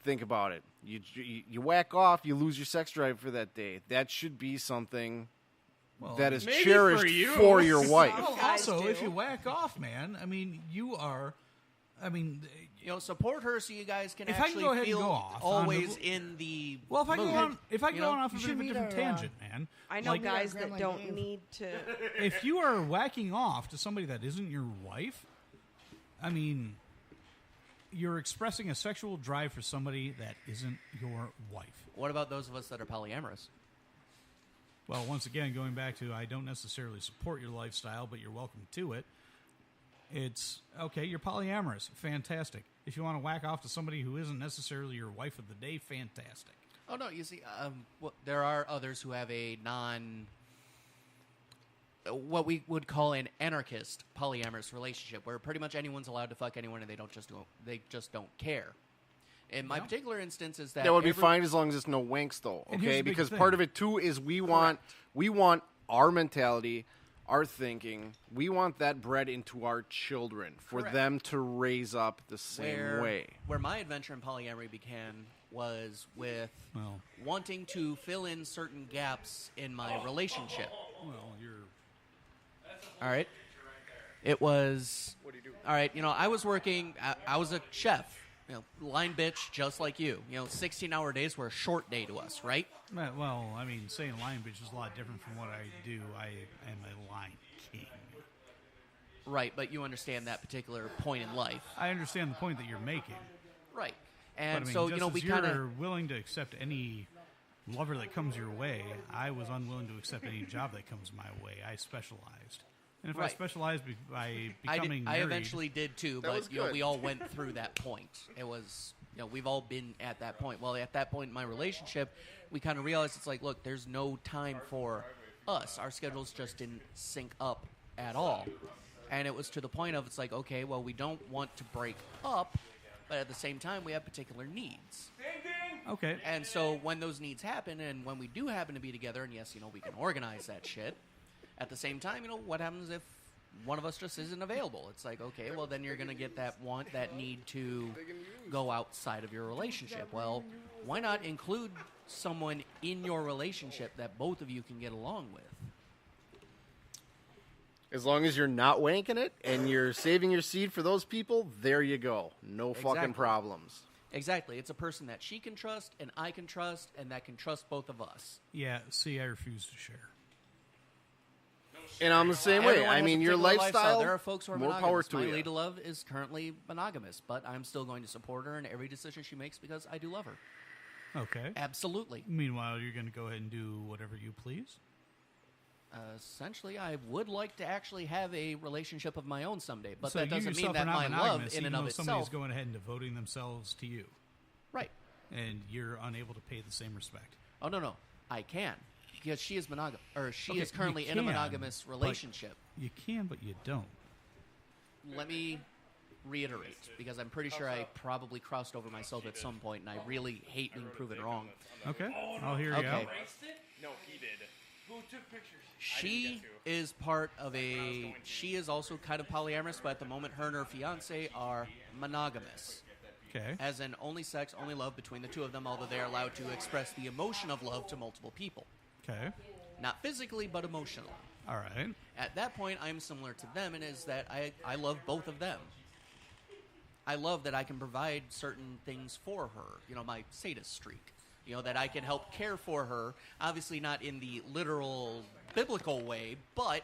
think about it. You whack off, you lose your sex drive for that day. That should be something that is cherished for your wife. Well, also, if you whack off, man, I mean, you are I mean, support her so you guys can if I can actually go ahead feel and go off always in the well, if I mood, go on off a bit of a different tangent, man. I know like, guys that don't need to. If you are whacking off to somebody that isn't your wife, I mean, you're expressing a sexual drive for somebody that isn't your wife. What about those of us that are polyamorous? Well, once again, going back to I don't necessarily support your lifestyle, but you're welcome to it. It's, okay, you're polyamorous. Fantastic. If you want to whack off to somebody who isn't necessarily your wife of the day, fantastic. Oh, no, you see, there are others who have a what we would call an anarchist polyamorous relationship, where pretty much anyone's allowed to fuck anyone and they just don't care. In my particular instance is that... That would be fine as long as it's no wanks, though, okay? Because part of it, too, is we want our mentality, our thinking. We want that bred into our children for them to raise up the same way. Where my adventure in polyamory began was with wanting to fill in certain gaps in my relationship. Well, you're... All right. It was... What do you do? All right, I was working... I was a chef. Line bitch, just like you. 16-hour days were a short day to us, right? Well, I mean, saying line bitch is a lot different from what I do. I am a line king. Right, but you understand that particular point in life. I understand the point that you're making. Right. And but, I mean, so, we kind of... you're willing to accept any lover that comes your way, I was unwilling to accept any job that comes my way. I specialized. And if I specialized by becoming I married... eventually did, too, but we all went through that point. It was... we've all been at that point. Well, at that point in my relationship, we kind of realized it's like, look, there's no time for us. Our schedules just didn't sync up at all. And it was to the point of, it's like, okay, well, we don't want to break up, but at the same time, we have particular needs. Okay. And so when those needs happen, and when we do happen to be together, and yes, we can organize that shit, at the same time, what happens if one of us just isn't available? It's like, okay, well, then you're going to get that need to go outside of your relationship. Well, why not include someone in your relationship that both of you can get along with? As long as you're not wanking it and you're saving your seed for those people, there you go. No fucking problems. Exactly. It's a person that she can trust and I can trust and that can trust both of us. Yeah, see, I refuse to share. And I'm the same way. Everyone I has mean, a your particular lifestyle, there are folks who are more monogamous. power to My you. lady love is currently monogamous, but I'm still going to support her in every decision she makes because I do love her. Okay. Absolutely. Meanwhile, you're going to go ahead and do whatever you please? Essentially, I would like to actually have a relationship of my own someday, but so that doesn't mean yourself that are not my monogamous, love in and even of though somebody's itself... going ahead and devoting themselves to you. Right. And you're unable to pay the same respect. Oh, no. I can. Because she is monogamous, or she Okay, is currently you in a can, monogamous relationship. You can, but you don't. Let me reiterate, because I'm pretty sure I probably crossed over myself at some point, and I really hate being proven wrong. Okay, I'll hear you out. No, he did. Who took pictures? She is part of a... She is also kind of polyamorous, but at the moment, her and her fiancé are monogamous. Okay. As in only sex, only love between the two of them, although they are allowed to express the emotion of love to multiple people. Okay. Not physically, but emotionally. All right. At that point, I'm similar to them, and is that I love both of them. I love that I can provide certain things for her. My sadist streak. That I can help care for her. Obviously not in the literal biblical way, but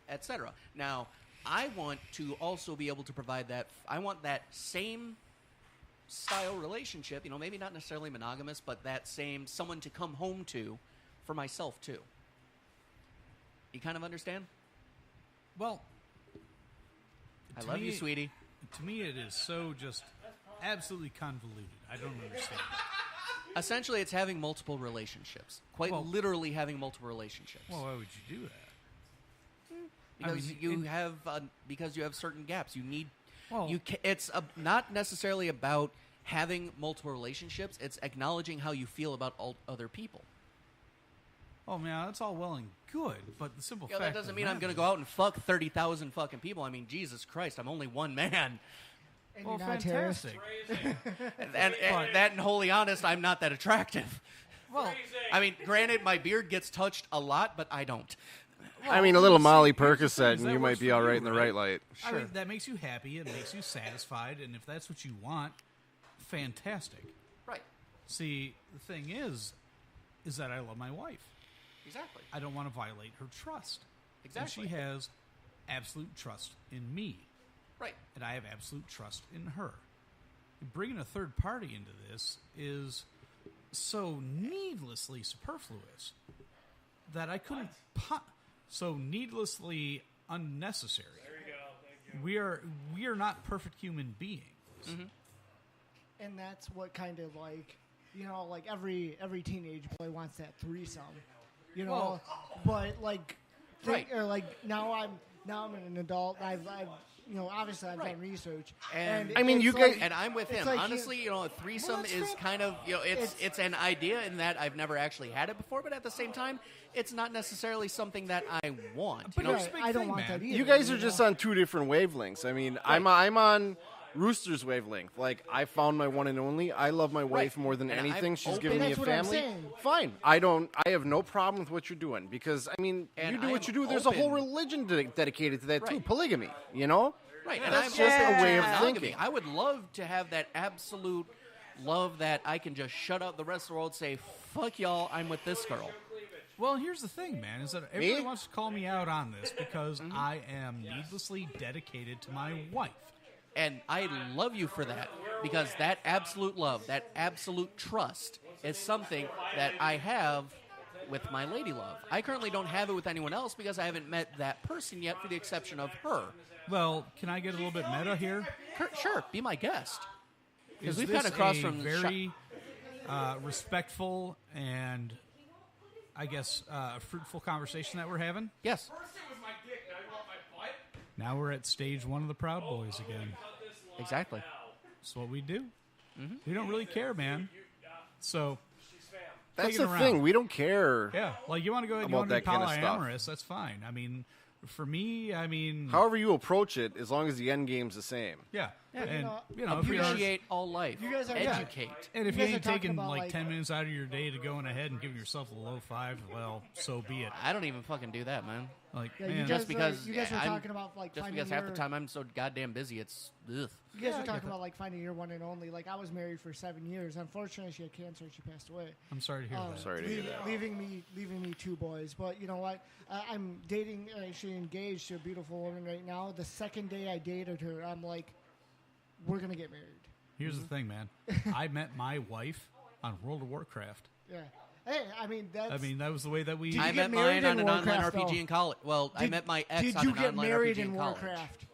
etc. Now, I want to also be able to provide that. I want that same style relationship, maybe not necessarily monogamous, but that same someone to come home to for myself too. You kind of understand? Well, I love you, sweetie. To me, it is so just absolutely convoluted. I don't understand. Essentially, it's having multiple relationships. Quite literally having multiple relationships. Well, why would you do that? Because because you have certain gaps. You need. It's not necessarily about having multiple relationships. It's acknowledging how you feel about all other people. Oh man, that's all well and good, but the simple fact that doesn't mean I'm going to go out and fuck 30,000 fucking people. I mean, Jesus Christ, I'm only one man. And well, you're not fantastic. and that, and wholly honest, I'm not that attractive. Well, I mean, granted, my beard gets touched a lot, but I don't. I mean, a little Molly Here's the Percocet, thing, and that you might works be for all right you, in the right light. I mean, that makes you happy. It makes you satisfied, and if that's what you want, fantastic. Right. See, the thing is that I love my wife. Exactly. I don't want to violate her trust. Exactly. And she has absolute trust in me. Right. And I have absolute trust in her. Bringing a third party into this is so needlessly superfluous that I couldn't... so needlessly unnecessary. There you go. Thank you. We are not perfect human beings. Mm-hmm. And that's what kind of like, you know, like every teenage boy wants that threesome, you know. Well, but like, right. or like now I'm an adult. I've you know, obviously I've done research. And I mean, it's you like, guys, and I'm with him. like Honestly, you know, a threesome that's is fair. kind of, you know, it's an idea in that I've never actually had it before, but at the same time, it's not necessarily something that I want. But You know, it's a big I don't thing, want man. that either. you guys are know? just on two different wavelengths. I mean, I'm on Rooster's wavelength. Like, I found my one and only. I love my wife more than And I'm anything. She's open- given me a That's what I'm family. saying. Fine. I have no problem with what you're doing because, I mean, And you do I what am you do. There's a whole open- religion dedicated to that, too. Right. Polygamy, you know? Right, and That's I'm just open a way to of monogamy. thinking. I would love to have that absolute love that I can just shut up the rest of the world, say, fuck y'all, I'm with this girl. Well, here's the thing, man, is that everybody wants to call me out on this because I am needlessly dedicated to my wife. And I love you for that because that absolute love, that absolute trust is something that I have with my lady love. I currently don't have it with anyone else because I haven't met that person yet for the exception of her. Well, can I get a little bit meta here? Sure, be my guest. Because Is we've this kind of crossed a from very respectful and, I guess, fruitful conversation that we're having. Yes. Now we're at stage one of the Proud Boys again. Exactly. That's what we do. We don't really care, man. So That's take it the around. thing. We don't care. Yeah, like you want to go ahead and About you want to be that kind of stuff. polyamorous, that's fine. I mean, for me, However you approach it, as long as the end game's the same. yeah. But, And, you know, if you're not- Appreciate all life. You guys are- Educate. and if you you guys ain't are talking taking about, like like- 10 minutes out of your day to going ahead and giving yourself a low five, well, so be it. I don't even fucking do that, man. Like, Yeah, man, you Just guys because you guys were I'm- talking about like Just finding because half the your- time I'm so goddamn busy, it's ugh. You guys I were get talking that. about like finding your one and only. Like I was married for 7 years. Unfortunately, she had cancer and she passed away. I'm sorry to hear that. Sorry to hear that. Leaving me two boys. But you know what? I'm dating, actually engaged to a beautiful woman right now. The second day I dated her, I'm like, we're gonna get married. Here's the thing, man. I met my wife on World of Warcraft. Yeah. Hey, I mean that's. I mean, that was the way that we. Did you I get met married mine on in an online Warcraft, RPG though? in college. Well, I met my ex Did on you an get online married RPG in college. Warcraft?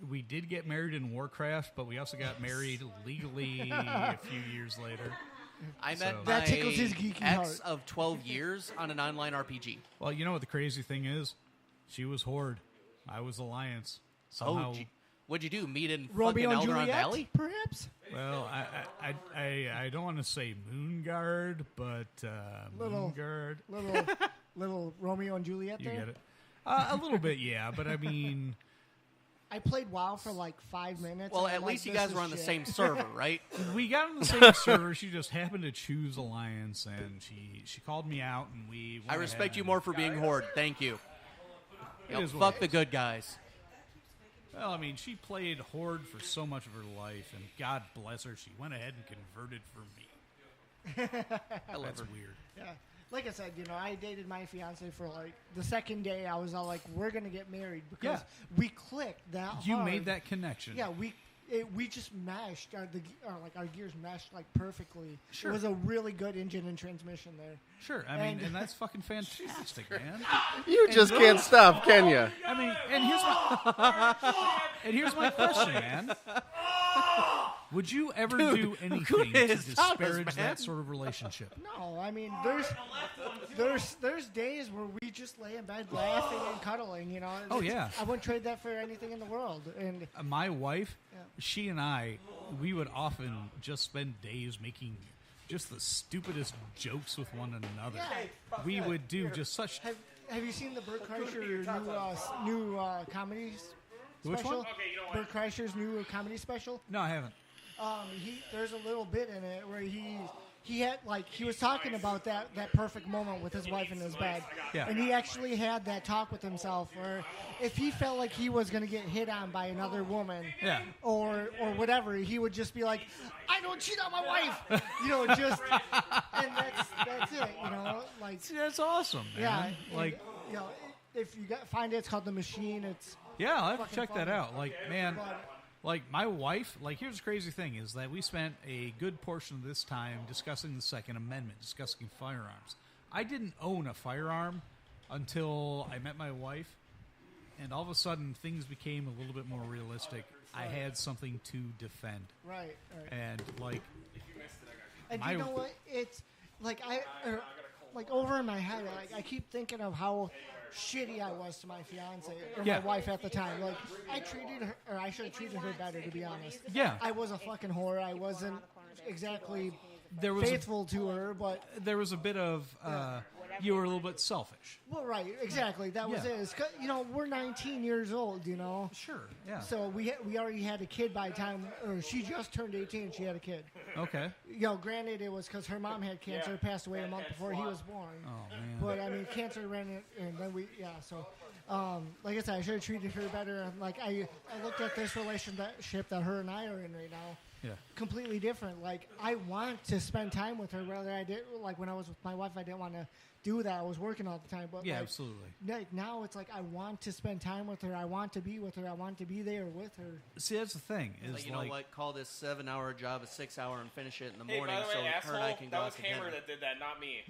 We did get married in Warcraft, but we also got married legally a few years later. I met So- my That tickles his geeky ex heart. of 12 years on an online RPG. Well, you know what the crazy thing is? She was Horde. I was Alliance. Somehow, Oh, what'd you do? Meet in Romeo and fucking Alderaan Juliet, Valley? perhaps. well, I don't want to say Moonguard, but Little- Moonguard. Little Romeo and Juliet. You there. get it. A little bit, yeah, but I mean, I played WoW for like 5 minutes. Well, and I'm at like, least you this guys is were on the shit. same server, right? we got on the same server. She just happened to choose Alliance, and she called me out, and we. I went respect ahead you and- more for being Horde. Thank you. It You know, is what fuck it the is. good guys. Well, I mean, she played Horde for so much of her life, and God bless her, she went ahead and converted for me. I love That's her. weird. Yeah. Like I said, you know, I dated my fiance for like the second day. I was all like, "We're gonna get married," because we clicked that. You hard. made that connection. Yeah, we just meshed. Our gears meshed like perfectly. Sure. It was a really good engine and transmission there. Sure. I mean, and that's fucking fantastic, man. You just can't stop, can you? I mean, and here's my question, man. Would you ever do anything to is Thomas, disparage man? that sort of relationship? No, I mean, there's days where we just lay in bed laughing and cuddling. You know. Oh, yeah. I wouldn't trade that for anything in the world. And My wife, Yeah. she and I, we would often just spend days making just the stupidest jokes with one another. Yeah. We would do just such. Have you seen the Bert Kreischer new comedy Which special? one? Bert Kreischer's new comedy special. No, I haven't. There's a little bit in it where he had he was talking about that perfect moment with his wife in his bed, and he actually had that talk with himself where if he felt like he was going to get hit on by another woman, or whatever, he would just be like, I don't cheat on my wife, and that's it, See, that's awesome, man. And, if you find it, it's called The Machine. It's I'll have to check that out. My wife, here's the crazy thing is that we spent a good portion of this time discussing the Second Amendment, discussing firearms. I didn't own a firearm until I met my wife, and all of a sudden things became a little bit more realistic. I had something to defend. Right. And and you know what? It's over in my head, I keep thinking of how shitty I was to my fiance or my wife at the time. I treated her, or I should have treated her better, to be honest. Yeah. I was a fucking whore. I wasn't exactly faithful to her, but there was a bit of you were a little bit selfish. Well, right, exactly. That was it. It's, we're 19 years old, Sure, yeah. So we already had a kid by the time, or she just turned 18 and she had a kid. Okay. Granted, it was because her mom had cancer, passed away a month before he was born. Oh, man. But, cancer ran it, and then so, like I said, I should have treated her better. I looked at this relationship that her and I are in right now. Yeah. Completely different. I want to spend time with her, whether I did, when I was with my wife, I didn't want to do that. I was working all the time. But absolutely. Now it's I want to spend time with her. I want to be with her. I want to be there with her. See, that's the thing. Is you know what? Call this 7-hour job a 6-hour and finish it in the morning, by the way, so asshole, her and I can go that out was to Hammer dinner. that did that, not me.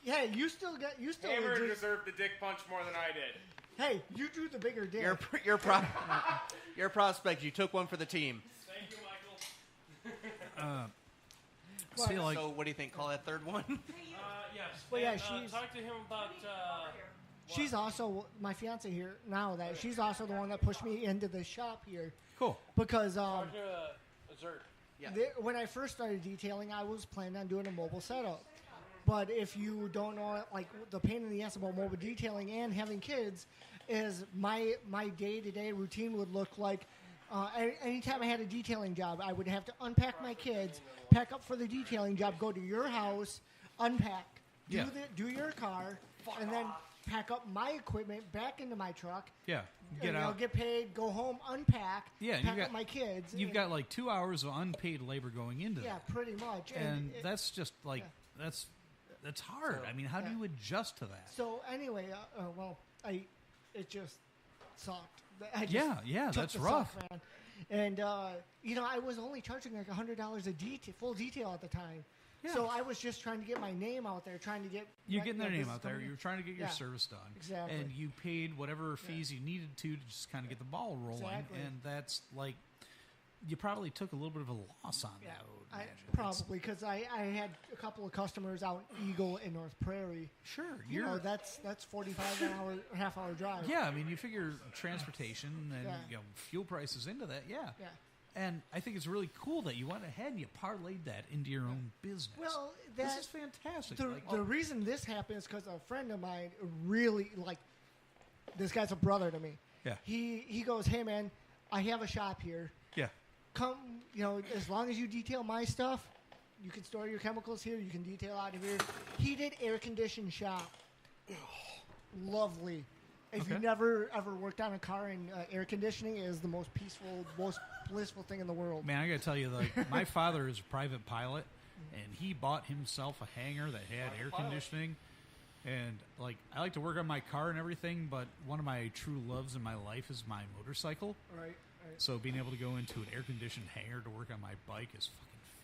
Yeah, you still Hammer deserved the dick punch more than I did. Hey, you drew the bigger dick. Your prospect. You took one for the team. Thank you, Michael. So what do you think? Call that third one? Yes. Well, yeah, talk to him about. She's also my fiance here now. That she's also the one that pushed me into the shop here. Cool. Because Talk to Zert. Yeah. When I first started detailing, I was planning on doing a mobile setup. But if you don't know, the pain in the ass about mobile detailing and having kids is my day-to-day routine would look like anytime I had a detailing job, I would have to unpack my kids, pack up for the detailing job, go to your house, unpack, do your car, and then pack up my equipment back into my truck. Yeah. Get paid, go home, unpack, pack up my kids. You've got 2 hours of unpaid labor going into that. Yeah, pretty much. And that's just that's hard. So, I mean, how do you adjust to that? So anyway, it just sucked. That's rough. Suck, man. And I was only charging $100 a full detail at the time. Yeah. So I was just trying to get my name out there, trying to get getting their name out there. You were trying to get your service done, exactly, and you paid whatever fees you needed to just kind of get the ball rolling. Exactly. And that's you probably took a little bit of a loss on that. I would imagine. Probably because I had a couple of customers out in Eagle and North Prairie. Sure, that's 45 an hour, half-hour drive. Yeah, I mean you figure transportation and fuel prices into that. Yeah. And I think it's really cool that you went ahead and you parlayed that into your own business. Well, this is fantastic. The reason this happened is because a friend of mine really this guy's a brother to me. Yeah. He goes, hey man, I have a shop here. Yeah. Come, as long as you detail my stuff, you can store your chemicals here. You can detail out of here. Heated, air-conditioned shop. Lovely. If you never ever worked on a car and air conditioning is the most peaceful, most blissful thing in the world. Man, I got to tell you, my father is a private pilot, and he bought himself a hangar that had air conditioning. And I like to work on my car and everything, but one of my true loves in my life is my motorcycle. Right. So being able to go into an air-conditioned hangar to work on my bike is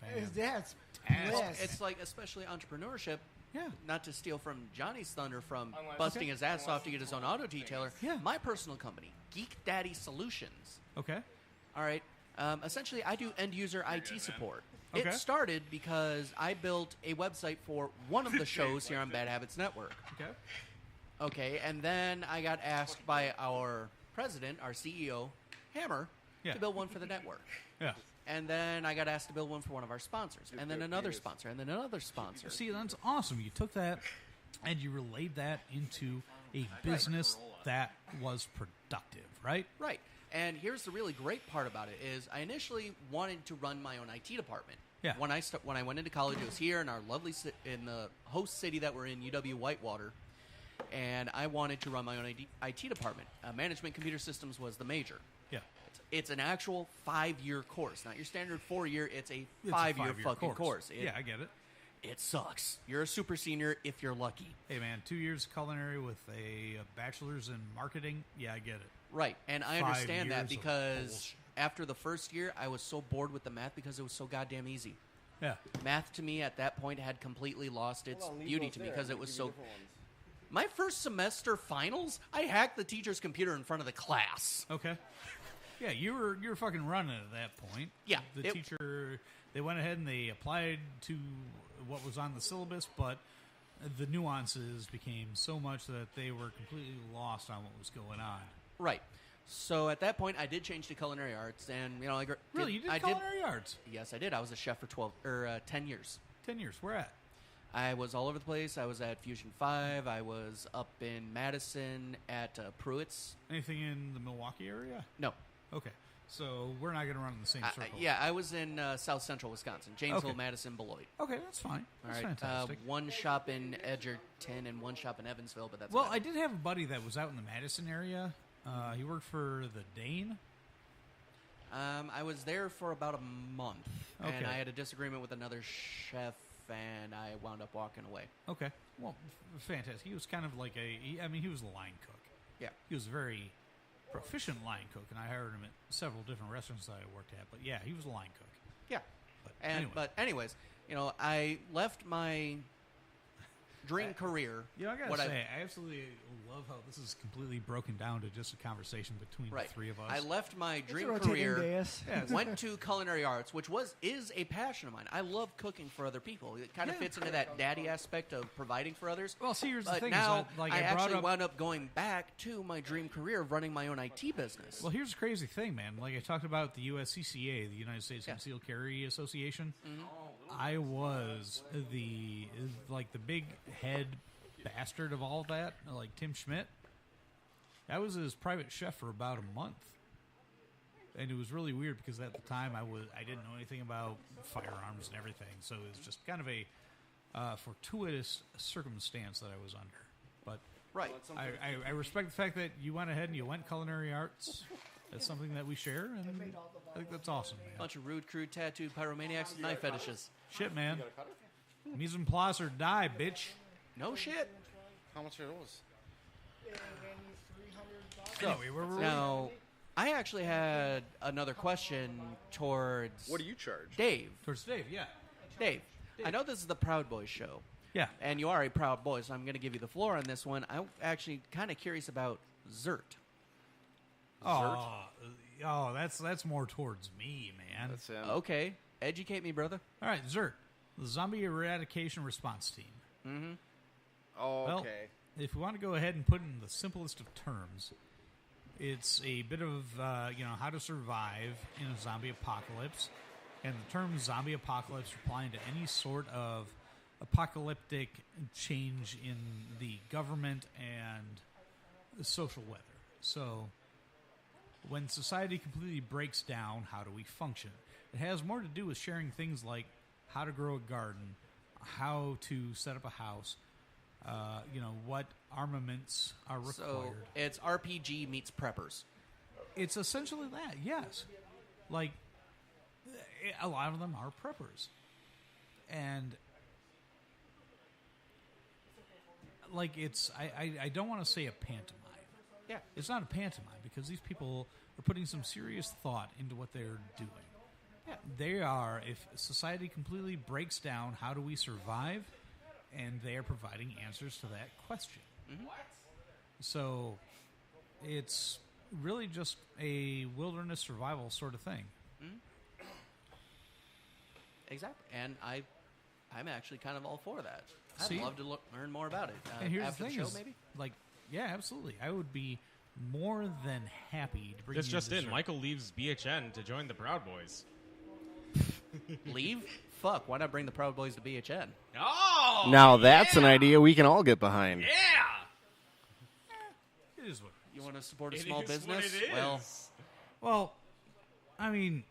fucking fantastic. That's it's especially entrepreneurship. Yeah. Not to steal from Johnny's thunder from busting his ass off to get his own auto detailer. Yeah. My personal company, Geek Daddy Solutions. Okay. All right. Essentially, I do end-user IT support. Okay. It started because I built a website for one of the shows here on Bad Habits Network. Okay, and then I got asked by our president, our CEO, Hammer, to build one for the network. Yeah. And then I got asked to build one for one of our sponsors, and then another sponsor, and then another sponsor. See, that's awesome. You took that and you relayed that into a business that was productive, right? Right. And here's the really great part about it is I initially wanted to run my own IT department. Yeah. When I went into college, it was here in our lovely in the host city that we're in, UW Whitewater, and I wanted to run my own IT department. Management computer systems was the major. Yeah. It's an actual 5-year course, not your standard 4-year. It's a 5-year fucking course. Yeah, I get it. It sucks. You're a super senior if you're lucky. Hey, man, 2 years culinary with a bachelor's in marketing. Yeah, I get it. Right, and I 5 understand that years of because bullshit. after the first year, I was so bored with the math because it was so goddamn easy. Yeah. Math to me at that point had completely lost its beauty to me because it was so. My first semester finals, I hacked the teacher's computer in front of the class. Okay. Yeah, you were fucking running at that point. Yeah. The teacher, they went ahead and they applied to what was on the syllabus, but the nuances became so much that they were completely lost on what was going on. Right. So at that point, I did change to culinary arts, and Really, you did culinary arts? Yes, I did. I was a chef for 10 years. 10 years. Where at? I was all over the place. I was at Fusion 5. I was up in Madison at Pruitt's. Anything in the Milwaukee area? No. Okay. So we're not going to run in the same circle. Yeah, I was in South Central Wisconsin. Janesville, Okay. Madison, Beloit. Okay, that's fine. That's all right. fantastic. One shop in Edgerton and one shop in Evansville, but that's Well, about I it. did have a buddy that was out in the Madison area. He worked for the Dane. I was there for about a month, and Okay. I had a disagreement with another chef, and I wound up walking away. Okay. Well, fantastic. He was kind of like he was a line cook. Yeah. He was a very proficient line cook, and I hired him at several different restaurants that I worked at. But yeah, he was a line cook. Yeah. Anyway. But anyways, I left my dream career. You know, I gotta say, I absolutely love how this is completely broken down to just a conversation between Right. the three of us. I left my dream rotating career, dais. went to culinary arts, which is a passion of mine. I love cooking for other people. It kind of fits into that daddy aspect of providing for others. Well, see, here's the But thing. now is that, like, I I brought actually up, wound up going back to my dream career of running my own IT business. Well, here's the crazy thing, man. Like I talked about the USCCA, the United States Concealed Carry Association. I was the big head bastard of all that, like Tim Schmidt. I was his private chef for about a month, and it was really weird because at the time I didn't know anything about firearms and everything, so it was just kind of a fortuitous circumstance that I was under. But right, I respect the fact that you went ahead and you went culinary arts. That's something that we share, and I think that's awesome, man. Bunch of rude, crude, tattooed pyromaniacs with knife fetishes. Shit, man. Mise en place or die, bitch. No shit. How much are those? So, Anyway, where were we? now, I actually had another question towards... What do you charge? Dave. Towards Dave, yeah. Dave, I know this is the Proud Boys show. Yeah. And you are a Proud Boy, so I'm going to give you the floor on this one. I'm actually kind of curious about Zert. Oh, that's more towards me, man. That's him. Okay. Educate me, brother. All right, Zert, the Zombie Eradication Response Team. Mm-hmm. Oh, Well, okay. if we want to go ahead and put it in the simplest of terms, it's a bit of how to survive in a zombie apocalypse, and the term zombie apocalypse applying to any sort of apocalyptic change in the government and the social weather. So, when society completely breaks down, how do we function? It has more to do with sharing things like how to grow a garden, how to set up a house, what armaments are required. So it's RPG meets preppers. It's essentially that, yes. Like, a lot of them are preppers. And, like, I don't want to say a pantomime. Yeah. It's not a pantomime because these people are putting some serious thought into what they're doing. Yeah. They are, if society completely breaks down, how do we survive? And they are providing answers to that question. Mm-hmm. So it's really just a wilderness survival sort of thing. Mm-hmm. Exactly. And I'm actually kind of all for that. I'd See? love to learn more about it. And here's after the thing the show, is, maybe? like, yeah, absolutely. I would be more than happy to bring This you just this in. Michael leaves BHN to join the Proud Boys. Leave? Fuck, why not bring the Proud Boys to BHN? Oh! Now that's an idea we can all get behind. Yeah! It is what You want to support a It small is business? what it is. Well, Well, I mean,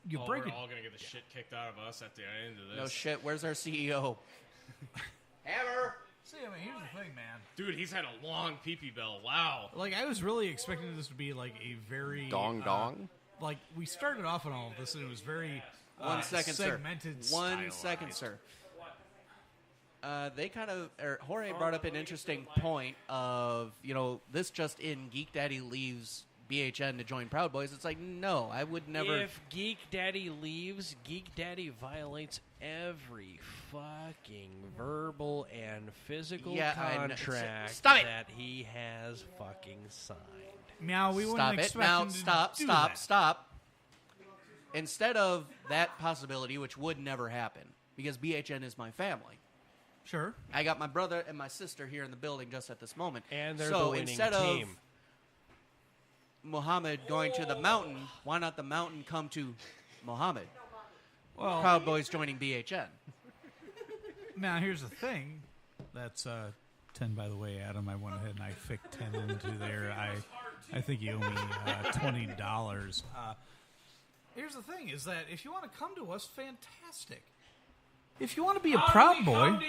you break we're it. all gonna get the shit kicked out of us at the end of this. No shit. Where's our CEO? Hammer. See, I mean, here's the thing, man. Dude, he's had a long pee-pee bell. Wow. Like, I was really expecting this to be like a very dong. Like, we started off on all of this, and it was very 1 second, segmented. sir. 1 second, sir. They kind of, Jorge brought up an interesting point of, this just in, Geek Daddy leaves BHN to join Proud Boys. It's like, no, I would never. If Geek Daddy leaves, Geek Daddy violates every fucking verbal and physical contract Stop it. that he has fucking signed. Meow, we wouldn't expect him to Stop. Instead of that possibility, which would never happen, because BHN is my family. Sure. I got my brother and my sister here in the building just at this moment. And they're the winning instead team. of Muhammad going to the mountain, why not the mountain come to Muhammad? Well, Proud Boys joining BHN. Now, here's the thing. That's 10, by the way, Adam. I went ahead and I ficked 10 into there. I think you owe me $20. Here's the thing, is that if you want to come to us, fantastic. If you want to be a Proud Boy,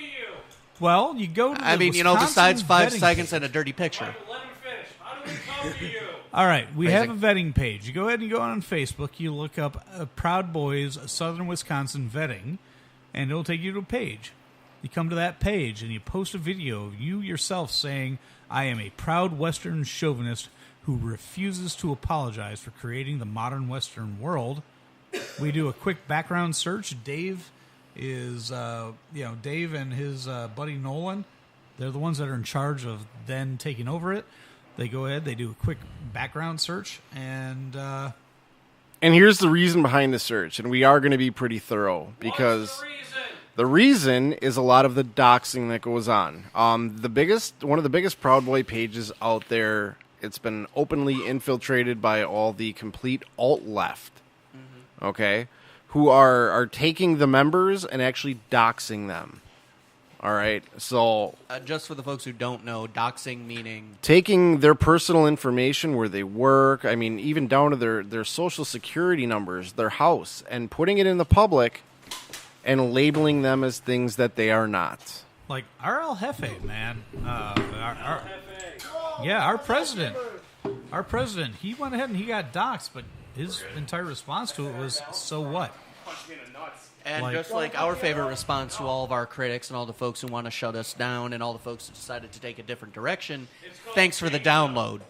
well, you go to the Wisconsin besides 5 vetting seconds page. and a dirty picture. Let him finish. How do we come to you? All right, we Amazing. have a vetting page. You go ahead and go on Facebook. You look up Proud Boys Southern Wisconsin Vetting, and it'll take you to a page. You come to that page, and you post a video of you yourself saying, I am a proud Western chauvinist who refuses to apologize for creating the modern Western world. We do a quick background search. Dave is, Dave and his buddy Nolan, they're the ones that are in charge of then taking over it. They go ahead, they do a quick background search, and here's the reason behind the search, and we are going to be pretty thorough, because the reason is a lot of the doxing that goes on. One of the biggest Proud Boy pages out there, it's been openly infiltrated by all the complete alt-left, okay, who are taking the members and actually doxing them. All right, so Just for the folks who don't know, doxing meaning taking their personal information, where they work, I mean, even down to their social security numbers, their house, and putting it in the public and labeling them as things that they are not. like our El Jefe, man, our president, he went ahead and he got doxxed, but his entire response to it was, so what? And just like our favorite response to all of our critics and all the folks who want to shut us down and all the folks who decided to take a different direction, thanks for the download.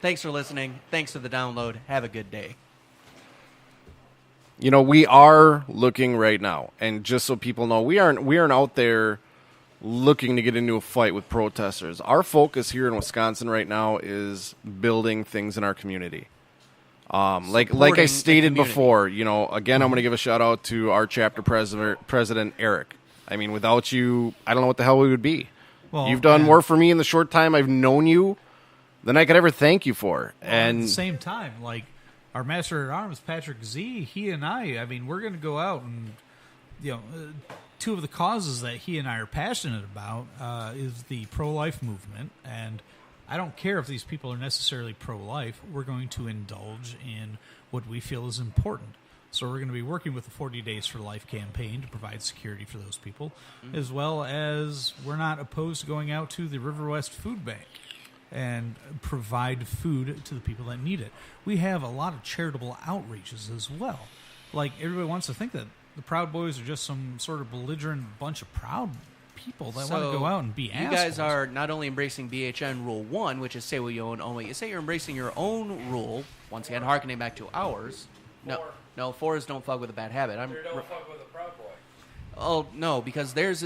Thanks for listening. Thanks for the download. Have a good day. We are looking right now, and just so people know, we aren't out there looking to get into a fight with protesters. Our focus here in Wisconsin right now is building things in our community. Like I stated before, again, I'm going to give a shout out to our chapter president Eric. I mean, without you, I don't know what the hell we would be. Well, you've done more for me in the short time I've known you than I could ever thank you for. And at the same time, like our Master at Arms, Patrick Z, he and I mean, we're going to go out and, two of the causes that he and I are passionate about is the pro-life movement. And I don't care if these people are necessarily pro-life. We're going to indulge in what we feel is important. So we're going to be working with the 40 Days for Life campaign to provide security for those people, as well as we're not opposed to going out to the River West Food Bank and provide food to the people that need it. We have a lot of charitable outreaches as well. Like, everybody wants to think that the Proud Boys are just some sort of belligerent bunch of proud people that want to go out and be assholes. You guys are not only embracing BHN Rule 1, which is say what you own only. You say you're embracing your own rule, once again, harkening back to ours. No, 4 is don't fuck with a bad habit. Don't fuck with a Proud Boy. Oh, no, because there's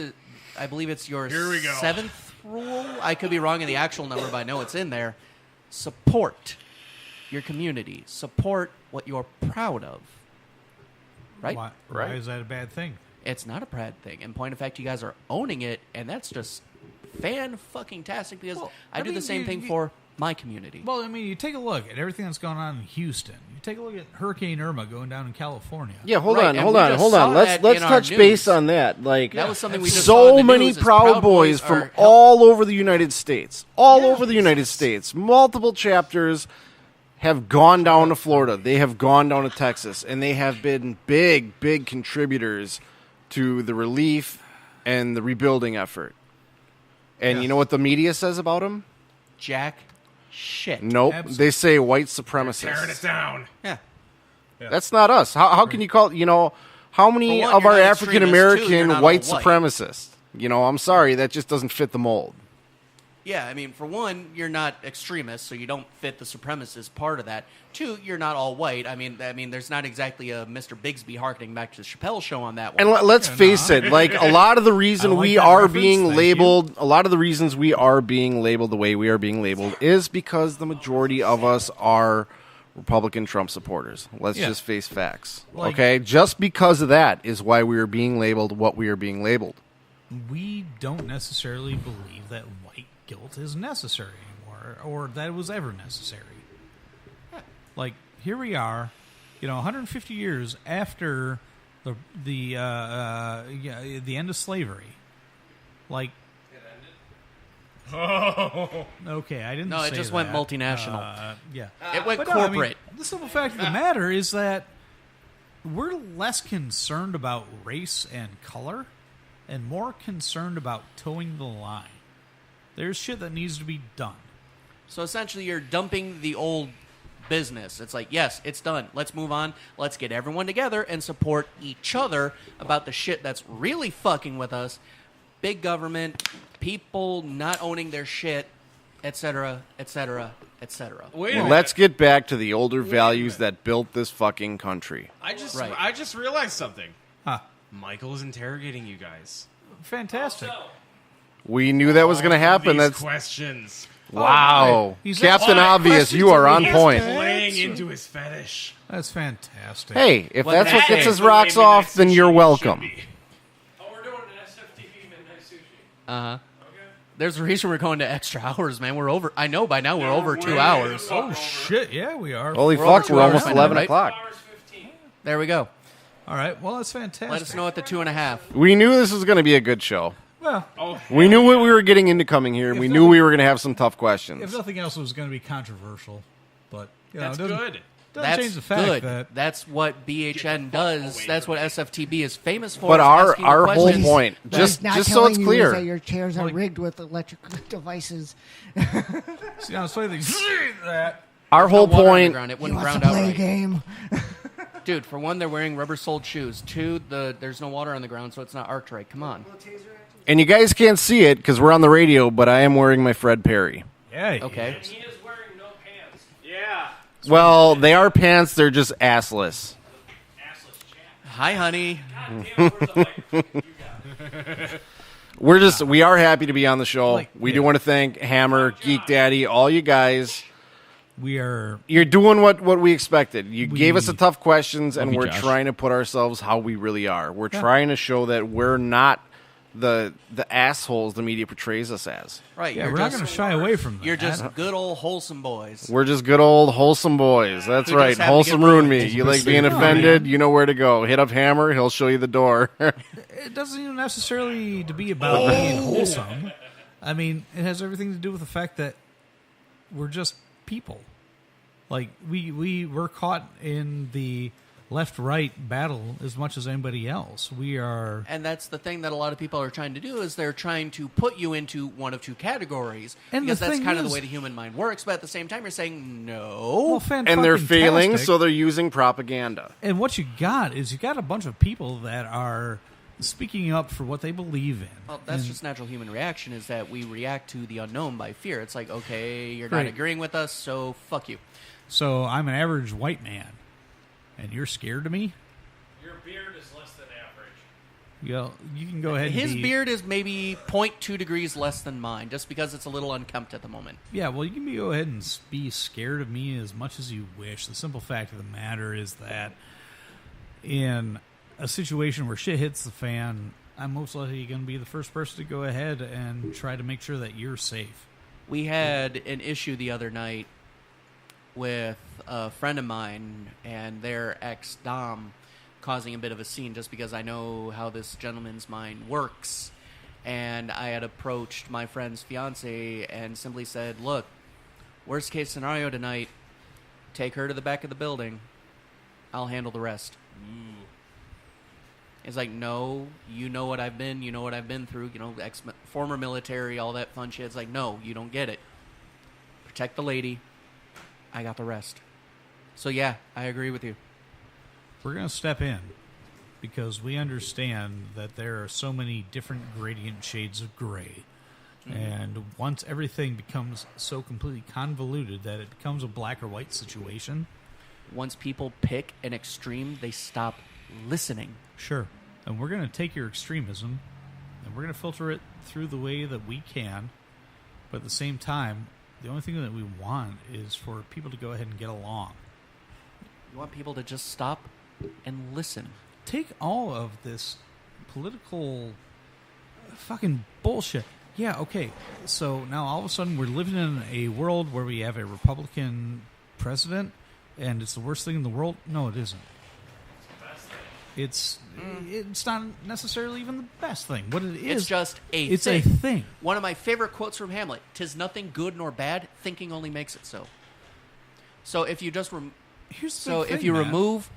I believe it's your Here we go. 7th rule. I could be wrong in the actual number, but I know it's in there. Support your community. Support what you're proud of. Right? Why is that a bad thing? It's not a bad thing. In point of fact, you guys are owning it, and that's just fan-fucking-tastic because I do the same thing for my community. Well, I mean, you take a look at everything that's going on in Houston. You take a look at Hurricane Irma going down in California. Yeah, hold on. Let's touch base on that. Like, that was something we just so many Proud Boys from all over the United States, over the United States, multiple chapters have gone down to Florida. They have gone down to Texas, and they have been big, big contributors to the relief and the rebuilding effort. And you know what the media says about them? Jack shit. Nope. Absolutely. They say white supremacists. Tearing it down. Yeah. That's not us. How can you call it, how many For one, of you're our not African extremists, too, you're American not white all white. supremacists? I'm sorry, that just doesn't fit the mold. Yeah, I mean, for one, you're not extremists, so you don't fit the supremacist part of that. Two, you're not all white. I mean, there's not exactly a Mr. Bigsby harkening back to the Chappelle Show on that one. And let's face it, like a lot of the reason we are being labeled, a lot of the reasons we are being labeled the way we are being labeled is because the majority of us are Republican Trump supporters. Let's just face facts. Like- Okay? Just because of that is why we are being labeled what we are being labeled. We don't necessarily believe that white guilt is necessary anymore, or that it was ever necessary. Like, here we are, 150 years after the end of slavery. Like, Oh. okay, I didn't. No, it say just that. went multinational. Yeah, It went But no, I mean, corporate. the simple fact of the matter is that we're less concerned about race and color, and more concerned about towing the line. There's shit that needs to be done. So essentially, you're dumping the old business. It's like, yes, it's done. Let's move on. Let's get everyone together and support each other about the shit that's really fucking with us. Big government, people not owning their shit, etc., etc., etc. Let's get back to the older values that built this fucking country. I just Right. I just realized something. Huh. Michael is interrogating you guys. Fantastic. We knew that was going to happen. These That's questions. wow. He's Captain asking Obvious, questions you are and on he point. has to Playing answer. into his fetish. That's fantastic. Hey, if Well, that's what that gets is his the way rocks Midnight off, then Sushi you're should welcome. be. Oh, we're doing an SFTB midnight sushi. Uh-huh. There's a reason we're going to extra hours, man. We're over. I know by now we're over 2 hours. Oh shit! Yeah, we are. Holy We're over fuck, 2 we're hours almost right now, 11 right? o'clock. There we go. All right. Well, that's fantastic. Let us know at the 2.5. We knew this was going to be a good show. Well, We knew what we were getting into coming here, and we knew we were going to have some tough if questions. nothing else, it was going to be controversial. But That's it doesn't, good. doesn't That's change the fact good. that That's what BHN does. That's what SFTB is famous for. But is our asking the whole questions. point, What he's just not so telling it's you is clear, that your chairs are Like- rigged with electric devices. see, I'm saying that. our whole No water on the point, ground. It He wouldn't wants to ground out play a right. game. Dude, for one, they're wearing rubber-soled shoes. Two, there's no water on the ground, so it's not archery. Come on. and you guys can't see it because we're on the radio, but I am wearing my Fred Perry. Yeah. Okay. He is wearing no pants. Yeah. Well, they are pants, they're just assless. Assless chat. Hi, honey. God damn it, where's the microphone? You got it. We are happy to be on the show. Like, We do want to thank Hammer, Geek Daddy, all you guys. We are. You're doing what we expected. You gave us the We tough questions, and love you, we're Josh. trying to put ourselves how we really are. We're trying to show that we're not the assholes the media portrays us as. Right. Yeah, you're we're not just- going to shy away from that. You're just good old wholesome boys. We're just good old wholesome boys. That's Who right. just happen to Wholesome get ruined ruined. me. You like being No, offended? You know where to go. Hit up Hammer. He'll show you the door. It doesn't even necessarily to be about being wholesome. I mean, it has everything to do with the fact that we're just people. Like we're caught in the left-right battle as much as anybody else. We are. And that's the thing that a lot of people are trying to do is they're trying to put you into one of two categories And because the that's thing kind of the is- way the human mind works. But at the same time, you're saying Well, no. and they're failing, fan-fucking-tastic. so they're using propaganda. And what you got is you got a bunch of people that are speaking up for what they believe in. Well, that's And- just natural human reaction is that we react to the unknown by fear. It's like, okay, you're not Right. agreeing with us, so fuck you. So I'm an average white man, and you're scared of me? Your beard is less than average. You can go ahead and His be- beard is maybe 0.2 degrees less than mine, just because it's a little unkempt at the moment. Yeah, well, you can go ahead and be scared of me as much as you wish. The simple fact of the matter is that in a situation where shit hits the fan, I'm most likely going to be the first person to go ahead and try to make sure that you're safe. We had an issue the other night with a friend of mine and their ex-dom causing a bit of a scene just because I know how this gentleman's mind works. And I had approached my friend's fiance and simply said, look, worst case scenario tonight, take her to the back of the building. I'll handle the rest. It's like, no, you know what I've been. You know what I've been through. You know, former military, all that fun shit. It's like, no, you don't get it. Protect the lady. I got the rest. So, yeah, I agree with you. We're going to step in because we understand that there are so many different gradient shades of gray. Mm-hmm. And once everything becomes so completely convoluted that it becomes a black or white situation. Once people pick an extreme, they stop listening. Sure. And we're going to take your extremism and we're going to filter it through the way that we can. But at the same time, the only thing that we want is for people to go ahead and get along. You want people to just stop and listen. Take all of this political fucking bullshit. Yeah, okay. So now all of a sudden we're living in a world where we have a Republican president and it's the worst thing in the world? No, it isn't. It's not necessarily even the best thing. What it is, it's just a it's thing. a thing. One of my favorite quotes from Hamlet: "'Tis nothing good nor bad. Thinking only makes it so." So if you just remove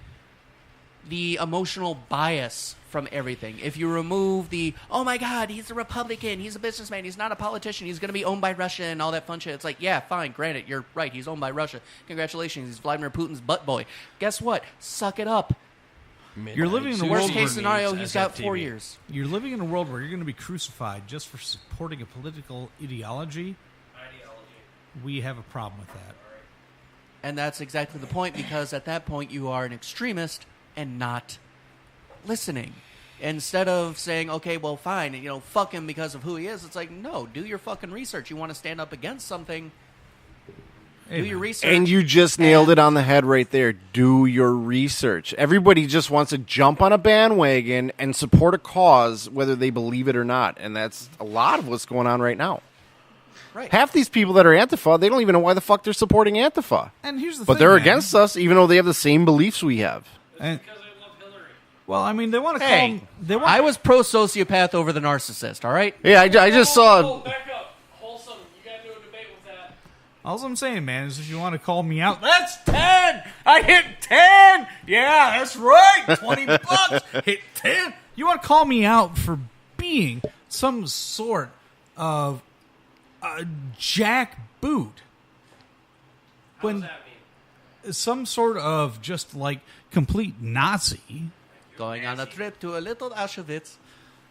the emotional bias from everything, if you remove the "oh my God, he's a Republican, he's a businessman, he's not a politician, he's going to be owned by Russia" and all that fun shit, it's like, yeah, fine, granted, you're right, he's owned by Russia. Congratulations, he's Vladimir Putin's butt boy. Guess what? Suck it up. You're living in a worst world case scenario, he's got SFTB. 4 years. You're living in a world where you're going to be crucified just for supporting a political ideology. We have a problem with that. And that's exactly the point, because at that point you are an extremist and not listening. Instead of saying, okay, well, fine, fuck him because of who he is, it's like, no, do your fucking research. You want to stand up against something, do your research. And you just nailed it on the head right there. Do your research. Everybody just wants to jump on a bandwagon and support a cause, whether they believe it or not. And that's a lot of what's going on right now. Right. Half these people that are Antifa, they don't even know why the fuck they're supporting Antifa. And here's the but thing, they're man. against us, even though they have the same beliefs we have. And, well, I mean, they want to call Hey, him, I was pro-sociopath over the narcissist, all right? Yeah, I just saw... Back up. Wholesome. You got to do a debate with that. all I'm saying, man, is if you want to call me out, that's 10! I hit 10! Yeah, that's right! 20 bucks! Hit 10! You want to call me out for being some sort of jackboot. What does that mean? Some sort of just like complete Nazi. Going on a trip to a little Auschwitz.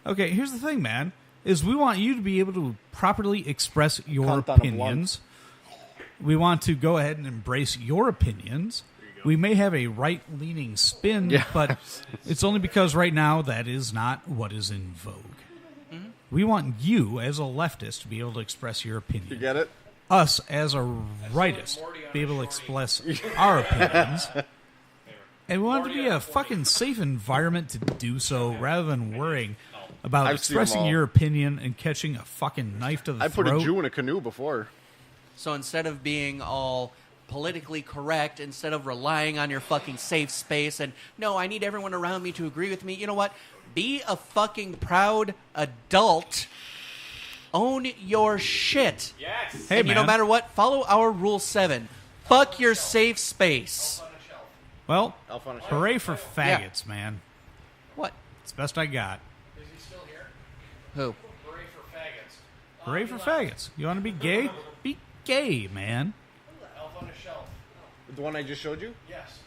Okay, here's the thing, man, is we want you to be able to properly express your Cunt on a opinions. We want to go ahead and embrace your opinions. We may have a right-leaning spin, but it's only because right now that is not what is in vogue. Mm-hmm. We want you, as a leftist, to be able to express your opinion. You get it? Us, as a rightist, be able to express our opinions. And we want it to be a fucking safe environment to do so, rather than worrying about expressing your opinion and catching a fucking knife to the throat. I put a Jew in a canoe before. So instead of being all politically correct, instead of relying on your fucking safe space and, no, I need everyone around me to agree with me, you know what? Be a fucking proud adult. Own your shit. Yes. Hey, and no matter what, follow our Rule 7. Fuck your safe space. Well, hooray for faggots, man. What? It's the best I got. Is he still here? Who? Hooray for faggots. Hooray for faggots. You want to be gay? Be gay, man. Elf on a shelf. The one I just showed you? Yes.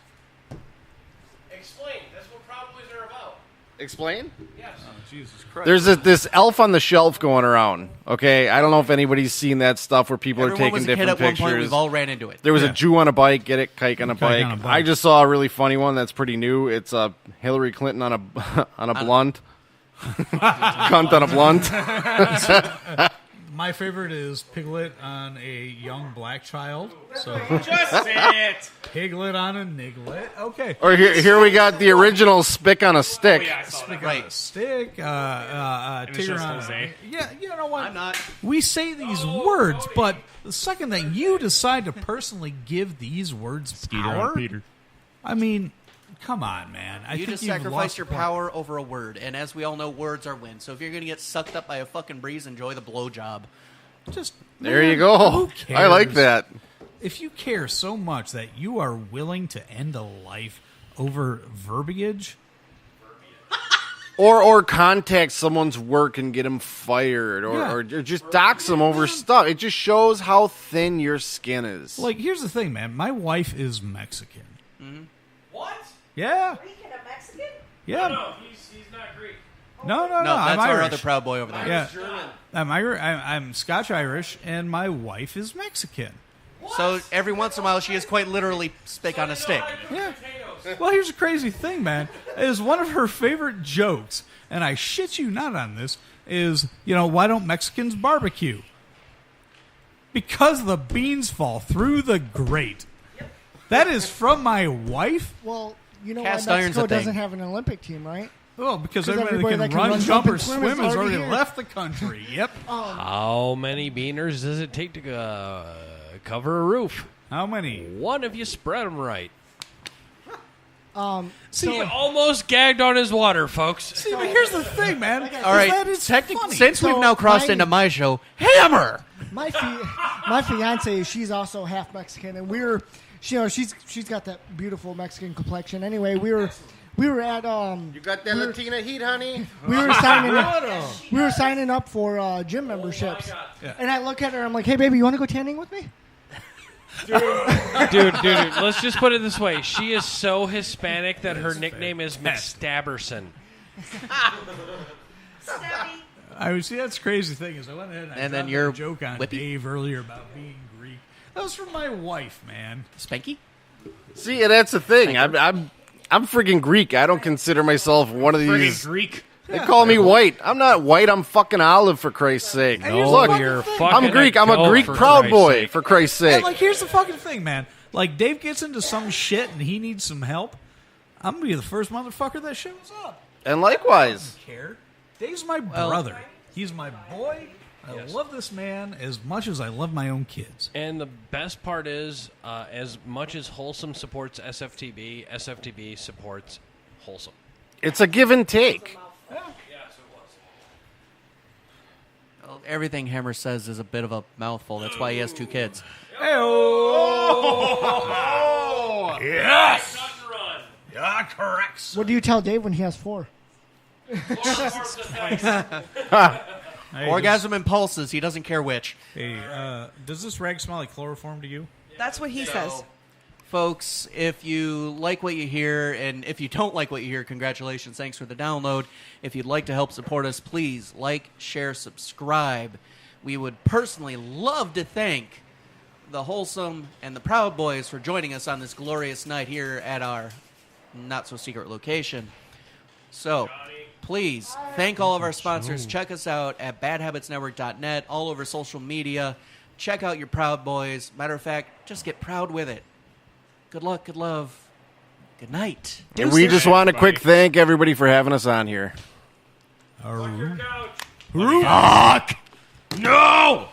Explain. That's what Proud Boys are about. Explain? Yes. Oh, Jesus Christ. There's this elf on the shelf going around. Okay, I don't know if anybody's seen that stuff where people Everyone are taking was a different kid at pictures. one point. We've all ran into it. There was a Jew on a bike. Get it? Kike on a bike. on a bike. I just saw a really funny one that's pretty new. It's Hillary Clinton on a on a blunt. Cunt on a blunt. My favorite is Piglet on a young black child. So Just say it. Piglet on a niglet. Okay. Or here we got the original Spick on a stick. Oh, yeah, I saw that. Right. A stick. Tigger on Jose. Yeah, you know what? I'm not. We say these words, but the second that you decide to personally give these words power, I mean, come on, man. I You think just you've sacrifice lost your the point. power over a word, and as we all know, words are win. So if you're gonna get sucked up by a fucking breeze, enjoy the blowjob. Just There you go. Who cares? I like that. if you care so much that you are willing to end a life over verbiage, or contact someone's work and get them fired, or just dox them over stuff. It just shows how thin your skin is. like, here's the thing, man. My wife is Mexican. Mm-hmm. What? Yeah. Greek and a Mexican? Yeah. No, he's not Greek. No, No, I'm that's our Irish. other Proud Boy over there. Yeah. I'm Scotch-Irish, and my wife is Mexican. So every once in a while, she is quite literally stick on a stick. Yeah. Well, here's the crazy thing, man. Is one of her favorite jokes, and I shit you not on this, is, why don't Mexicans barbecue? Because the beans fall through the grate. That is from my wife. Well, you know Cast why iron's Mexico a thing. doesn't have an Olympic team, right? Oh, because 'Cause everybody that can run, jump, or swim has already left the country. Yep. How many beaners does it take to cover a roof? How many? One if you spread them right. So He almost gagged on his water, folks. See, but here's the thing, man. All right, That is funny. since we've So now crossed my- into my show, Hammer! my fiance, she's also half Mexican, and she's got that beautiful Mexican complexion. Anyway, we were at You got that Latina heat, honey? we were signing up for gym memberships, and I look at her, I'm like, hey baby, you want to go tanning with me? Dude, let's just put it this way. She is so Hispanic that her nickname is McStabberson. I would see that's the crazy thing is I went ahead and And then dropped you're that joke on whippy? Dave earlier about being Greek. That was from my wife, man. Spanky? See, that's the thing. I'm freaking Greek. I don't consider myself one of these. Greek. They call me white. I'm not white. I'm fucking olive, for Christ's sake. No, Look, you're fucking I'm Greek. I'm a goat, Greek for proud Christ's boy, sake. for Christ's And sake. like, here's the fucking thing, man. Like, Dave gets into some shit and he needs some help. I'm gonna be the first motherfucker that shows up. And likewise. I don't care. Dave's my brother. He's my boy. I love this man as much as I love my own kids. And the best part is, as much as Wholesome supports SFTB, SFTB supports Wholesome. It's a give and take. Well, everything Hammer says is a bit of a mouthful. That's why he has 2 kids. Yes! Yeah, correct. What do you tell Dave when he has 4? Orgasm and pulses. He doesn't care which. Hey, does this rag smell like chloroform to you? That's what he says. Folks, if you like what you hear, and if you don't like what you hear, congratulations. Thanks for the download. If you'd like to help support us, please like, share, subscribe. We would personally love to thank the Wholesome and the Proud Boys for joining us on this glorious night here at our not-so-secret location. So, please, thank all of our sponsors. Check us out at badhabitsnetwork.net, all over social media. Check out your Proud Boys. Matter of fact, just get proud with it. Good luck, good love, good night. And we just want to quick thank everybody for having us on here. Fuck! No!